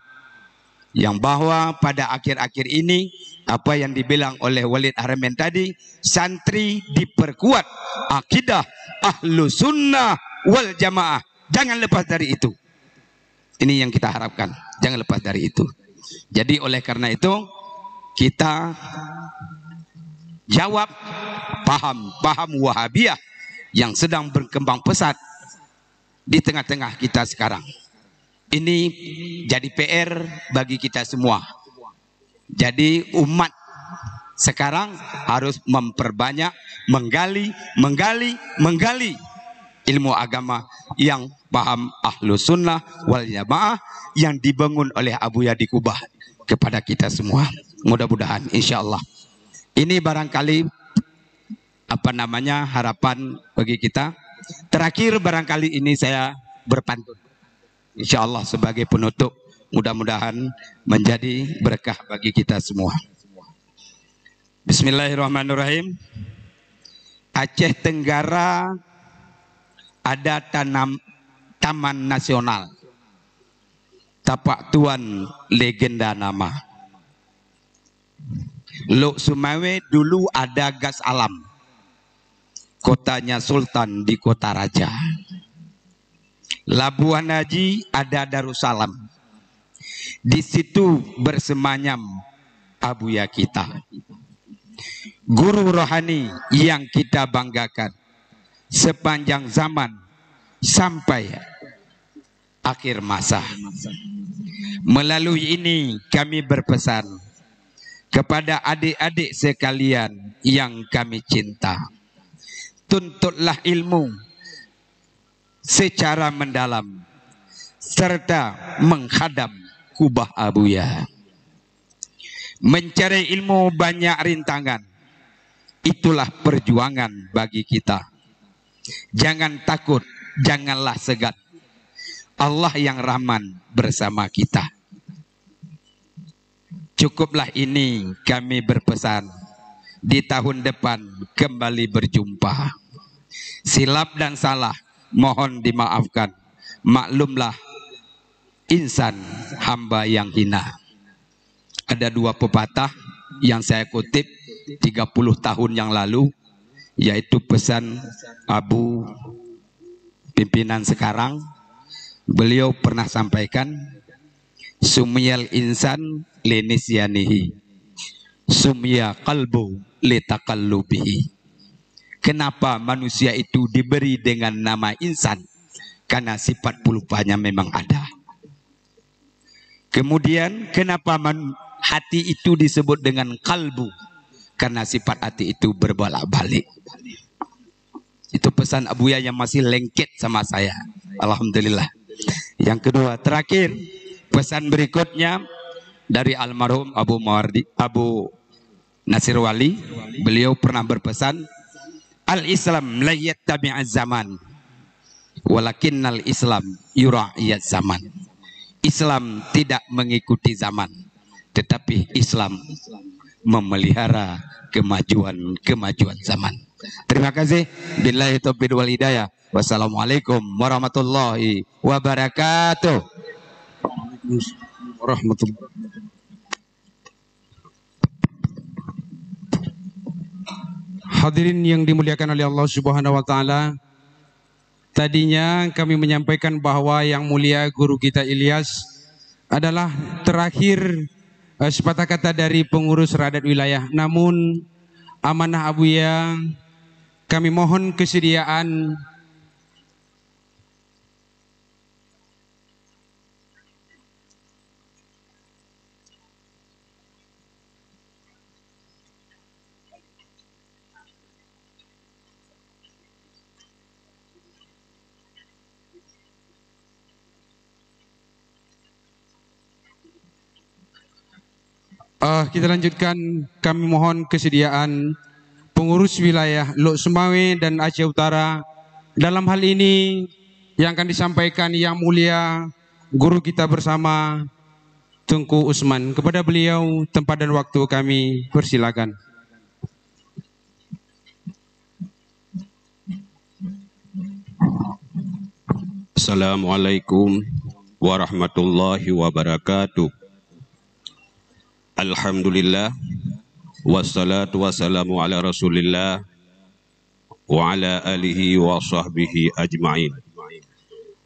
Yang bahwa pada akhir-akhir ini apa yang dibilang oleh Walid Haramain tadi, santri diperkuat akidah ahlu sunnah wal jamaah. Jangan lepas dari itu. Ini yang kita harapkan. Jangan lepas dari itu. Jadi oleh karena itu kita jawab paham Wahabiyah yang sedang berkembang pesat di tengah-tengah kita sekarang. Ini jadi PR bagi kita semua. Jadi umat sekarang harus memperbanyak menggali ilmu agama yang paham ahlu sunnah wal jamaah yang dibangun oleh Abuya di Kubah kepada kita semua. Mudah-mudahan insya Allah. Ini barangkali harapan bagi kita. Terakhir barangkali ini saya berpantun. Insya Allah sebagai penutup, mudah-mudahan menjadi berkah bagi kita semua. Bismillahirrahmanirrahim. Aceh Tenggara ada taman nasional. Tapak Tuan legenda nama. Lok Sumawe dulu ada gas alam. Kotanya Sultan di kota Raja. Labuan Haji ada Darussalam. Di situ bersemayam Abuya kita. Guru rohani yang kita banggakan sepanjang zaman sampai akhir masa. Melalui ini kami berpesan kepada adik-adik sekalian yang kami cinta. Tuntutlah ilmu secara mendalam serta menghadam Kubah Abuya. Mencari ilmu banyak rintangan. Itulah perjuangan bagi kita. Jangan takut, janganlah segan. Allah yang Rahman bersama kita. Cukuplah ini kami berpesan. Di tahun depan kembali berjumpa. Silap dan salah mohon dimaafkan. Maklumlah insan hamba yang hina. Ada dua pepatah yang saya kutip 30 tahun yang lalu, yaitu pesan Abu pimpinan sekarang. Beliau pernah sampaikan, sumiyal insan linisyanihi, sumya qalbu litakallubihi. Kenapa manusia itu diberi dengan nama insan? Karena sifat pelupanya memang ada. Kemudian kenapa hati itu disebut dengan kalbu? Karena sifat hati itu berbolak-balik. Itu pesan Abuya yang masih lengket sama saya. Alhamdulillah. Yang kedua, terakhir, Pesan berikutnya dari almarhum Abu Nasir Wali. Beliau pernah berpesan, Al-Islam la yattabi'az zaman, walakinnal Islam yura'iyaz zaman. Islam tidak mengikuti zaman, tetapi Islam memelihara kemajuan zaman. Terima kasih. Billahi taufiq wal hidayah. Wassalamualaikum warahmatullahi wabarakatuh. Warahmatullahi. Hadirin yang dimuliakan oleh Allah Subhanahu wa taala, tadinya kami menyampaikan bahwa yang mulia guru kita Ilyas adalah terakhir sepatah kata dari pengurus Radat wilayah. Namun amanah Abuya, kami mohon kesediaan kita lanjutkan. Kami mohon kesediaan pengurus wilayah Lok Sumawe dan Aceh Utara. Dalam hal ini yang akan disampaikan yang mulia guru kita bersama Tengku Usman. Kepada beliau tempat dan waktu kami persilakan. Assalamualaikum warahmatullahi wabarakatuh. Alhamdulillah, wassalatu wassalamu ala rasulillah wa ala alihi wa sahbihi ajma'in.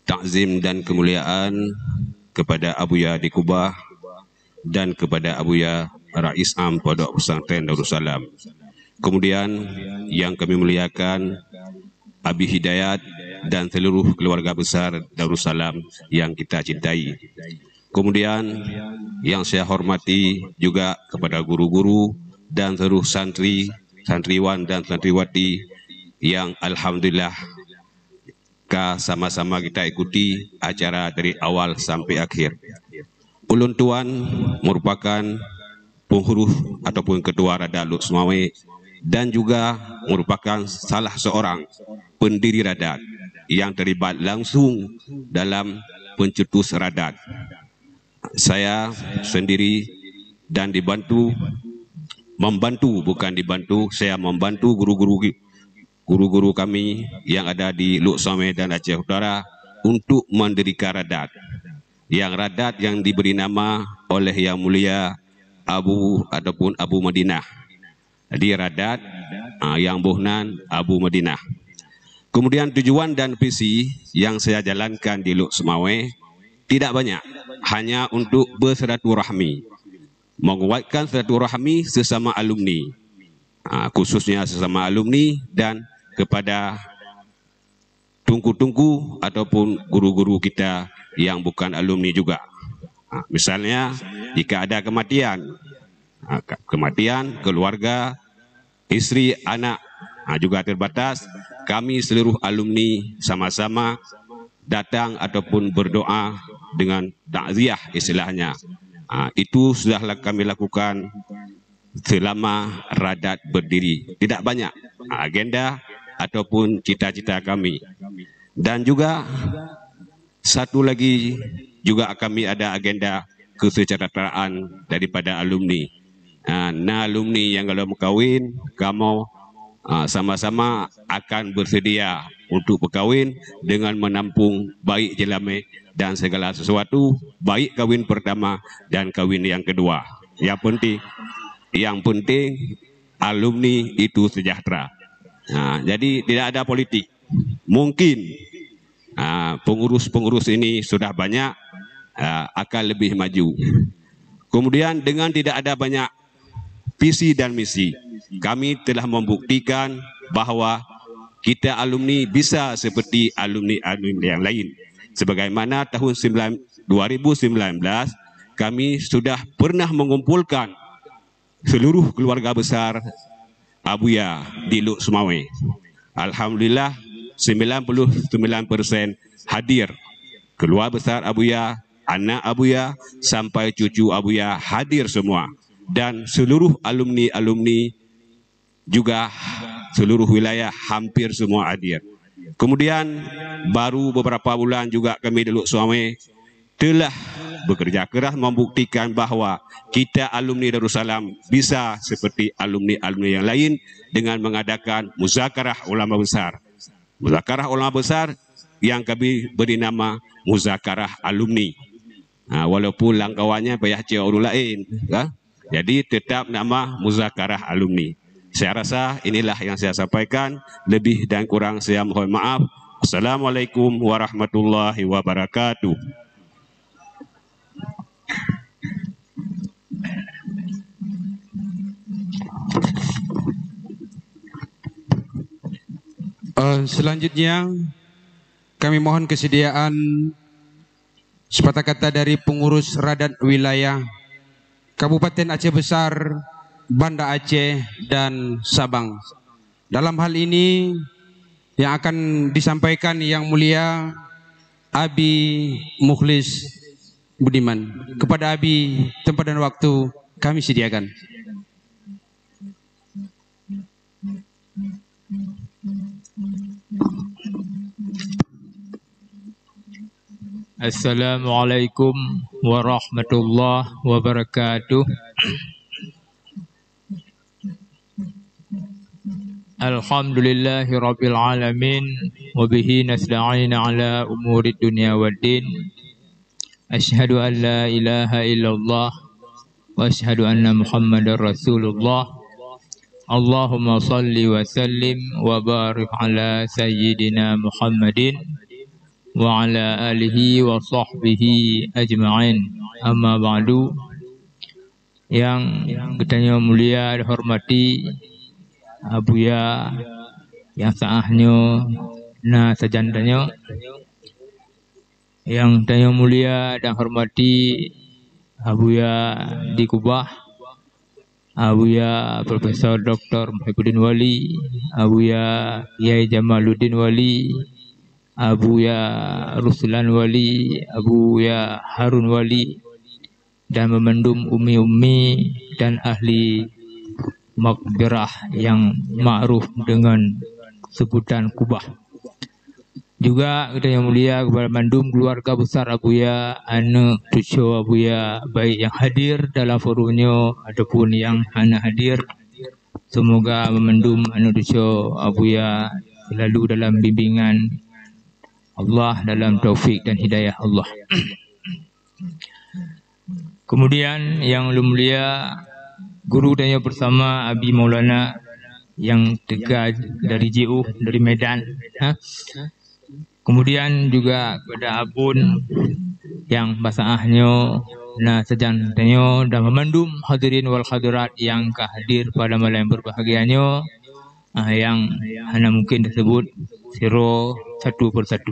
Takzim dan kemuliaan kepada Abuya di Kubah dan kepada Abuya Rais Am Pondok Pesantren Darussalam. Kemudian yang kami muliakan Abi Hidayat dan seluruh keluarga besar Darussalam yang kita cintai. Kemudian yang saya hormati juga kepada guru-guru dan seluruh santri, santriwan dan santriwati yang alhamdulillah sama-sama kita ikuti acara dari awal sampai akhir. Ulun Tuan merupakan pengurus ataupun ketua Radat Lok Sumawe dan juga merupakan salah seorang pendiri Radat yang terlibat langsung dalam pencetus Radat. Saya sendiri dan saya membantu guru-guru kami yang ada di Lok Sumawe dan Aceh Utara untuk mendirikan Radat. Yang Radat yang diberi nama oleh Yang Mulia Abu Madinah. Di Radat yang Bohnan Abu Madinah. Kemudian tujuan dan visi yang saya jalankan di Lok Sumawe tidak banyak, hanya untuk bersilaturahmi, menguatkan silaturahmi sesama alumni, khususnya sesama alumni dan kepada tungku-tungku ataupun guru-guru kita yang bukan alumni juga. Misalnya jika ada kematian keluarga, istri, anak juga terbatas, kami seluruh alumni sama-sama datang ataupun berdoa dengan takziah istilahnya. Itu sudahlah kami lakukan selama Radat berdiri. Tidak banyak agenda ataupun cita-cita kami. Dan juga satu lagi juga kami ada agenda kesejahteraan daripada alumni. Nah, alumni yang kalau berkahwin, kamu sama-sama akan bersedia untuk berkahwin dengan menampung baik jelame dan segala sesuatu, baik kahwin pertama dan kahwin yang kedua. Yang penting alumni itu sejahtera. Jadi tidak ada politik. Mungkin pengurus-pengurus ini sudah banyak, akan lebih maju. Kemudian dengan tidak ada banyak visi dan misi, kami telah membuktikan bahwa kita alumni bisa seperti alumni-alumni yang lain. Sebagaimana tahun 2019 kami sudah pernah mengumpulkan seluruh keluarga besar Abuya di Lok Sumawe. Alhamdulillah 99% hadir. Keluarga besar Abuya anak Abuya sampai cucu Abuya hadir semua, dan seluruh alumni-alumni juga seluruh wilayah hampir semua hadir. Kemudian baru beberapa bulan juga kami Deluk Suame telah bekerja keras membuktikan bahawa kita alumni Darussalam bisa seperti alumni-alumni yang lain dengan mengadakan muzakarah ulama besar. Muzakarah ulama besar yang kami beri nama muzakarah alumni. Walaupun langkawannya payah orang lain, jadi tetap nama muzakarah alumni. Saya rasa inilah yang saya sampaikan. Lebih dan kurang saya mohon maaf. Assalamualaikum warahmatullahi wabarakatuh. Selanjutnya kami mohon kesediaan sepatah kata dari pengurus Radat Wilayah Kabupaten Aceh Besar, Banda Aceh dan Sabang. Dalam hal ini yang akan disampaikan Yang Mulia Abi Mukhlis Budiman. Kepada Abi, tempat dan waktu kami sediakan. Assalamualaikum warahmatullahi wabarakatuh. Alhamdulillahi rabbil alamin, wa bihi nasta'in ala umuri dunya waddin. Asyhadu an la ilaha illallah wa asyhadu anna Muhammadar Rasulullah. Allahumma salli wa sallim wa barik ala sayyidina Muhammadin wa ala alihi wa sahbihi ajma'in. Amma ba'du. Yang ketanya mulia dihormati Abuya yang saahnya na sajandanya, yang tanya mulia dan hormati Abuya di Kubah, Abuya Profesor Dr. Muhyiddin Wali, Abuya Kiai Jamaluddin Wali, Abuya Ruslan Wali, Abuya Harun Wali, dan memendum umi-umi dan ahli makbirah yang ma'ruf dengan sebutan Kubah. Juga kita yang mulia kepada mandum keluarga besar Abuya, anak cucu Abuya, baik yang hadir dalam forumnya ataupun yang hanya hadir. Semoga memendum anak cucu Abuya selalu dalam bimbingan Allah, dalam taufik dan hidayah Allah. Kemudian yang mulia guru dan yang bersama Abi Maulana yang tegak dari JU, dari Medan. Kemudian juga kepada Abun yang basaahnya na sejantannya dan memandum hadirin wal hadirat yang hadir pada malam yang berbahagianya, yang hanya mungkin disebut siro satu persatu.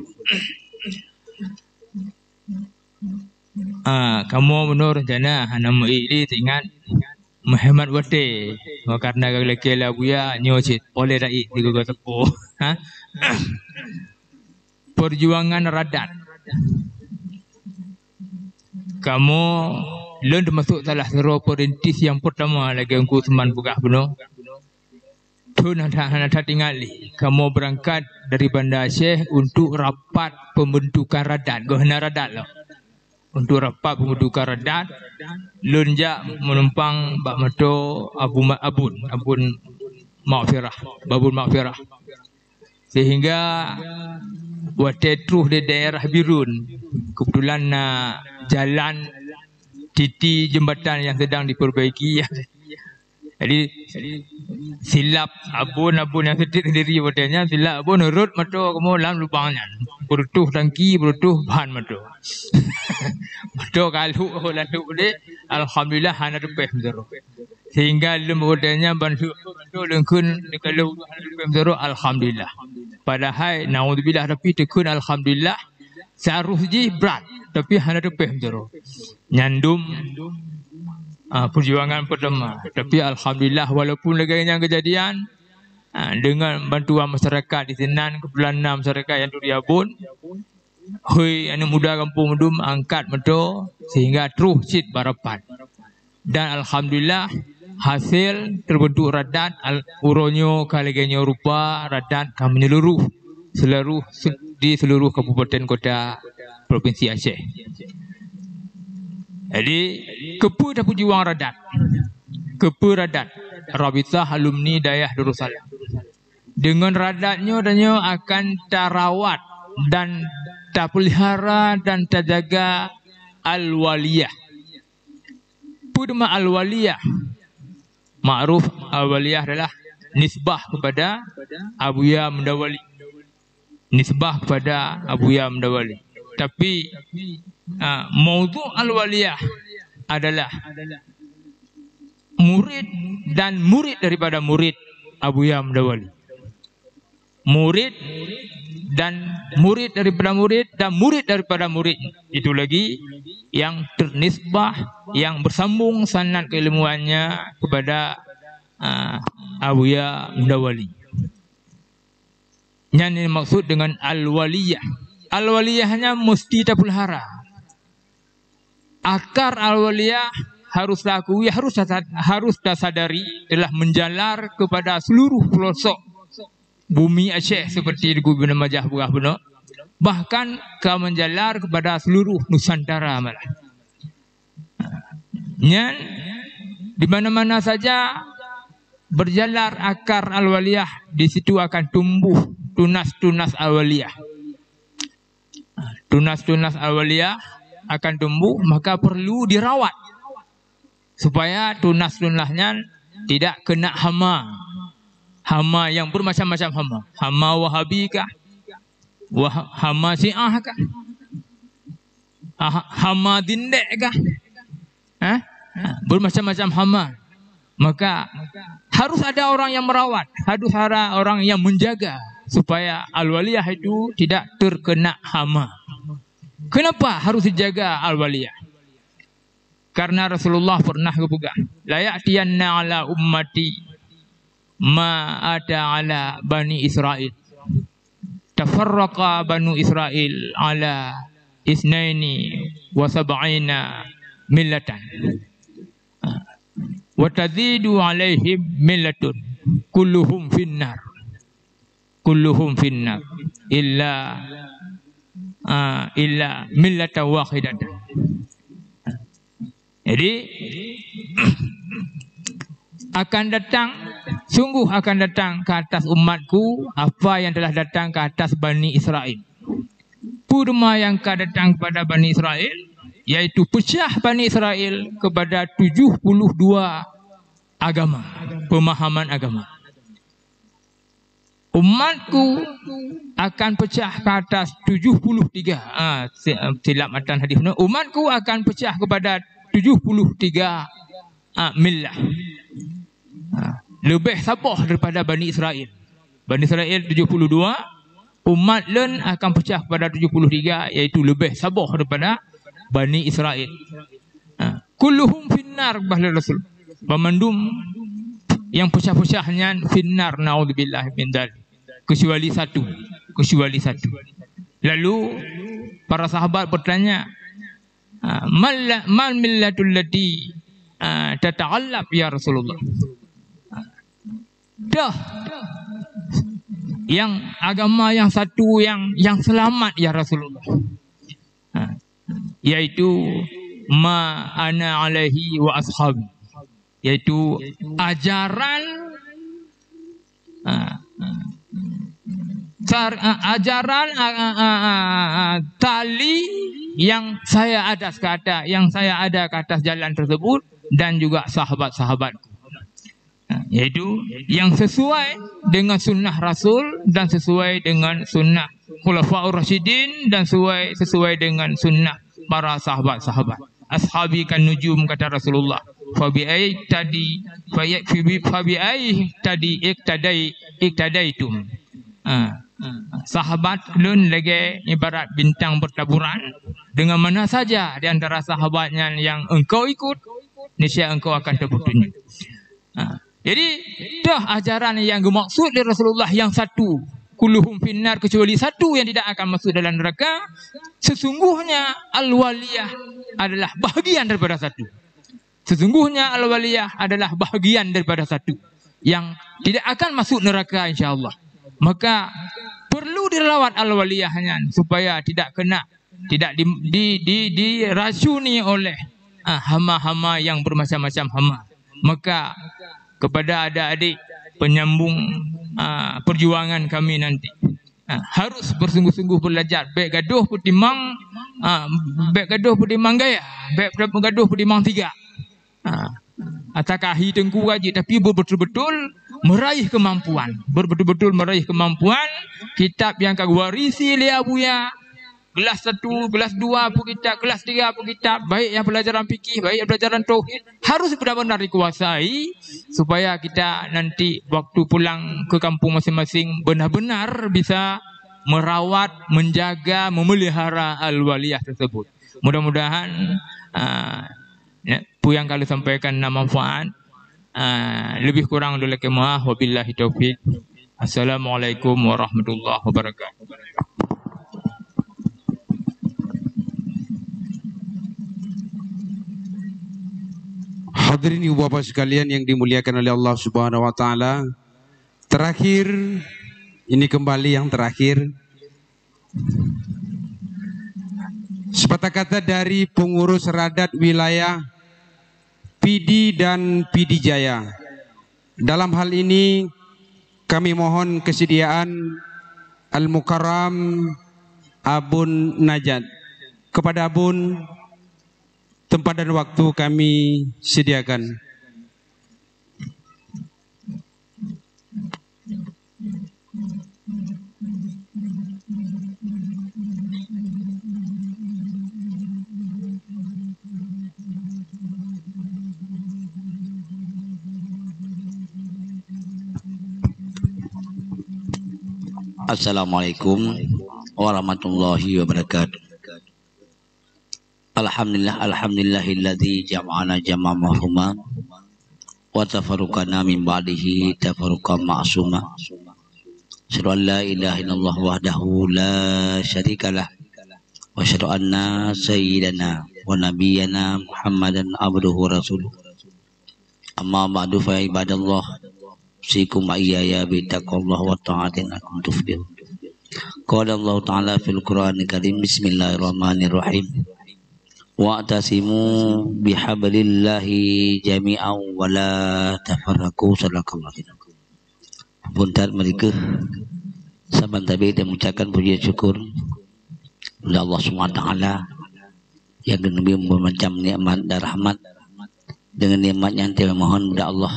Kamu menurut jana hanya ini ingat Muhammad Wate, karena kalau Abuya nyocit oleh rakyat di Gugah Tepo. Perjuangan Radat. Kamu lend masuk salah satu perintis yang pertama lagi angku teman bugah beno. Tu nak tinggali. Kamu berangkat dari Banda Aceh untuk rapat pembentukan Radat. Gohna Radat lah. Untuk rapat pembentukan Radat, lunjak menumpang Bak Mato Abun Maghfirah, Babun Maghfirah. Sehingga watetruh di daerah Birun, kebetulan jalan titi jembatan yang sedang diperbaiki. Jadi silap abun yang sendiri watenya silap abun urut mato kamu dalam lubangnya. Berutuh tangki, berutuh bahan mato. Mato kalau lalu deh, alhamdulillah hana rupeh mendoro. Sehingga lemudanya bantu lengkun kalau mendoro alhamdulillah. Padahal naudzubillah tapi tekun alhamdulillah seharusnya berat tapi hana rupeh mendoro. Nyandum perjuangan pertama, tapi alhamdulillah walaupun laganya kejadian dengan bantuan masyarakat di Senan, kebetulan masyarakat yang dari Abun Hui anu muda kampung medum angkat medo sehingga terus cit barapan. Dan alhamdulillah hasil terbentuk radat uronyo kalegenyo rupa radat kami menyeluruh di seluruh kabupaten kota provinsi Aceh. Jadi kepu dapat juang radat. Kepu radat Rabitah Alumni Dayah Darussalam. Dengan radatnya danyo akan tarawat dan terpelihara dan terjaga al-waliyah. Pudma al-waliyah. Ma'ruf al-waliyah adalah nisbah kepada Abuya Mendawali. Nisbah kepada Abuya Mendawali. Tapi maudhu' al-waliyah adalah murid dan murid daripada murid Abuya Mendawali. Murid dan murid daripada murid dan murid daripada murid. Itu lagi yang ternisbah, yang bersambung sanad keilmuannya kepada Abuya Mendawali. Yang dimaksud dengan al-waliyah. Al-waliyahnya mesti terpelihara. Akar al-waliyah harus diakui, harus disadari telah menjalar kepada seluruh pelosok bumi Aceh seperti di Gubernur Majah Burah Beno, bahkan ke menjalar kepada seluruh Nusantara malah. Nyan di mana-mana saja berjalar akar al-waliyah, di situ akan tumbuh tunas-tunas al-waliyah. Tunas-tunas al-waliyah akan tumbuh, maka perlu dirawat supaya tunas-tunasnya tidak kena hama. Hama yang bermacam-macam hama. Hama Wahabi kah? Hama Syiah kah? Hama Dindek kah? Bermacam-macam hama. Maka harus ada orang yang merawat, harus ada orang yang menjaga supaya al-waliyah itu tidak terkena hama. Kenapa harus dijaga al-waliyah? Karena Rasulullah pernah berpegang, la ya'tiyanna ala ummati ma ada ala Bani Israel. Tafarraqa Banu Israel ala isnaini wa sab'ina millatan. Wa tazidu alaihim millatun kulluhum finnar. Kulluhum finnar illa millatan wahidatan. Jadi akan datang, sungguh akan datang ke atas umatku apa yang telah datang ke atas Bani Israel. Purma yang akan datang kepada Bani Israel, yaitu pecah Bani Israel kepada 72 agama, pemahaman agama. Umatku akan pecah ke atas 73. Silap matan hadis. Umatku akan pecah kepada 73 millah. Lebih sabar daripada Bani Israel. Bani Israel 72, umat lain akan pecah kepada 73, iaitu lebih sabar daripada Bani Israel. Kulluhum finnar bahla Rasul. Pemandum yang pecah-pecahnya finnar, naudzubillah min dzalik. Kecuali satu. Lalu para sahabat bertanya, mal millatul lati tata'allab ya Rasulullah. Yang agama yang satu yang selamat ya Rasulullah. Yaitu ma ana alaihi wa ashabi. Yaitu ajaran tali yang saya ada ke atas jalan tersebut dan juga sahabat-sahabatku. Yaitu yang sesuai dengan sunnah Rasul dan sesuai dengan sunnah Khulafaur Rasyidin dan sesuai dengan sunnah para sahabat-sahabat. Ashabi kan nujum, kata Rasulullah. Fabi iktadaitum. Sahabat lun lagi ibarat bintang bertaburan. Dengan mana saja di antara sahabatnya yang engkau ikut, niscaya engkau akan terpetunjuk. Jadi dah ajaran yang dimaksud dari Rasulullah yang satu, kulluhum finnar, kecuali satu yang tidak akan masuk dalam neraka. Sesungguhnya al-waliyah adalah bahagian daripada satu. Sesungguhnya al-waliyah adalah bahagian daripada satu yang tidak akan masuk neraka insya-Allah. Maka perlu dirawat al-waliyahnya supaya tidak kena, tidak diracuni oleh hama-hama yang bermacam-macam hama. Maka kepada adik-adik penyambung perjuangan kami nanti, harus bersungguh-sungguh belajar. Baik gaduh putimang, gaya, baik gaduh putimang tiga. Atakahi tengku wajib, tapi betul-betul meraih kemampuan, betul-betul meraih kemampuan. Kitab yang kau warisi oleh abuya, kelas 1, kelas 2 pun kitab, kelas 3 pun kitab, baik yang pelajaran fikih, baik yang pelajaran tauhid, harus benar-benar dikuasai supaya kita nanti waktu pulang ke kampung masing-masing benar-benar bisa merawat, menjaga, memelihara al-waliyah tersebut. Mudah-mudahan yang kali sampaikan manfaat. Lebih kurang dulu kemah, wabillahi taufiq. Assalamualaikum warahmatullahi wabarakatuh. Hadirin ibu bapak sekalian yang dimuliakan oleh Allah Subhanahu wa taala. Terakhir, ini kembali yang terakhir. Sepatah kata dari pengurus Radat wilayah PD dan PD Jaya. Dalam hal ini kami mohon kesediaan Al-Mukarram Abun Najat. Kepada Abun, tempat dan waktu kami sediakan. Assalamualaikum warahmatullahi wabarakatuh. Alhamdulillahilladzi jama'ana jama'an marhuma wa tafarruqana min ba'dihi tafarruqan ma'suma. Asyhadu an la ilaha illallah wahdahu la syarikalah wa asyhadu anna sayyidana wa nabiyyana Muhammadan abduhu wa rasuluh. Amma ba'du fa ibadallah, usikum ayyaya bi taqwallah wa ta'atin akum tuflihun. Qala Allah Ta'ala fil Qur'anil Karim, bismillahirrahmanirrahim. Wa'tasimu bihablillahi jami'an wa la tafarraqu. Sadaqallahu. Puntat mereka sahabat Nabi dan mengucapkan puji syukur kepada Allah Subhanahu wa taala yang Nabi bermacam nikmat dan rahmat. Dengan nikmat yang tiada mohon kepada Allah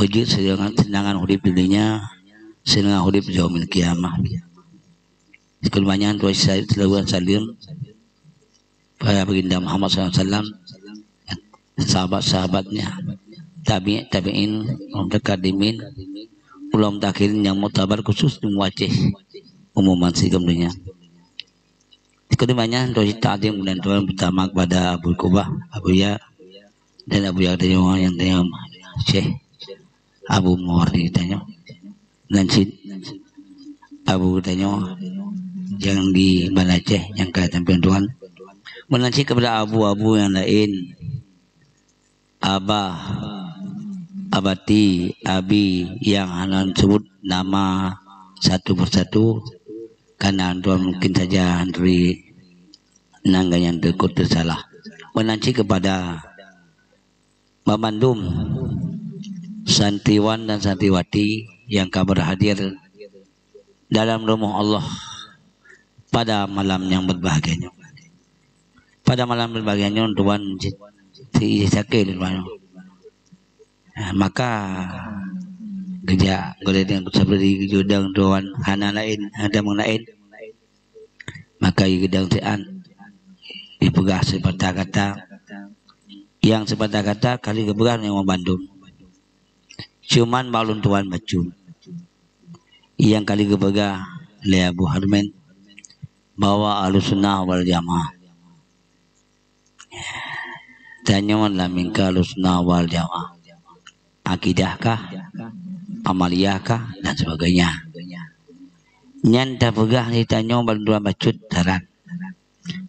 puji senangan hidup dunia, senangan hidup yaumil qiyamah. Sekelumanya tuan saya selalu salim pada baginda Muhammad SAW, sahabat-sahabatnya, tabi'in, mutaqaddimin, ulama takhirin yang mutabar khusus di Aceh, umuman sikam dunia. Sekelumanya tuan ta'zim dan tuan pertama kepada Abu Kubah, Abuya dan Abuya yang tanya Syekh Abu Muwardi tanya, dan Abu tanya yang di Aceh yang kata Tuhan. Menanci kepada abu-abu yang lain, abah, abati, abi yang Hanan sebut nama satu persatu karena Tuhan mungkin saja dari nangga yang tersalah. Menanci kepada Babandum, santriwan dan santriwati yang berhadir dalam rumah Allah pada malam yang berbahagianya. Pada malam berbahagianya Tuhan sakit maka kerja golek seperti judang Tuhan hana lain ada mengenai maka gedang sean dipegah sepatah kata yang sepatah kata kali keberan yang Bandung cuman balun Tuhan bacun yang kali kebegah le Abu Harmen bahwa Ahlussunnah wal Jamaah tanyawanlah mingka Ahlussunnah wal Jamaah, akidahkah, amaliyahkah dan sebagainya. Nyan tak pegah ni tanyo banduan bacut darat.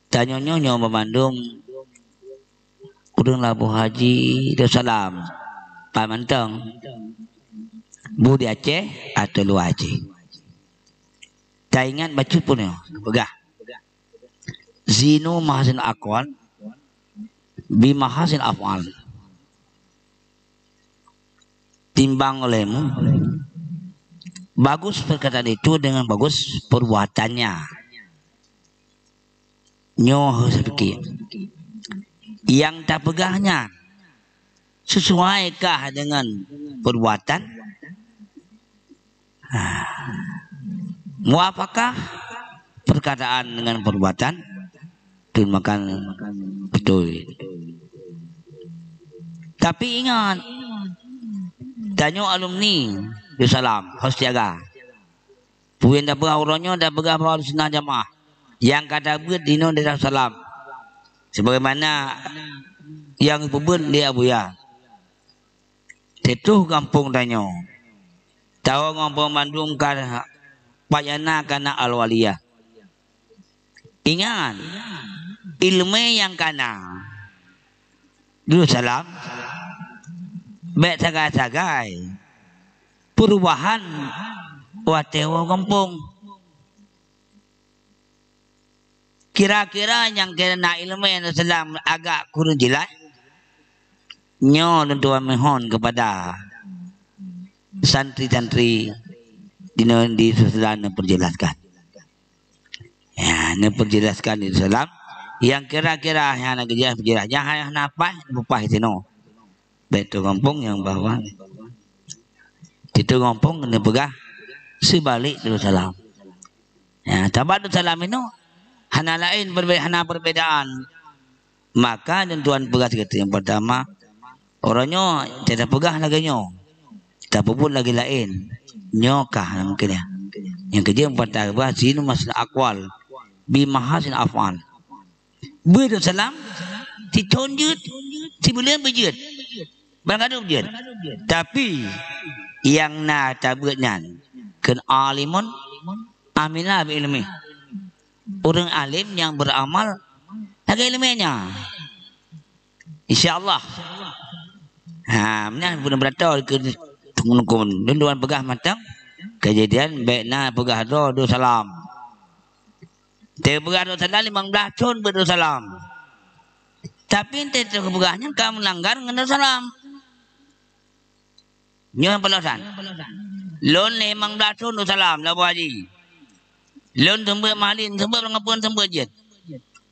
Tanyo nyo memandung udang labu haji Darussalam Pak Manteng Bu di Aceh atau luar Aceh. Tak ingat bacut pun yo pegah. Zinu mahasin aqwal bi mahasin af'al. Timbang olehmu bagus perkataan itu dengan bagus perbuatannya. Nyo harus fikir. Yang tak pegahnya sesuaikah dengan perbuatan? Muafakah perkataan dengan perbuatan? Itu makan betul. Tapi ingat, tanya alumni Darussalam harus jaga. Puin dah beraurannya dah pegah bahawa sunnah jamaah. Yang kata buat dino di Darussalam. Sebagaimana yang pebun dia Abuya. Tetuh kampung tanya. Tahu ngampung Bandung kan payana kana al-waliyah. Ingat, ilmu yang kana Darussalam baik sagai-sagai perubahan watewa kampung. Kira-kira yang kena ilmu yang Darussalam agak kurang jelas. Nyo tuan mohon kepada santri-santri di Darussalam perjelaskan. Ya, perjelaskan di Darussalam yang kira-kira yang nak jelas berjelas. Yang apa bupah itu no. Betul kampung yang bawah. Itu kampung kena pegah sebalik Darussalam. Ya, tabat Darussalam itu hana lain hana perbedaan. Maka tuan pegah kata yang pertama orangnya tidak pegah lagi nyo. Tak pun lagi lain. Nyokah mungkin ya. Yang kedua yang pertama zinu masalah aqwal bi mahasin af'al. Darussalam ditunjuk sebelum berjud. Bangkadu berjud. Tapi yang nak tabutnya kan alimun aminah bi ilmi. Orang alim yang beramal lagi ilmunya. Insyaallah. Menang pun berata ke tunggu-tunggu. Tuan pegah matang kejadian baikna pegah Darussalam. Dia pegah Darussalam 15 tahun Darussalam. Tapi ente pegahnya kamu melanggar dengan Darussalam. Nyo pelasan. Lon 15 tahun Darussalam labu haji. Lon tempat malin tempat ngapun tempat jet.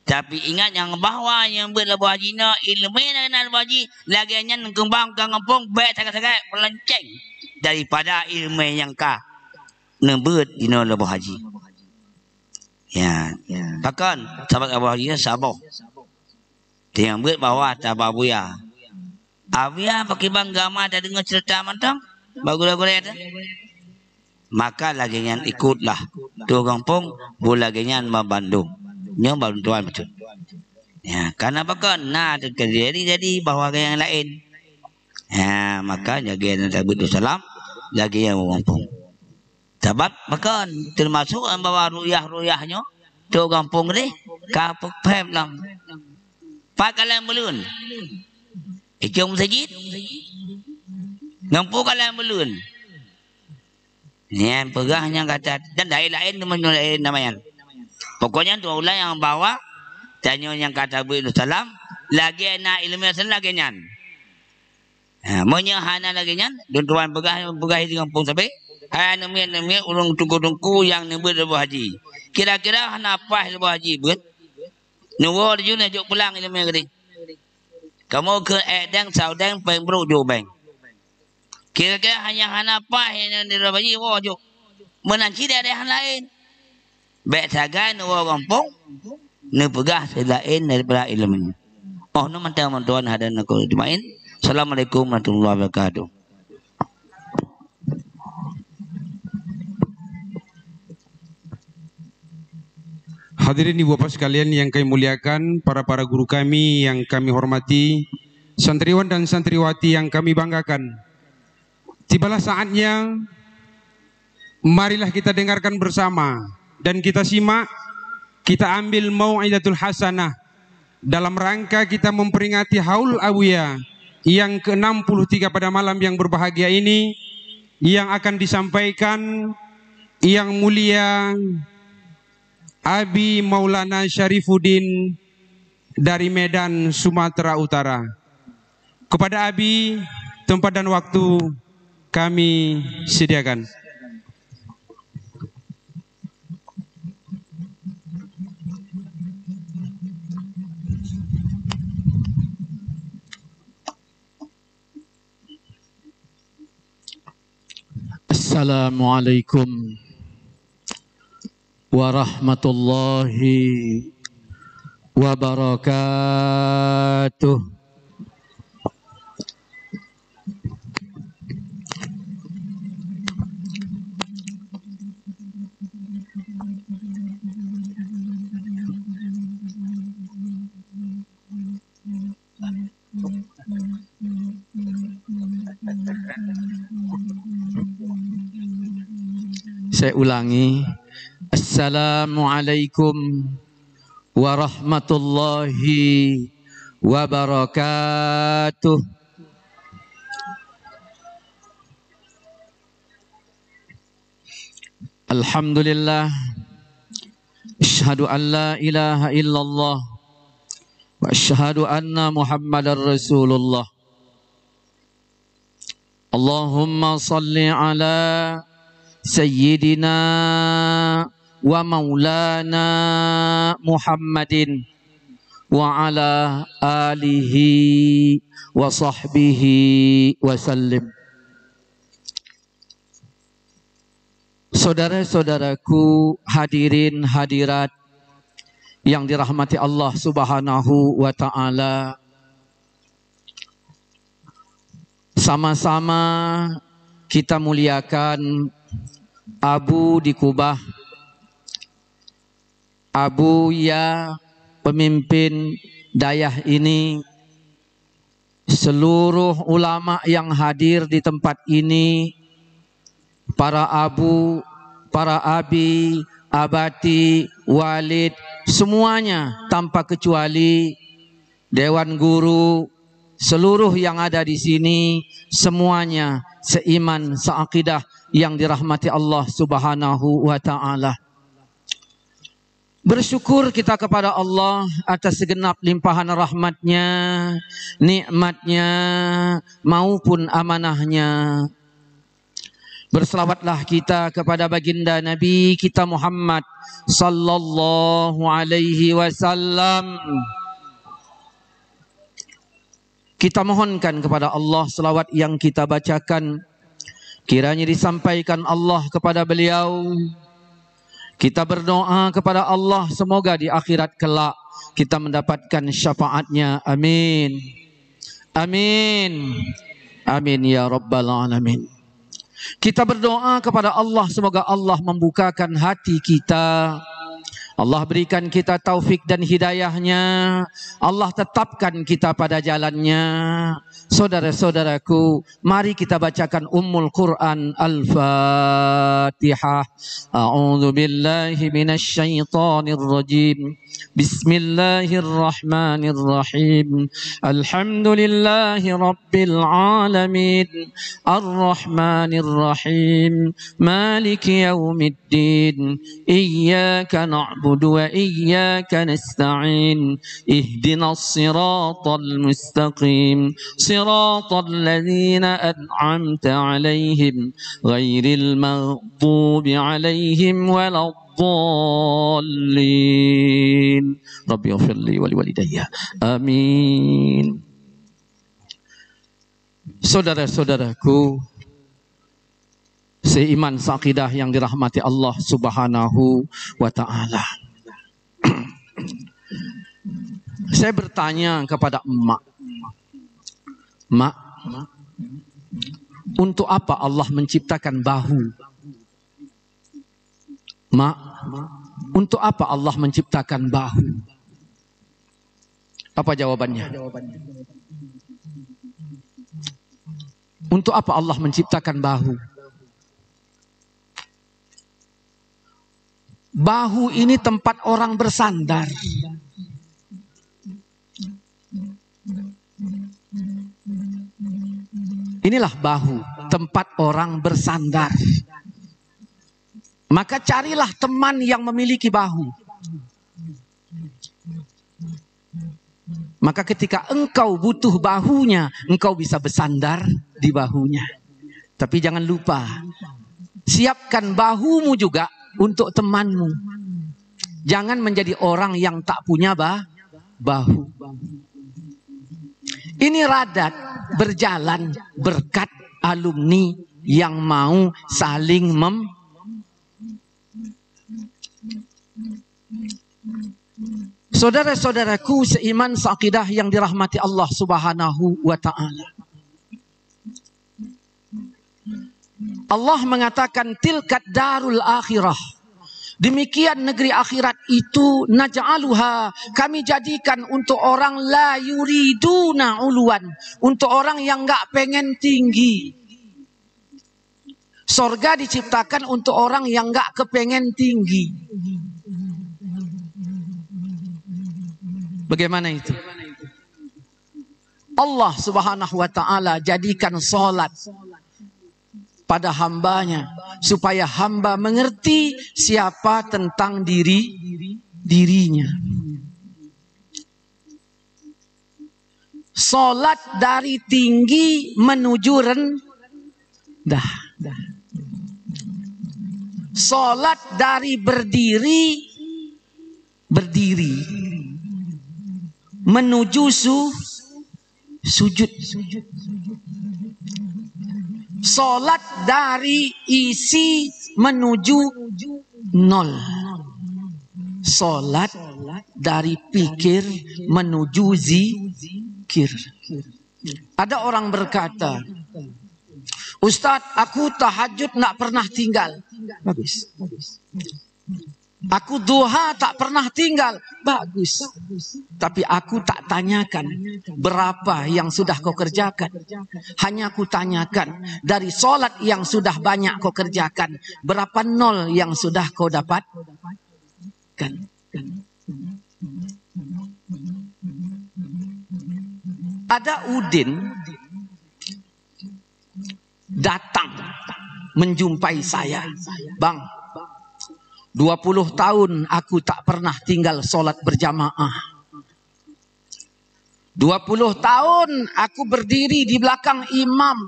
Tapi ingat yang bahawa yang berlabu haji na ilmu yang labu haji lagi yang kembang ke kampung baik sangat-sangat melenceng daripada ilmu yang kah nebut di labu haji. Ya, bahkan sahabat Abu Haji sabar. Dia buat bahawa tabah Abuya. Abuya pakai bangga ada dengar cerita mantang bagus-bagus ada. Maka lagi yang ikutlah tu kampung bu lagi yang Bandung. Nyo bantuan betul. Ya, karena bahkan terjadi jadi bahawa yang lain. Ya, maka jaga yang Darussalam lagi yang kampung. Sebab bahkan termasuk bawa ruyah-ruyahnya tu kampung ni kapuk pem lam. Pakalan belun. Ikung masjid. Nampu kalan belun. Ni yang pegahnya kata dan lain-lain lain namanya. Pokoknya tu ulai yang bawa tanya yang kata Bu Darussalam lagi nak ilmu asal lagi nyan. Menyahana lagi nyan dan tuan pegah di kampung sampai hai nemi urung tungku-tungku yang nebut labu haji. Kira-kira hana apa labu haji buat? Nuwo dia nak jok pulang ilmu gede. Kamu ke edang saudang pembro jo bang. Kira-kira hana apa yang labu haji wo jok. Menanci dia ada yang lain. Baik sagai nuwa kampung nepegah selain daripada ilmu. Oh no mantap tuan hadan aku dimain. Assalamualaikum warahmatullahi wabarakatuh. Hadirin ibu bapak sekalian yang kami muliakan, para guru kami yang kami hormati, santriwan dan santriwati yang kami banggakan. Tibalah saatnya marilah kita dengarkan bersama dan kita simak, kita ambil mau'izatul hasanah dalam rangka kita memperingati haul Abuya yang ke-63 pada malam yang berbahagia ini, yang akan disampaikan Yang Mulia Abi Maulana Syarifuddin dari Medan, Sumatera Utara. Kepada Abi, tempat dan waktu kami sediakan. Assalamualaikum warahmatullahi wabarakatuh. Saya ulangi. Assalamualaikum warahmatullahi wabarakatuh. Alhamdulillah. Asyhadu an la ilaha illallah wa asyhadu anna Muhammadar Rasulullah. Allahumma salli ala Sayyidina wa maulana Muhammadin wa ala alihi wa sahbihi wa sallim. Saudara-saudaraku, hadirin hadirat yang dirahmati Allah Subhanahu wa ta'ala, sama-sama kita muliakan Abu di Kubah, Abu ya pemimpin dayah ini, seluruh ulama yang hadir di tempat ini, para abu, para abi, abati, walid, semuanya tanpa kecuali, dewan guru, seluruh yang ada di sini, semuanya seiman, seakidah yang dirahmati Allah Subhanahu wa ta'ala. Bersyukur kita kepada Allah atas segenap limpahan rahmatnya, nikmatnya, maupun amanahnya. Berselawatlah kita kepada baginda Nabi kita Muhammad sallallahu alaihi wasallam. Kita mohonkan kepada Allah selawat yang kita bacakan kiranya disampaikan Allah kepada beliau. Kita berdoa kepada Allah semoga di akhirat kelak kita mendapatkan syafaatnya. Amin. Amin. Amin ya rabbal alamin. Kita berdoa kepada Allah semoga Allah membukakan hati kita. Allah berikan kita taufik dan hidayahnya. Allah tetapkan kita pada jalannya. Saudara-saudaraku, mari kita bacakan Ummul Quran Al-Fatihah. A'udzu billahi minasy syaithanir rajim. Bismillahirrahmanirrahim. Alhamdulillahi rabbil alamin. Arrahmanir rahim. Maliki yaumiddin. Iyyaka na'budu wa iyyaka nasta'in. Ihdinas siratal mustaqim. صراط الذين أنعمت عليهم غير المغضوب عليهم ولا الضالين ربي اغفر لي ولوالدي آمين. Saudara-saudaraku seiman seakidah yang dirahmati Allah Subhanahu wa ta'ala, saya bertanya kepada emak, Mak, untuk apa Allah menciptakan bahu? Mak, untuk apa Allah menciptakan bahu? Apa jawabannya? Untuk apa Allah menciptakan bahu? Bahu ini tempat orang bersandar. Inilah bahu, tempat orang bersandar. Maka carilah teman yang memiliki bahu. Maka ketika engkau butuh bahunya, engkau bisa bersandar di bahunya. Tapi jangan lupa, siapkan bahumu juga untuk temanmu. Jangan menjadi orang yang tak punya bahu. Ini Radat berjalan berkat alumni yang mau saling Saudara-saudaraku seiman seakidah yang dirahmati Allah Subhanahu wa ta'ala. Allah mengatakan tilkat darul akhirah. Demikian negeri akhirat itu naj'aluha, kami jadikan untuk orang la yuriduna uluan, untuk orang yang enggak pengen tinggi. Sorga diciptakan untuk orang yang enggak kepengen tinggi. Bagaimana itu? Allah Subhanahu wa ta'ala jadikan salat pada hambanya supaya hamba mengerti siapa tentang dirinya. Salat dari tinggi menuju rendah. Salat dari berdiri menuju sujud. Salat dari isi menuju nol. Salat dari pikir menuju zikir. Ada orang berkata, Ustadz, aku tahajud tak pernah tinggal. Bagus. Aku duha tak pernah tinggal. Bagus. Tapi aku tak tanyakan berapa yang sudah kau kerjakan. Hanya aku tanyakan dari solat yang sudah banyak kau kerjakan, berapa nol yang sudah kau dapatkan. Ada Udin datang menjumpai saya. Bang, 20 tahun aku tak pernah tinggal sholat berjamaah. 20 tahun aku berdiri di belakang imam.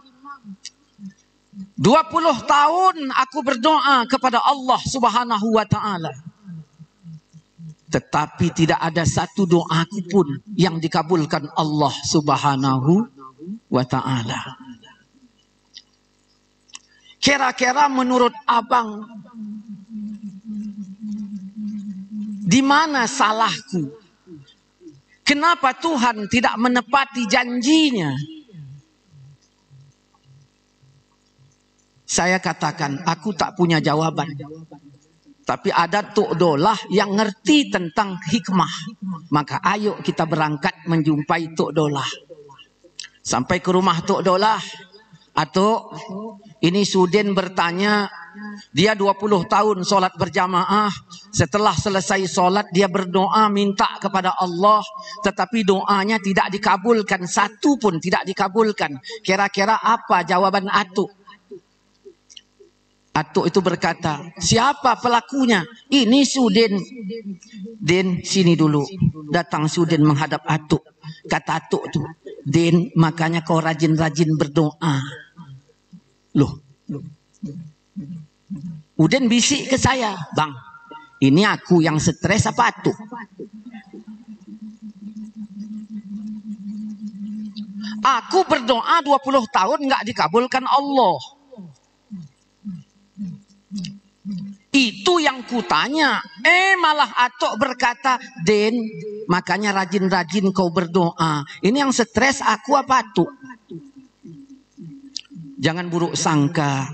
20 tahun aku berdoa kepada Allah Subhanahu wa ta'ala. Tetapi tidak ada satu doaku pun yang dikabulkan Allah Subhanahu wa ta'ala. Kira-kira menurut abang, di mana salahku? Kenapa Tuhan tidak menepati janjinya? Saya katakan, aku tak punya jawaban. Tapi ada Tok Dolah yang ngerti tentang hikmah. Maka ayo kita berangkat menjumpai Tok Dolah. Sampai ke rumah Tok Dolah. Atau ini Sudin bertanya, dia 20 tahun sholat berjamaah. Setelah selesai sholat dia berdoa minta kepada Allah, tetapi doanya tidak dikabulkan, satu pun tidak dikabulkan. Kira-kira apa jawaban Atuk? Atuk itu berkata, siapa pelakunya? Ini Sudin. Din, sini dulu. Datang Sudin menghadap Atuk. Kata Atuk tuh, Din, makanya kau rajin-rajin berdoa. Loh, Udin bisik ke saya, Bang, ini aku yang stres apa Atuk? Aku berdoa 20 tahun nggak dikabulkan Allah. Itu yang kutanya. Malah Atuk berkata, Den, makanya rajin-rajin kau berdoa. Ini yang stres aku apa Atuk? Jangan buruk sangka.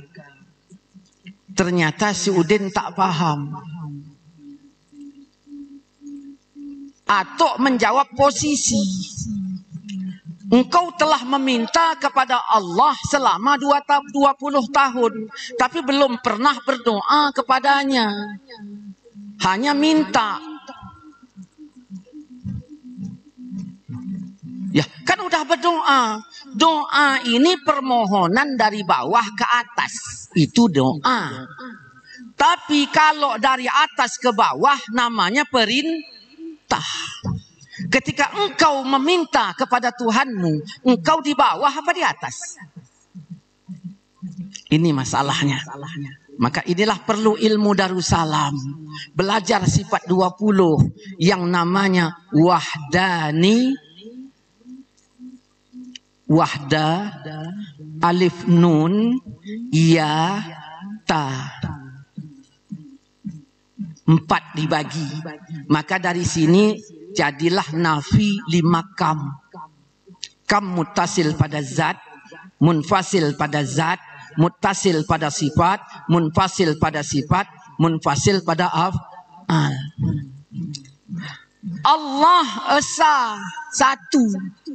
Ternyata si Udin tak paham. Atuk menjawab posisi. Engkau telah meminta kepada Allah selama 20 tahun. Tapi belum pernah berdoa kepadanya. hanya minta. Ya, kan udah berdoa. Doa ini permohonan dari bawah ke atas. Itu doa. Tapi kalau dari atas ke bawah namanya perintah. Ketika engkau meminta kepada Tuhanmu, engkau di bawah apa di atas? Ini masalahnya. Maka inilah perlu ilmu Darussalam. Belajar sifat 20 yang namanya wahdani. Wahda, alif nun, ya, ta. 4 dibagi. Maka dari sini jadilah nafi 5 kam. Kam muttasil pada zat, munfasil pada zat, muttasil pada sifat, munfasil pada sifat, munfasil pada af'al. Allah Esa 1.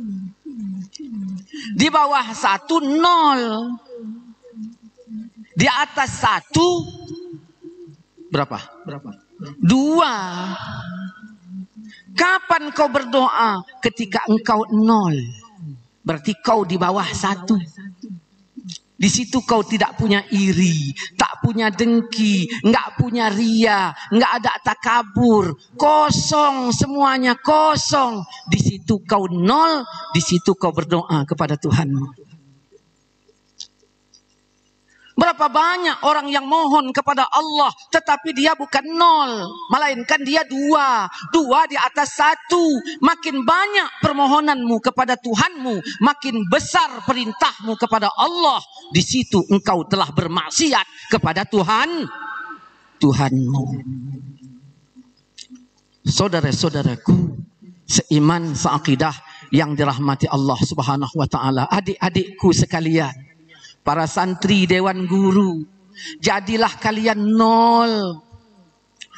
Di bawah 1 0. Di atas 1 berapa? 2. Kapan kau berdoa? Ketika engkau 0. Berarti kau di bawah 1. Di situ kau tidak punya iri, tak punya dengki, nggak punya ria, nggak ada takabur, kosong semuanya kosong. Di situ kau 0, di situ kau berdoa kepada Tuhanmu. Berapa banyak orang yang mohon kepada Allah tetapi dia bukan 0, melainkan dia 2 di atas 1. Makin banyak permohonanmu kepada Tuhanmu, makin besar perintahmu kepada Allah. Di situ engkau telah bermaksiat kepada Tuhanmu. Saudara-saudaraku seiman seakidah yang dirahmati Allah Subhanahu wa taala, adik-adikku sekalian, para santri dewan guru, jadilah kalian 0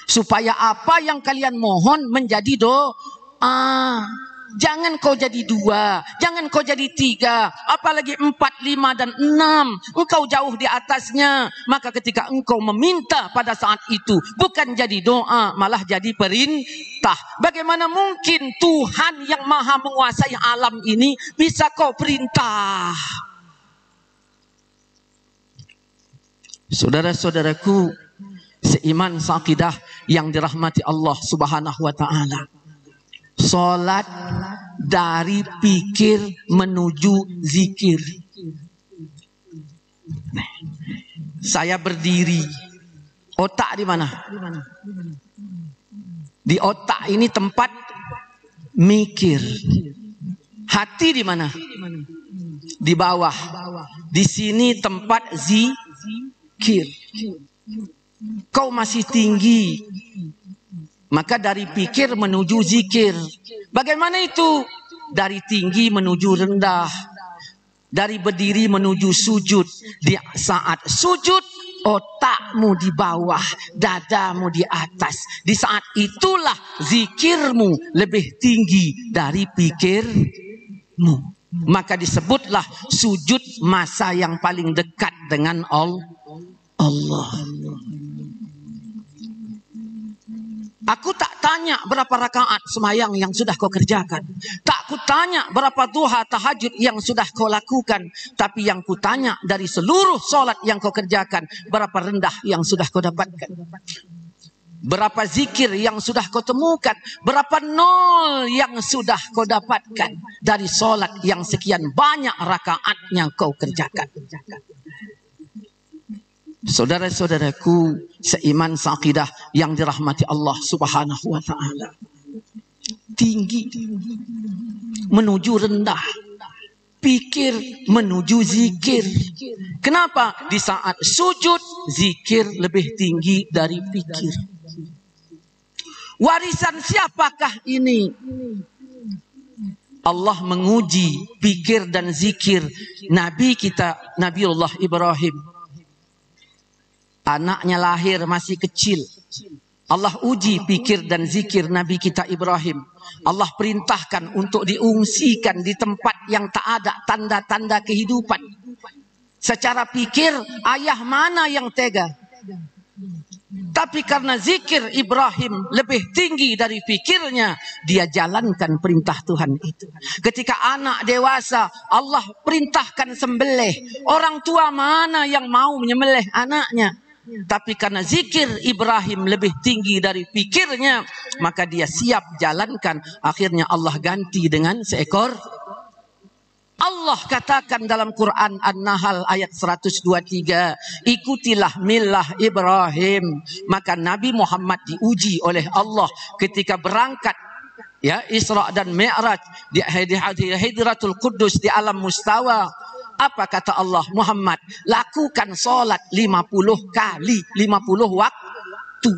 supaya apa yang kalian mohon menjadi doa. Jangan kau jadi 2, jangan kau jadi 3, apalagi 4, 5 dan 6. Engkau jauh di atasnya. Maka ketika engkau meminta pada saat itu bukan jadi doa, malah jadi perintah. Bagaimana mungkin Tuhan yang maha menguasai alam ini bisa kau perintah? Saudara-saudaraku seiman seakidah yang dirahmati Allah Subhanahu wa taala, salat dari pikir menuju zikir. Saya berdiri, otak di mana? Di otak ini tempat mikir. Hati di mana? Di bawah. Di sini tempat zikir. Kau masih tinggi, maka dari pikir menuju zikir. Bagaimana itu? Dari tinggi menuju rendah, dari berdiri menuju sujud. Di saat sujud otakmu di bawah, dadamu di atas. Di saat itulah zikirmu lebih tinggi dari pikirmu. Maka disebutlah sujud masa yang paling dekat dengan Allah. Aku tak tanya berapa rakaat semayang yang sudah kau kerjakan. Tak ku tanya berapa duha tahajud yang sudah kau lakukan. Tapi yang ku tanya dari seluruh solat yang kau kerjakan, berapa rendah yang sudah kau dapatkan. Berapa zikir yang sudah kau temukan. Berapa nol yang sudah kau dapatkan dari solat yang sekian banyak rakaat yang kau kerjakan. Saudara-saudaraku seiman seakidah yang dirahmati Allah Subhanahu wa taala, tinggi menuju rendah, pikir menuju zikir. Kenapa? Di saat sujud zikir lebih tinggi dari pikir. Warisan siapakah ini? Allah menguji pikir dan zikir Nabi kita, Nabiullah Ibrahim. Anaknya lahir masih kecil. Allah uji pikir dan zikir Nabi kita Ibrahim. Allah perintahkan untuk diungsikan di tempat yang tak ada tanda-tanda kehidupan. Secara pikir, ayah mana yang tega? Tapi karena zikir Ibrahim lebih tinggi dari fikirnya, dia jalankan perintah Tuhan itu. Ketika anak dewasa, Allah perintahkan sembelih. Orang tua mana yang mau menyembelih anaknya? Tapi karena zikir Ibrahim lebih tinggi dari fikirnya, maka dia siap jalankan. Akhirnya Allah ganti dengan seekor. Allah katakan dalam Quran An-Nahl ayat 123, ikutilah millah Ibrahim. Maka Nabi Muhammad diuji oleh Allah ketika berangkat ya Isra dan Mi'raj di Hidratul Qudus di alam mustawa. Apa kata Allah? Muhammad, lakukan solat 50 kali, 50 waktu.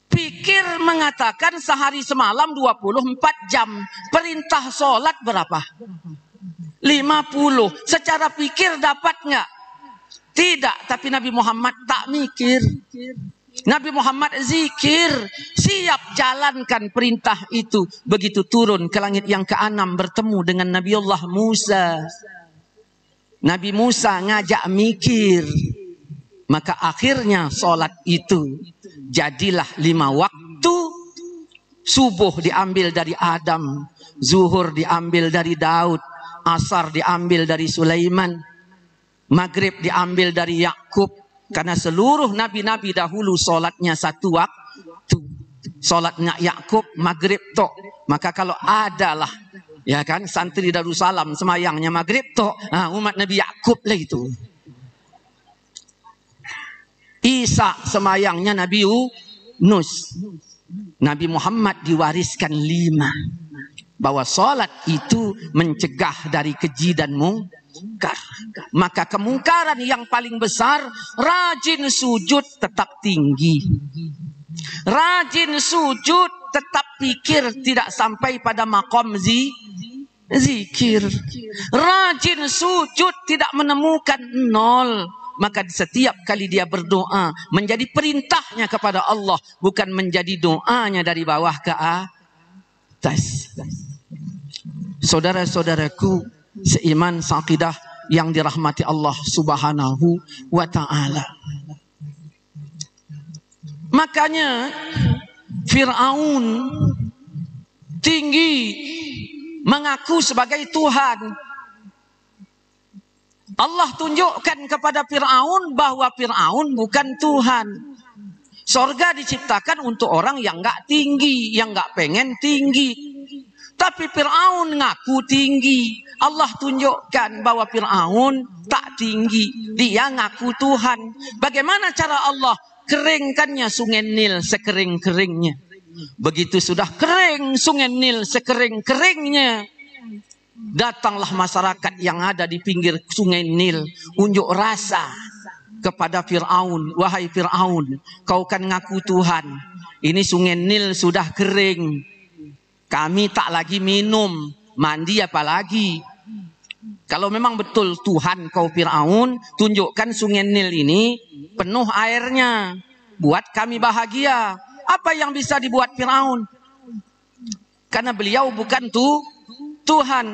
Pikir mengatakan sehari semalam 24 jam. Perintah solat berapa? 50. Secara pikir dapat nggak? Tidak. Tapi Nabi Muhammad tak mikir. Nabi Muhammad zikir. Siap jalankan perintah itu. Begitu turun ke langit yang ke-6 bertemu dengan Nabiullah Musa. Nabi Musa ngajak mikir. Maka akhirnya solat itu jadilah 5 waktu. Subuh diambil dari Adam, zuhur diambil dari Daud, asar diambil dari Sulaiman, maghrib diambil dari Yakub. Karena seluruh nabi-nabi dahulu solatnya 1 waktu. Solatnya Yakub maghrib tok. Maka kalau adalah ya kan santri Darussalam semayangnya maghrib tok, umat Nabi Yakub lah itu. Isa semayangnya Nabi Yunus. Nabi Muhammad diwariskan 5. Bahwa salat itu mencegah dari keji dan mungkar. Maka kemungkaran yang paling besar, rajin sujud tetap tinggi. Rajin sujud tetap pikir tidak sampai pada maqam zikir. Rajin sujud tidak menemukan 0. Maka setiap kali dia berdoa menjadi perintahnya kepada Allah, bukan menjadi doanya dari bawah ke atas. Saudara-saudaraku seiman seaqidah yang dirahmati Allah Subhanahu wa ta'ala. Makanya Fir'aun tinggi mengaku sebagai Tuhan. Allah tunjukkan kepada Fir'aun bahwa Fir'aun bukan Tuhan. Sorga diciptakan untuk orang yang nggak tinggi, yang nggak pengen tinggi. Tapi Fir'aun ngaku tinggi. Allah tunjukkan bahwa Fir'aun tak tinggi. Dia ngaku Tuhan. Bagaimana cara Allah? Keringkannya sungai Nil sekering-keringnya. Begitu sudah kering sungai Nil sekering-keringnya, datanglah masyarakat yang ada di pinggir sungai Nil unjuk rasa kepada Fir'aun. Wahai Fir'aun, kau kan ngaku Tuhan. Ini sungai Nil sudah kering. Kami tak lagi minum, mandi apalagi. Kalau memang betul Tuhan kau Fir'aun, tunjukkan sungai Nil ini penuh airnya. Buat kami bahagia. Apa yang bisa dibuat Fir'aun? Karena beliau bukan Tuhan.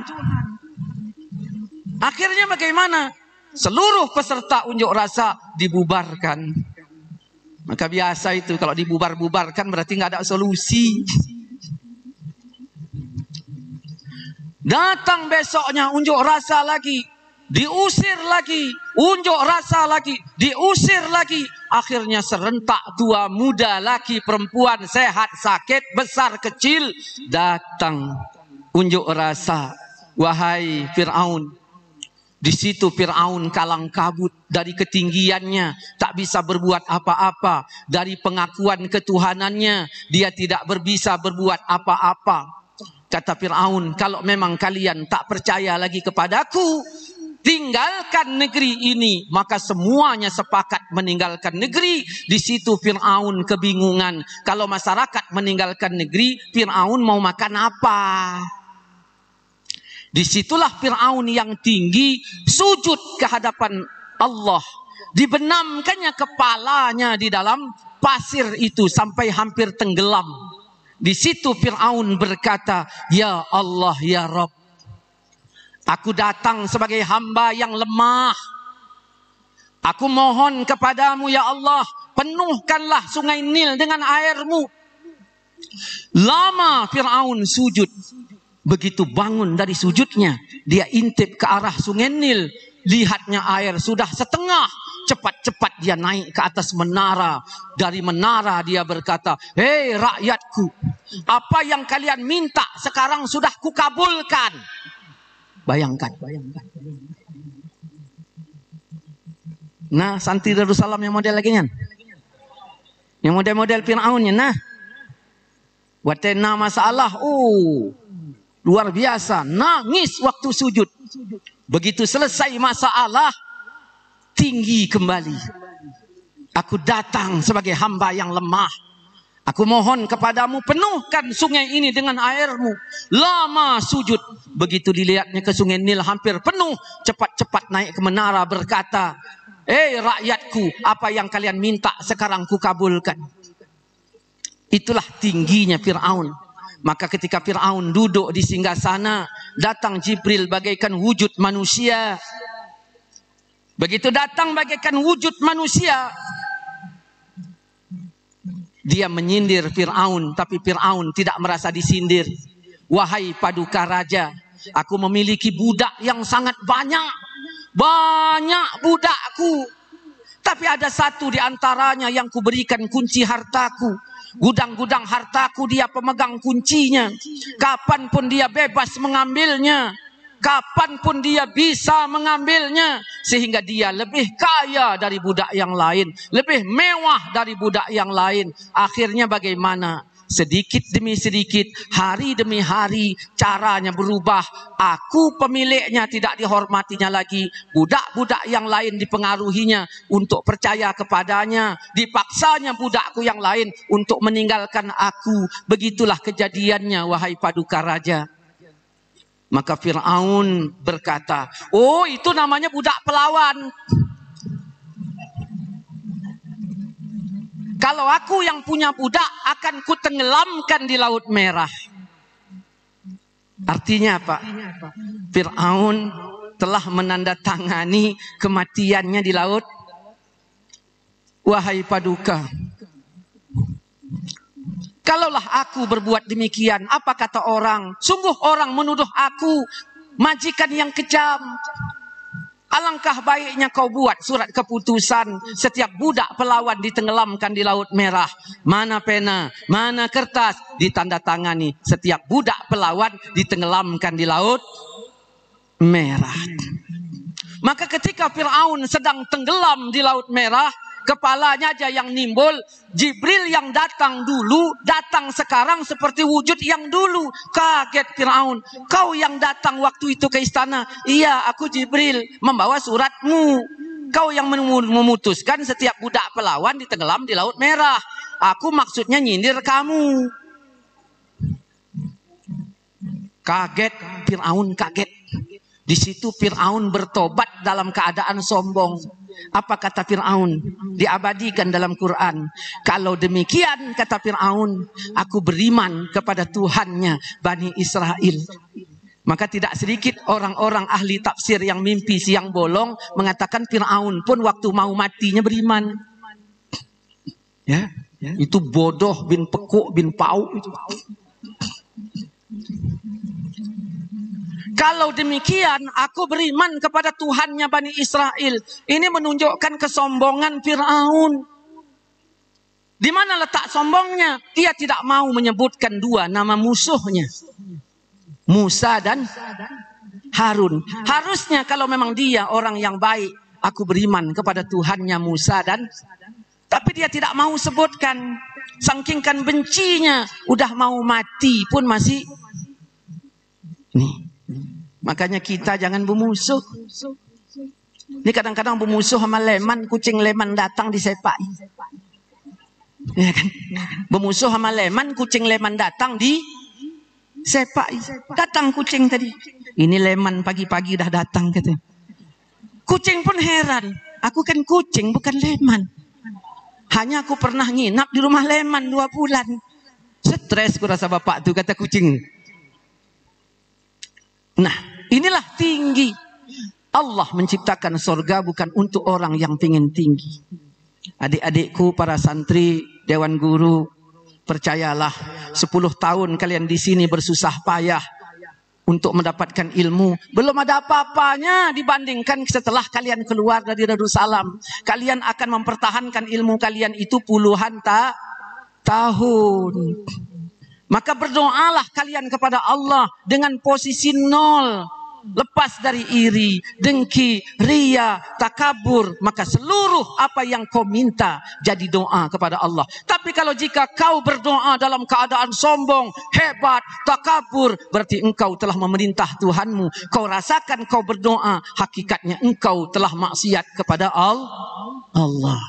Akhirnya bagaimana? Seluruh peserta unjuk rasa dibubarkan. Maka biasa itu kalau dibubar-bubarkan berarti nggak ada solusi. Datang besoknya unjuk rasa lagi, diusir lagi, unjuk rasa lagi, diusir lagi. Akhirnya serentak tua, muda, laki, perempuan, sehat, sakit, besar, kecil datang unjuk rasa. Wahai Fir'aun, di situ Fir'aun kalang kabut dari ketinggiannya, tak bisa berbuat apa-apa. Dari pengakuan ketuhanannya, dia tidak bisa berbuat apa-apa. Kata Fir'aun, kalau memang kalian tak percaya lagi kepadaku, tinggalkan negeri ini. Maka semuanya sepakat meninggalkan negeri. Di situ Fir'aun kebingungan. Kalau masyarakat meninggalkan negeri, Fir'aun mau makan apa? Disitulah Fir'aun yang tinggi sujud ke hadapan Allah. Dibenamkannya kepalanya di dalam pasir itu sampai hampir tenggelam. Di situ Fir'aun berkata, ya Allah, ya Rabb, aku datang sebagai hamba yang lemah. Aku mohon kepadamu ya Allah, penuhkanlah sungai Nil dengan airmu. Lama Fir'aun sujud. Begitu bangun dari sujudnya, dia intip ke arah sungai Nil. Lihatnya air sudah setengah. Cepat-cepat dia naik ke atas menara. Dari menara dia berkata, hei rakyatku, apa yang kalian minta sekarang sudah kukabulkan. Bayangkan. Nah, santri Darussalam yang model lagi kan? Yang model-model Fir'aunnya, nah. Watena masalah, luar biasa, nangis waktu sujud. Begitu selesai masalah, tinggi kembali. Aku datang sebagai hamba yang lemah. Aku mohon kepadamu, penuhkan sungai ini dengan airmu. Lama sujud. Begitu dilihatnya ke sungai Nil hampir penuh, cepat-cepat naik ke menara berkata, rakyatku, apa yang kalian minta sekarang kukabulkan. Itulah tingginya Fir'aun. Maka ketika Fir'aun duduk di singgasana, datang Jibril bagaikan wujud manusia. Begitu datang bagaikan wujud manusia, dia menyindir Fir'aun, tapi Fir'aun tidak merasa disindir. Wahai paduka raja, aku memiliki budak yang sangat banyak. Banyak budakku, tapi ada satu di antaranya yang kuberikan kunci hartaku. Gudang-gudang hartaku dia pemegang kuncinya. Kapanpun dia bebas mengambilnya, kapanpun dia bisa mengambilnya, sehingga dia lebih kaya dari budak yang lain, lebih mewah dari budak yang lain. Akhirnya bagaimana? Sedikit demi sedikit, hari demi hari, caranya berubah. Aku pemiliknya tidak dihormatinya lagi. Budak-budak yang lain dipengaruhinya untuk percaya kepadanya. Dipaksanya budakku yang lain untuk meninggalkan aku. Begitulah kejadiannya, wahai paduka raja. Maka Fir'aun berkata, oh itu namanya budak pelawan. Kalau aku yang punya budak, akan kutenggelamkan di Laut Merah. Artinya apa? Fir'aun telah menandatangani kematiannya di laut. Wahai paduka, kalaulah aku berbuat demikian, apa kata orang? Sungguh orang menuduh aku majikan yang kejam. Alangkah baiknya kau buat surat keputusan, setiap budak pelawan ditenggelamkan di Laut Merah. Mana pena, mana kertas, ditandatangani. Setiap budak pelawan ditenggelamkan di Laut Merah. Maka ketika Fir'aun sedang tenggelam di Laut Merah, kepalanya aja yang nimbul. Jibril yang datang dulu, datang sekarang seperti wujud yang dulu. Kaget Fir'aun. Kau yang datang waktu itu ke istana. Iya, aku Jibril, membawa suratmu. Kau yang memutuskan setiap budak pelawan ditenggelam di Laut Merah. Aku maksudnya nyindir kamu. Kaget Fir'aun, kaget. Di situ Fir'aun bertobat dalam keadaan sombong. Apa kata Fir'aun? Diabadikan dalam Quran. Kalau demikian, kata Fir'aun, aku beriman kepada Tuhannya Bani Israel. Maka tidak sedikit orang-orang ahli tafsir yang mimpi siang bolong mengatakan Fir'aun pun waktu mau matinya beriman. Ya, itu bodoh bin pekuk bin pau itu. Kalau demikian, aku beriman kepada Tuhannya Bani Israel. Ini menunjukkan kesombongan Fir'aun. Di mana letak sombongnya? Dia tidak mau menyebutkan dua nama musuhnya, Musa dan Harun. Harusnya kalau memang dia orang yang baik, aku beriman kepada Tuhannya Musa dan, tapi dia tidak mau sebutkan. Saking bencinya, udah mau mati pun masih. Nih. Makanya kita jangan bermusuh. Ini kadang-kadang bermusuh sama leman, kucing leman datang disepai. Ya kan? Bermusuh sama leman, kucing leman datang disepai. Datang kucing tadi. Ini leman pagi-pagi udah datang gitu. Kucing pun heran. Aku kan kucing bukan leman. Hanya aku pernah nginap di rumah leman 2 bulan. Stres kurasa bapak tuh, kata kucing. Nah, inilah tinggi. Allah menciptakan surga bukan untuk orang yang ingin tinggi. Adik-adikku, para santri, dewan guru, percayalah, 10 tahun kalian di sini bersusah payah untuk mendapatkan ilmu. Belum ada apa-apanya dibandingkan setelah kalian keluar dari Darussalam. Kalian akan mempertahankan ilmu kalian itu puluhan tahun. Maka berdoalah kalian kepada Allah dengan posisi 0. Lepas dari iri, dengki, ria, takabur. Maka seluruh apa yang kau minta jadi doa kepada Allah. Tapi kalau jika kau berdoa dalam keadaan sombong, hebat, takabur, berarti engkau telah memerintah Tuhanmu. Kau rasakan kau berdoa, hakikatnya engkau telah maksiat kepada Allah.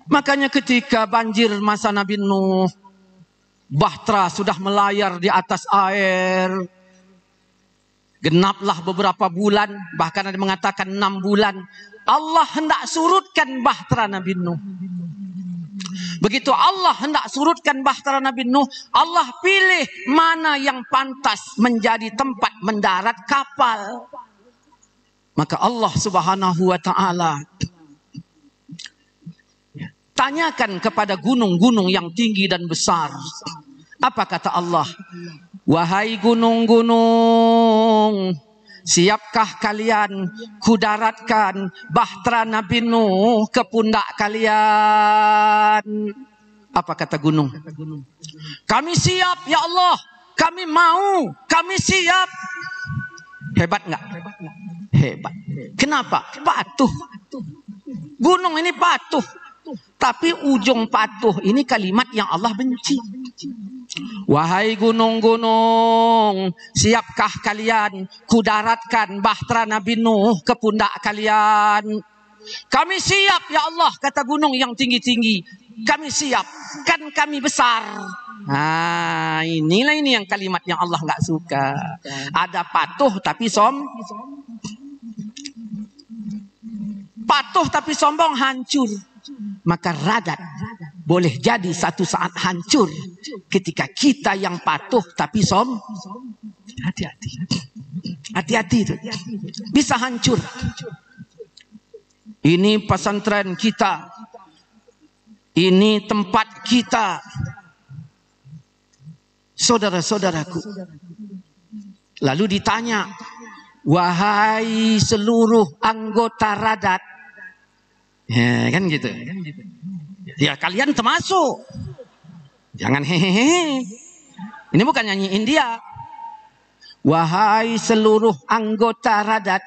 Makanya ketika banjir masa Nabi Nuh, bahtera sudah melayar di atas air. Genaplah beberapa bulan, bahkan ada mengatakan 6 bulan. Allah hendak surutkan bahtera Nabi Nuh. Begitu Allah hendak surutkan bahtera Nabi Nuh, Allah pilih mana yang pantas menjadi tempat mendarat kapal. Maka Allah Subhanahu wa ta'ala tanyakan kepada gunung-gunung yang tinggi dan besar. Apa kata Allah? Wahai gunung-gunung, siapkah kalian kudaratkan bahtera Nabi Nuh ke pundak kalian? Apa kata gunung? Kami siap ya Allah, kami mau, kami siap. Hebat nggak? Hebat. Kenapa? Patuh. Gunung ini patuh. Tapi ujung patuh ini kalimat yang Allah benci. Wahai gunung-gunung, siapkah kalian kudaratkan bahtera Nabi Nuh ke pundak kalian? Kami siap ya Allah, kata gunung yang tinggi-tinggi. Kami siap, kan kami besar. Nah, inilah ini yang kalimat yang Allah nggak suka. Ada patuh tapi patuh tapi sombong hancur. Maka radat boleh jadi satu saat hancur ketika kita yang patuh tapi hati-hati. Hati-hati itu. Bisa hancur. Ini pesantren kita. Ini tempat kita. Saudara-saudaraku. Lalu ditanya, wahai seluruh anggota radat. Ya kan gitu. Ya kalian termasuk. Jangan hehehe. Ini bukan nyanyi India. Wahai seluruh anggota radat,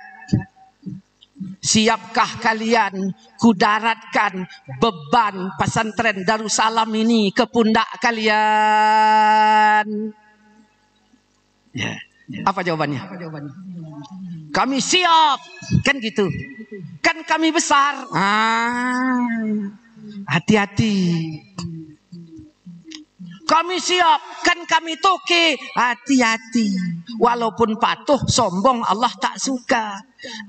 siapkah kalian kudaratkan beban pesantren Darussalam ini ke pundak kalian? Ya. Apa jawabannya? Kami siap. Kan gitu. Kan kami besar. Hati-hati. Kami siap. Kan kami toke. Hati-hati. Walaupun patuh, sombong, Allah tak suka.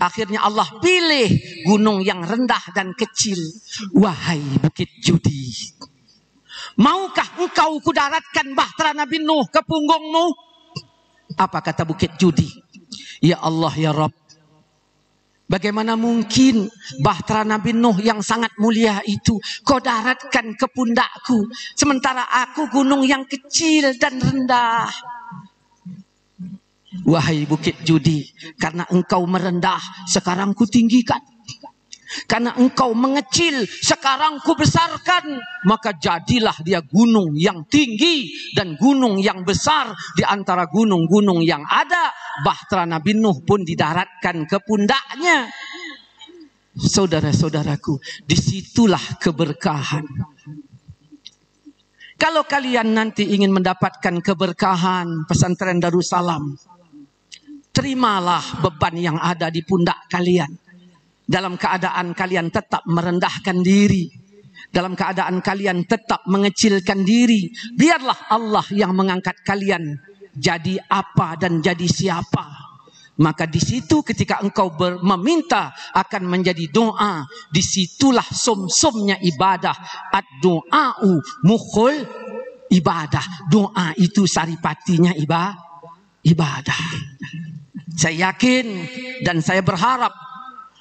Akhirnya Allah pilih gunung yang rendah dan kecil. Wahai Bukit Judi, maukah engkau kudaratkan bahtera Nabi Nuh ke punggungmu? Apa kata Bukit Judi? Ya Allah ya Rabb, bagaimana mungkin bahtera Nabi Nuh yang sangat mulia itu kau daratkan ke pundakku, sementara aku gunung yang kecil dan rendah. Wahai Bukit Judi, karena engkau merendah, sekarang ku tinggikan. Karena engkau mengecil, sekarang ku besarkan. Maka jadilah dia gunung yang tinggi dan gunung yang besar di antara gunung-gunung yang ada. Bahtera Nabi Nuh pun didaratkan ke pundaknya. Saudara-saudaraku, disitulah keberkahan. Kalau kalian nanti ingin mendapatkan keberkahan pesantren Darussalam, terimalah beban yang ada di pundak kalian. Dalam keadaan kalian tetap merendahkan diri, dalam keadaan kalian tetap mengecilkan diri, biarlah Allah yang mengangkat kalian jadi apa dan jadi siapa. Maka di situ ketika engkau meminta akan menjadi doa, disitulah sumsumnya ibadah. Ad-doa'u mukhul ibadah. Doa itu saripatinya ibadah. Saya yakin dan saya berharap,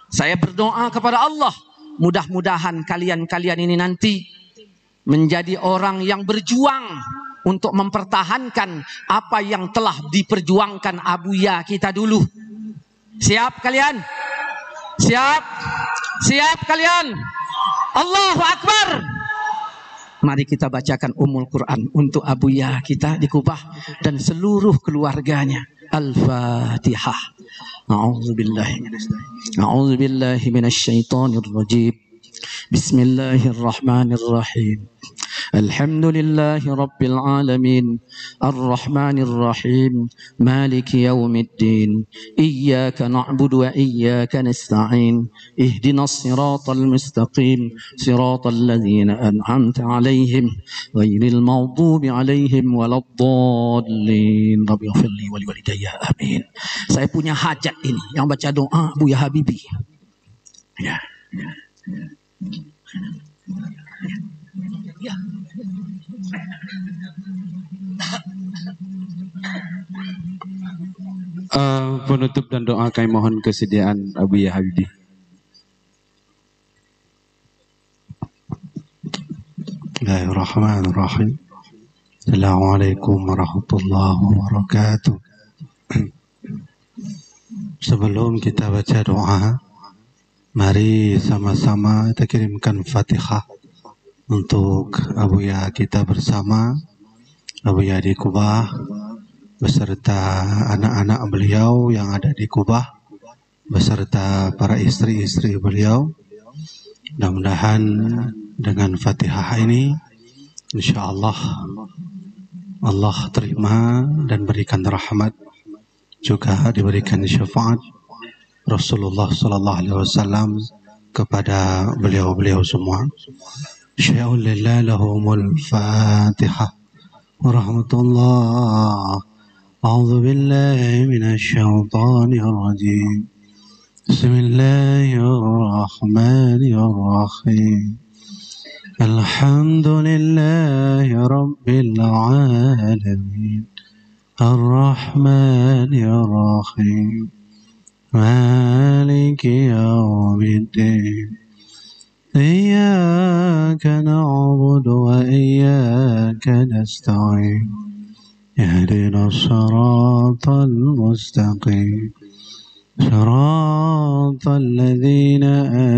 saya berdoa kepada Allah, mudah-mudahan kalian-kalian ini nanti menjadi orang yang berjuang untuk mempertahankan apa yang telah diperjuangkan Abuya kita dulu. Siap kalian? Siap? Siap kalian? Allahu Akbar. Mari kita bacakan Ummul Quran untuk Abuya kita di Kubah dan seluruh keluarganya. Al-Fatihah. A'udzu billahi minasyaitonir rajim. Bismillahirrahmanirrahim. Alhamdulillahi rabbil alamin. Ar-Rahmanir Rahim. Maliki yaumiddin. Iyyaka na'budu wa iyyaka nasta'in. Ihdinas siratal mustaqim. Siratal ladzina an'amta 'alaihim ghairil maghdubi 'alaihim waladdallin. Rabbi ighfirli wa liwalidayya. Amin. Saya punya hajat ini. Yang baca doa Buya Habibie. Ya. Ya. Penutup dan doa kami mohon kesediaan Abuya Habibie. Bismillahirrahmanirrahim. Assalamualaikum warahmatullahi wabarakatuh. Sebelum kita baca doa, mari sama-sama kita kirimkan Fatihah untuk Abuya kita bersama, Abuya di Kubah, beserta anak-anak beliau yang ada di Kubah, beserta para istri-istri beliau. Mudah-mudahan dengan Fatihah ini, insya Allah, Allah terima dan berikan rahmat, juga diberikan syafaat Rasulullah Sallallahu Alaihi Wasallam kepada beliau-beliau semua. Syai'un lillah lahumul Fatihah. Warahmatullah. A'udzu billahi minasy syaithanir rajim. Bismillahirrahmanirrahim. Alhamdulillahi rabbil alamin. Ar-Rahmanir Rahim. Maliki yaumiddin. إياك نعبد وإياك نستعين اهدنا الصراط المستقيم صراط الذين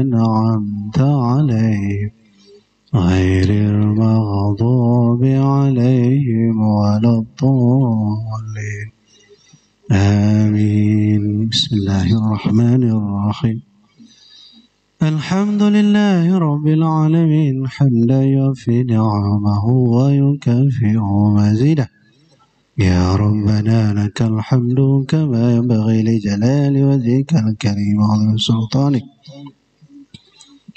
أنعمت عليهم غير المغضوب عليهم ولا الضالين آمين. بسم الله الرحمن الرحيم. الحمد لله رب العالمين حمدا يوفي نعمه ويكافئ مزيده. يا ربنا لك الحمد كما ينبغي لجلال وجهك الكريم وعظيم سلطانك.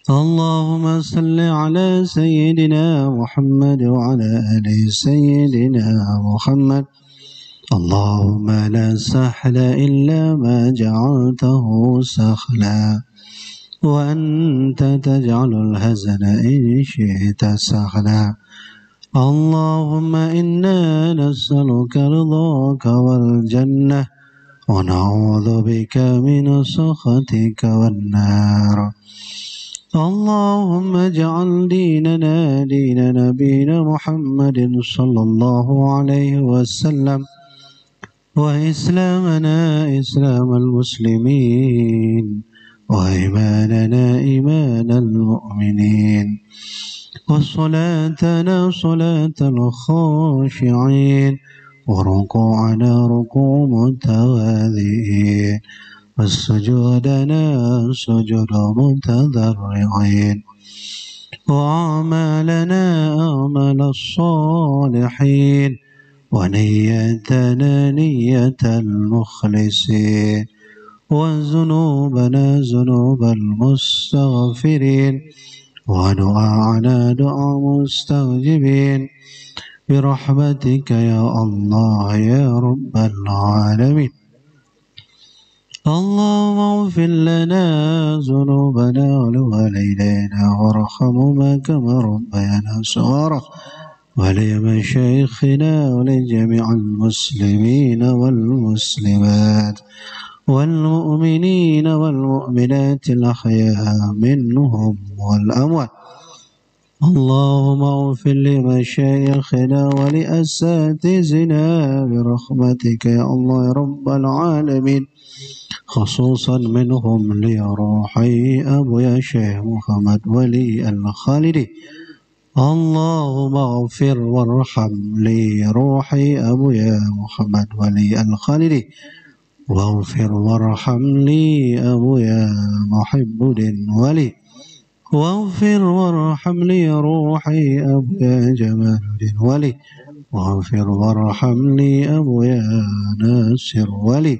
اللهم صل على سيدنا محمد وعلى آل سيدنا محمد. اللهم لا سهل إلا ما جعلته سهلا وأنت تجعل الحزن إن شئت سهلا. اللهم إنا نسألك رضاك والجنة ونعوذ بك من سخطك والنار. اللهم اجعل ديننا دين نبينا محمد صلى الله عليه وسلم وإسلامنا إسلام المسلمين وإيماننا إيمان المؤمنين وصلاتنا صلاة الخاشعين وركوعنا ركوع متواضعين وسجودنا سجود متضرعين وأعمالنا أعمال الصالحين ونيتنا نية المخلصين وذنوبنا ذنوب المستغفرين ودعاءنا دعاء مستجيبين برحمتك يا الله يا رب العالمين. اللهم اغفر لنا ذنوبنا ولوالدينا وارحمهما كما ربيانا صغارا ولمشايخنا ولجميع المسلمين والمسلمات والمؤمنين والمؤمنات الأحياء منهم والأموات. اللهم اغفر لمشايخنا ولأساتذتنا برحمتك يا الله يا رب العالمين، خصوصا منهم لروحي أبو يا شيخ محمد ولي الخالدي. اللهم اغفر وارحم لروحي أبو يا محمد ولي الخالدي، واغفر وارحم لي أبو يا محب ولي، واغفر وارحم لي روحي أبو يا جمال الدين ولي، واغفر وارحم لي أبو يا ناصر ولي،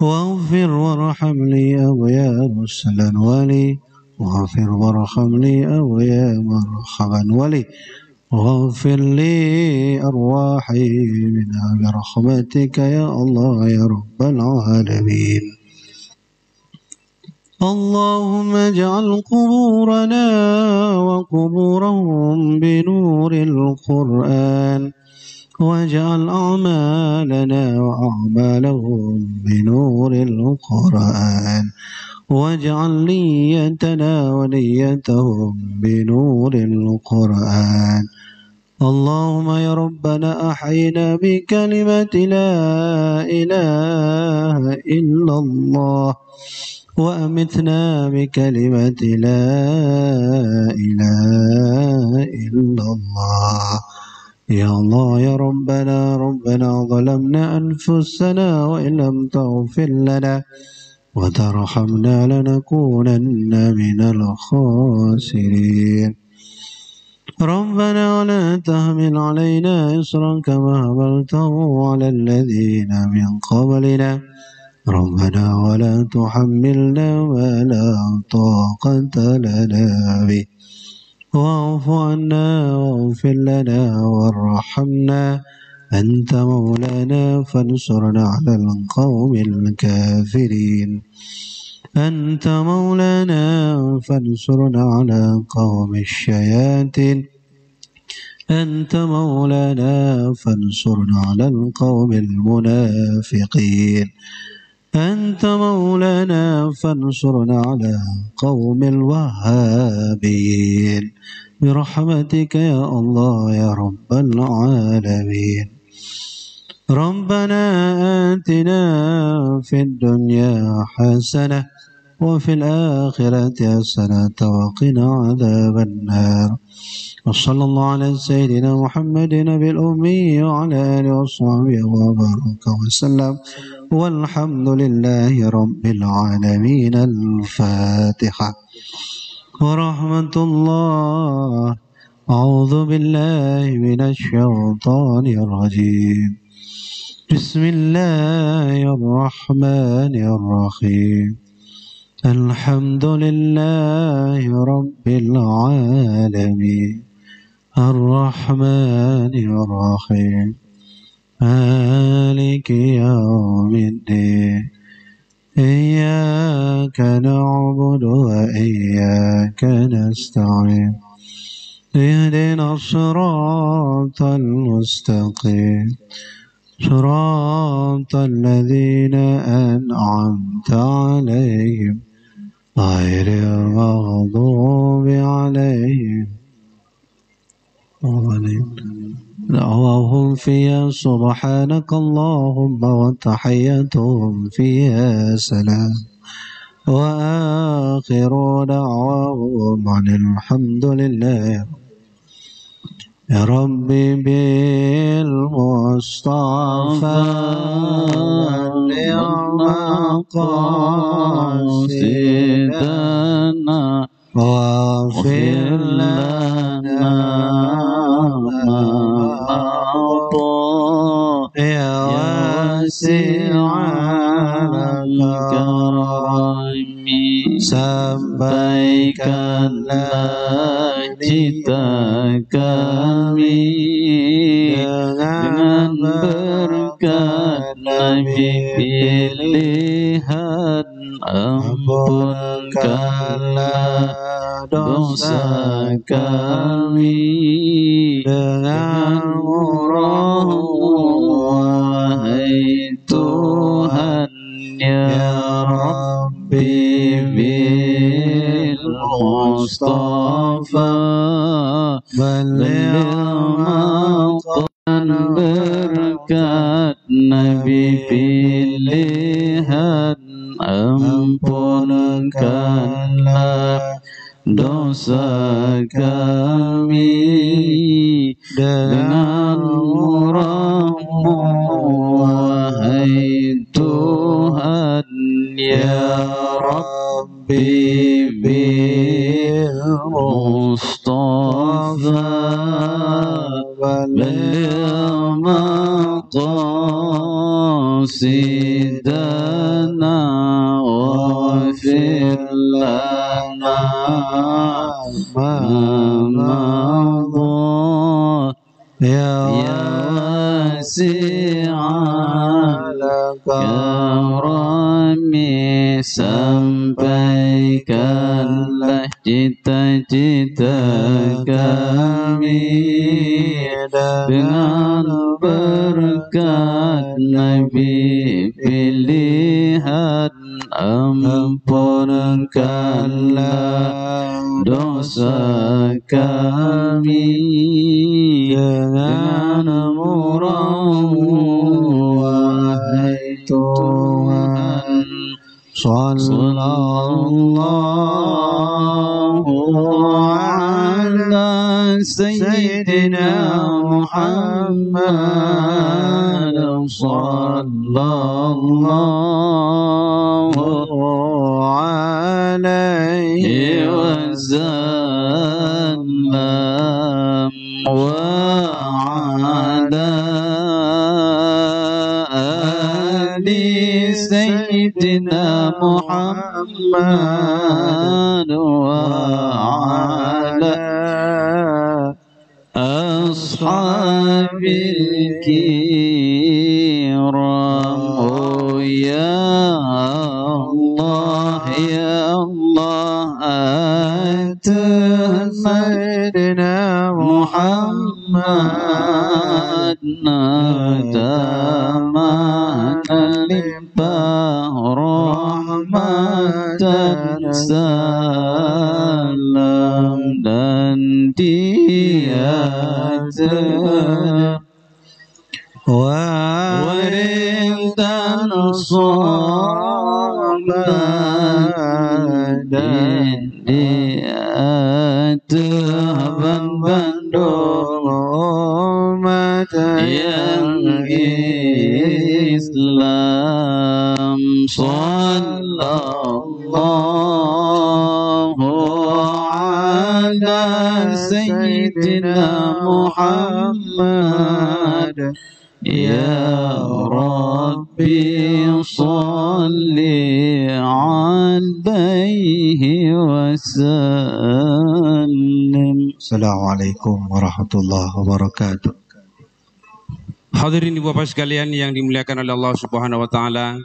واغفر وارحم لي أبو يا رسلا ولي، واغفر وارحم لي أبو يا مرحبا ولي، واغفر لي أرواحي منها برحمتك يا الله يا رب العالمين. اللهم اجعل قبورنا وقبورهم بنور القرآن، واجعل أعمالنا وأعمالهم بنور القرآن، واجعل نيتنا ونيتهم بنور القرآن. اللهم يا ربنا أحينا بكلمة لا إله إلا الله، وأمتنا بكلمة لا إله إلا الله. يا الله يا ربنا ظلمنا أنفسنا وإن لم تغفر لنا وترحمنا لنكونن من الخاسرين. ربنا ولا تحمل علينا إصرا كما حملته على الذين من قبلنا، ربنا ولا تحملنا ما لا طاقة لنا به، واعف عنا واغفر لنا وارحمنا، أنت مولانا فانصرنا على القوم الكافرين. أنت مولانا فانصرنا على قوم الشياطين، أنت مولانا فانصرنا على القوم المنافقين، أنت مولانا فانصرنا على قوم الوهابين برحمتك يا الله يا رب العالمين. ربنا آتنا في الدنيا حسنة وفي الآخرة حسنة وقنا عذاب النار. وصلى الله على سيدنا محمد نبي الأمي وعلى آله وصحبه وبارك وسلم، والحمد لله رب العالمين. الفاتحة. ورحمة الله. أعوذ بالله من الشيطان الرجيم. بسم الله الرحمن الرحيم. الحمد لله رب العالمين الرحمن الرحيم مالك يوم الدين إياك نعبد وإياك نستعين اهدنا الصراط المستقيم صراط الذين أنعمت عليهم غير المغضوب عليهم دعواهم فيها سبحانك اللهم وتحيتهم فيها سلام وآخر دعواهم عن الحمد لله يا ربي بالمصطفى بلغ مقاصدنا واغفر لنا ما مضى يا واسع الكرم sampaikanlah cita kami dengan berkat Nabi pilihan, ampunkanlah dosa kami dengan murah-Mu wahai Tuhan ya Mustafa beliau maqam berkat Nabi pilihan, ampunkanlah dosa kami dengan murah-Mu, wahai Tuhan ya Rabbi bil Mustafa beliau maqasidana waghfir lana ma madha ya wasi'al karami, sampaikanlah cita-cita kami dengan berkat Nabi pilihan, ampunkanlah dosa kami dengan murah-Mu, wahai Tuhan. Sallallahu ala Sayyidina Muhammad, sallallahu alaihi wasallam wa ala ali Sayyidina Muhammad wa ala ashabil kiram. Oh ya Allah ya Allah, atuh Sayyidina Muhammad nadamana limpah rahmatan salam dan dia warintan sahabat dan dia Tuhan Bandung umat yang Islam. Sallallahu ala Sayyidina Muhammad ya Rabbi salli alaihi wasallim. Assalamualaikum warahmatullahi wabarakatuh. Hadirin ibu bapak sekalian yang dimuliakan oleh Allah Subhanahu wa taala,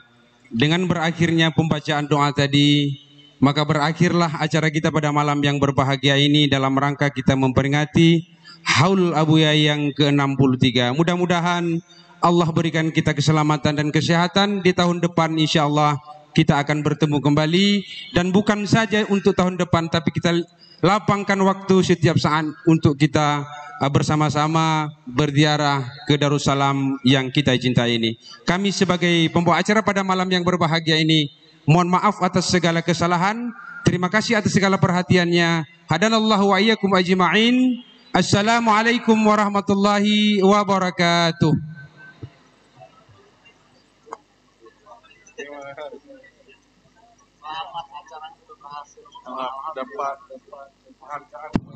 dengan berakhirnya pembacaan doa tadi, maka berakhirlah acara kita pada malam yang berbahagia ini dalam rangka kita memperingati Haul Abuya yang ke-63. Mudah-mudahan Allah berikan kita keselamatan dan kesehatan. Di tahun depan insya Allah kita akan bertemu kembali, dan bukan saja untuk tahun depan, tapi kita lapangkan waktu setiap saat untuk kita bersama-sama berziarah ke Darussalam yang kita cintai ini. Kami sebagai pembawa acara pada malam yang berbahagia ini mohon maaf atas segala kesalahan. Terima kasih atas segala perhatiannya. Hadanallahu wa iyyakum ajma'in. Assalamualaikum warahmatullahi wabarakatuh. Dapat penghargaan.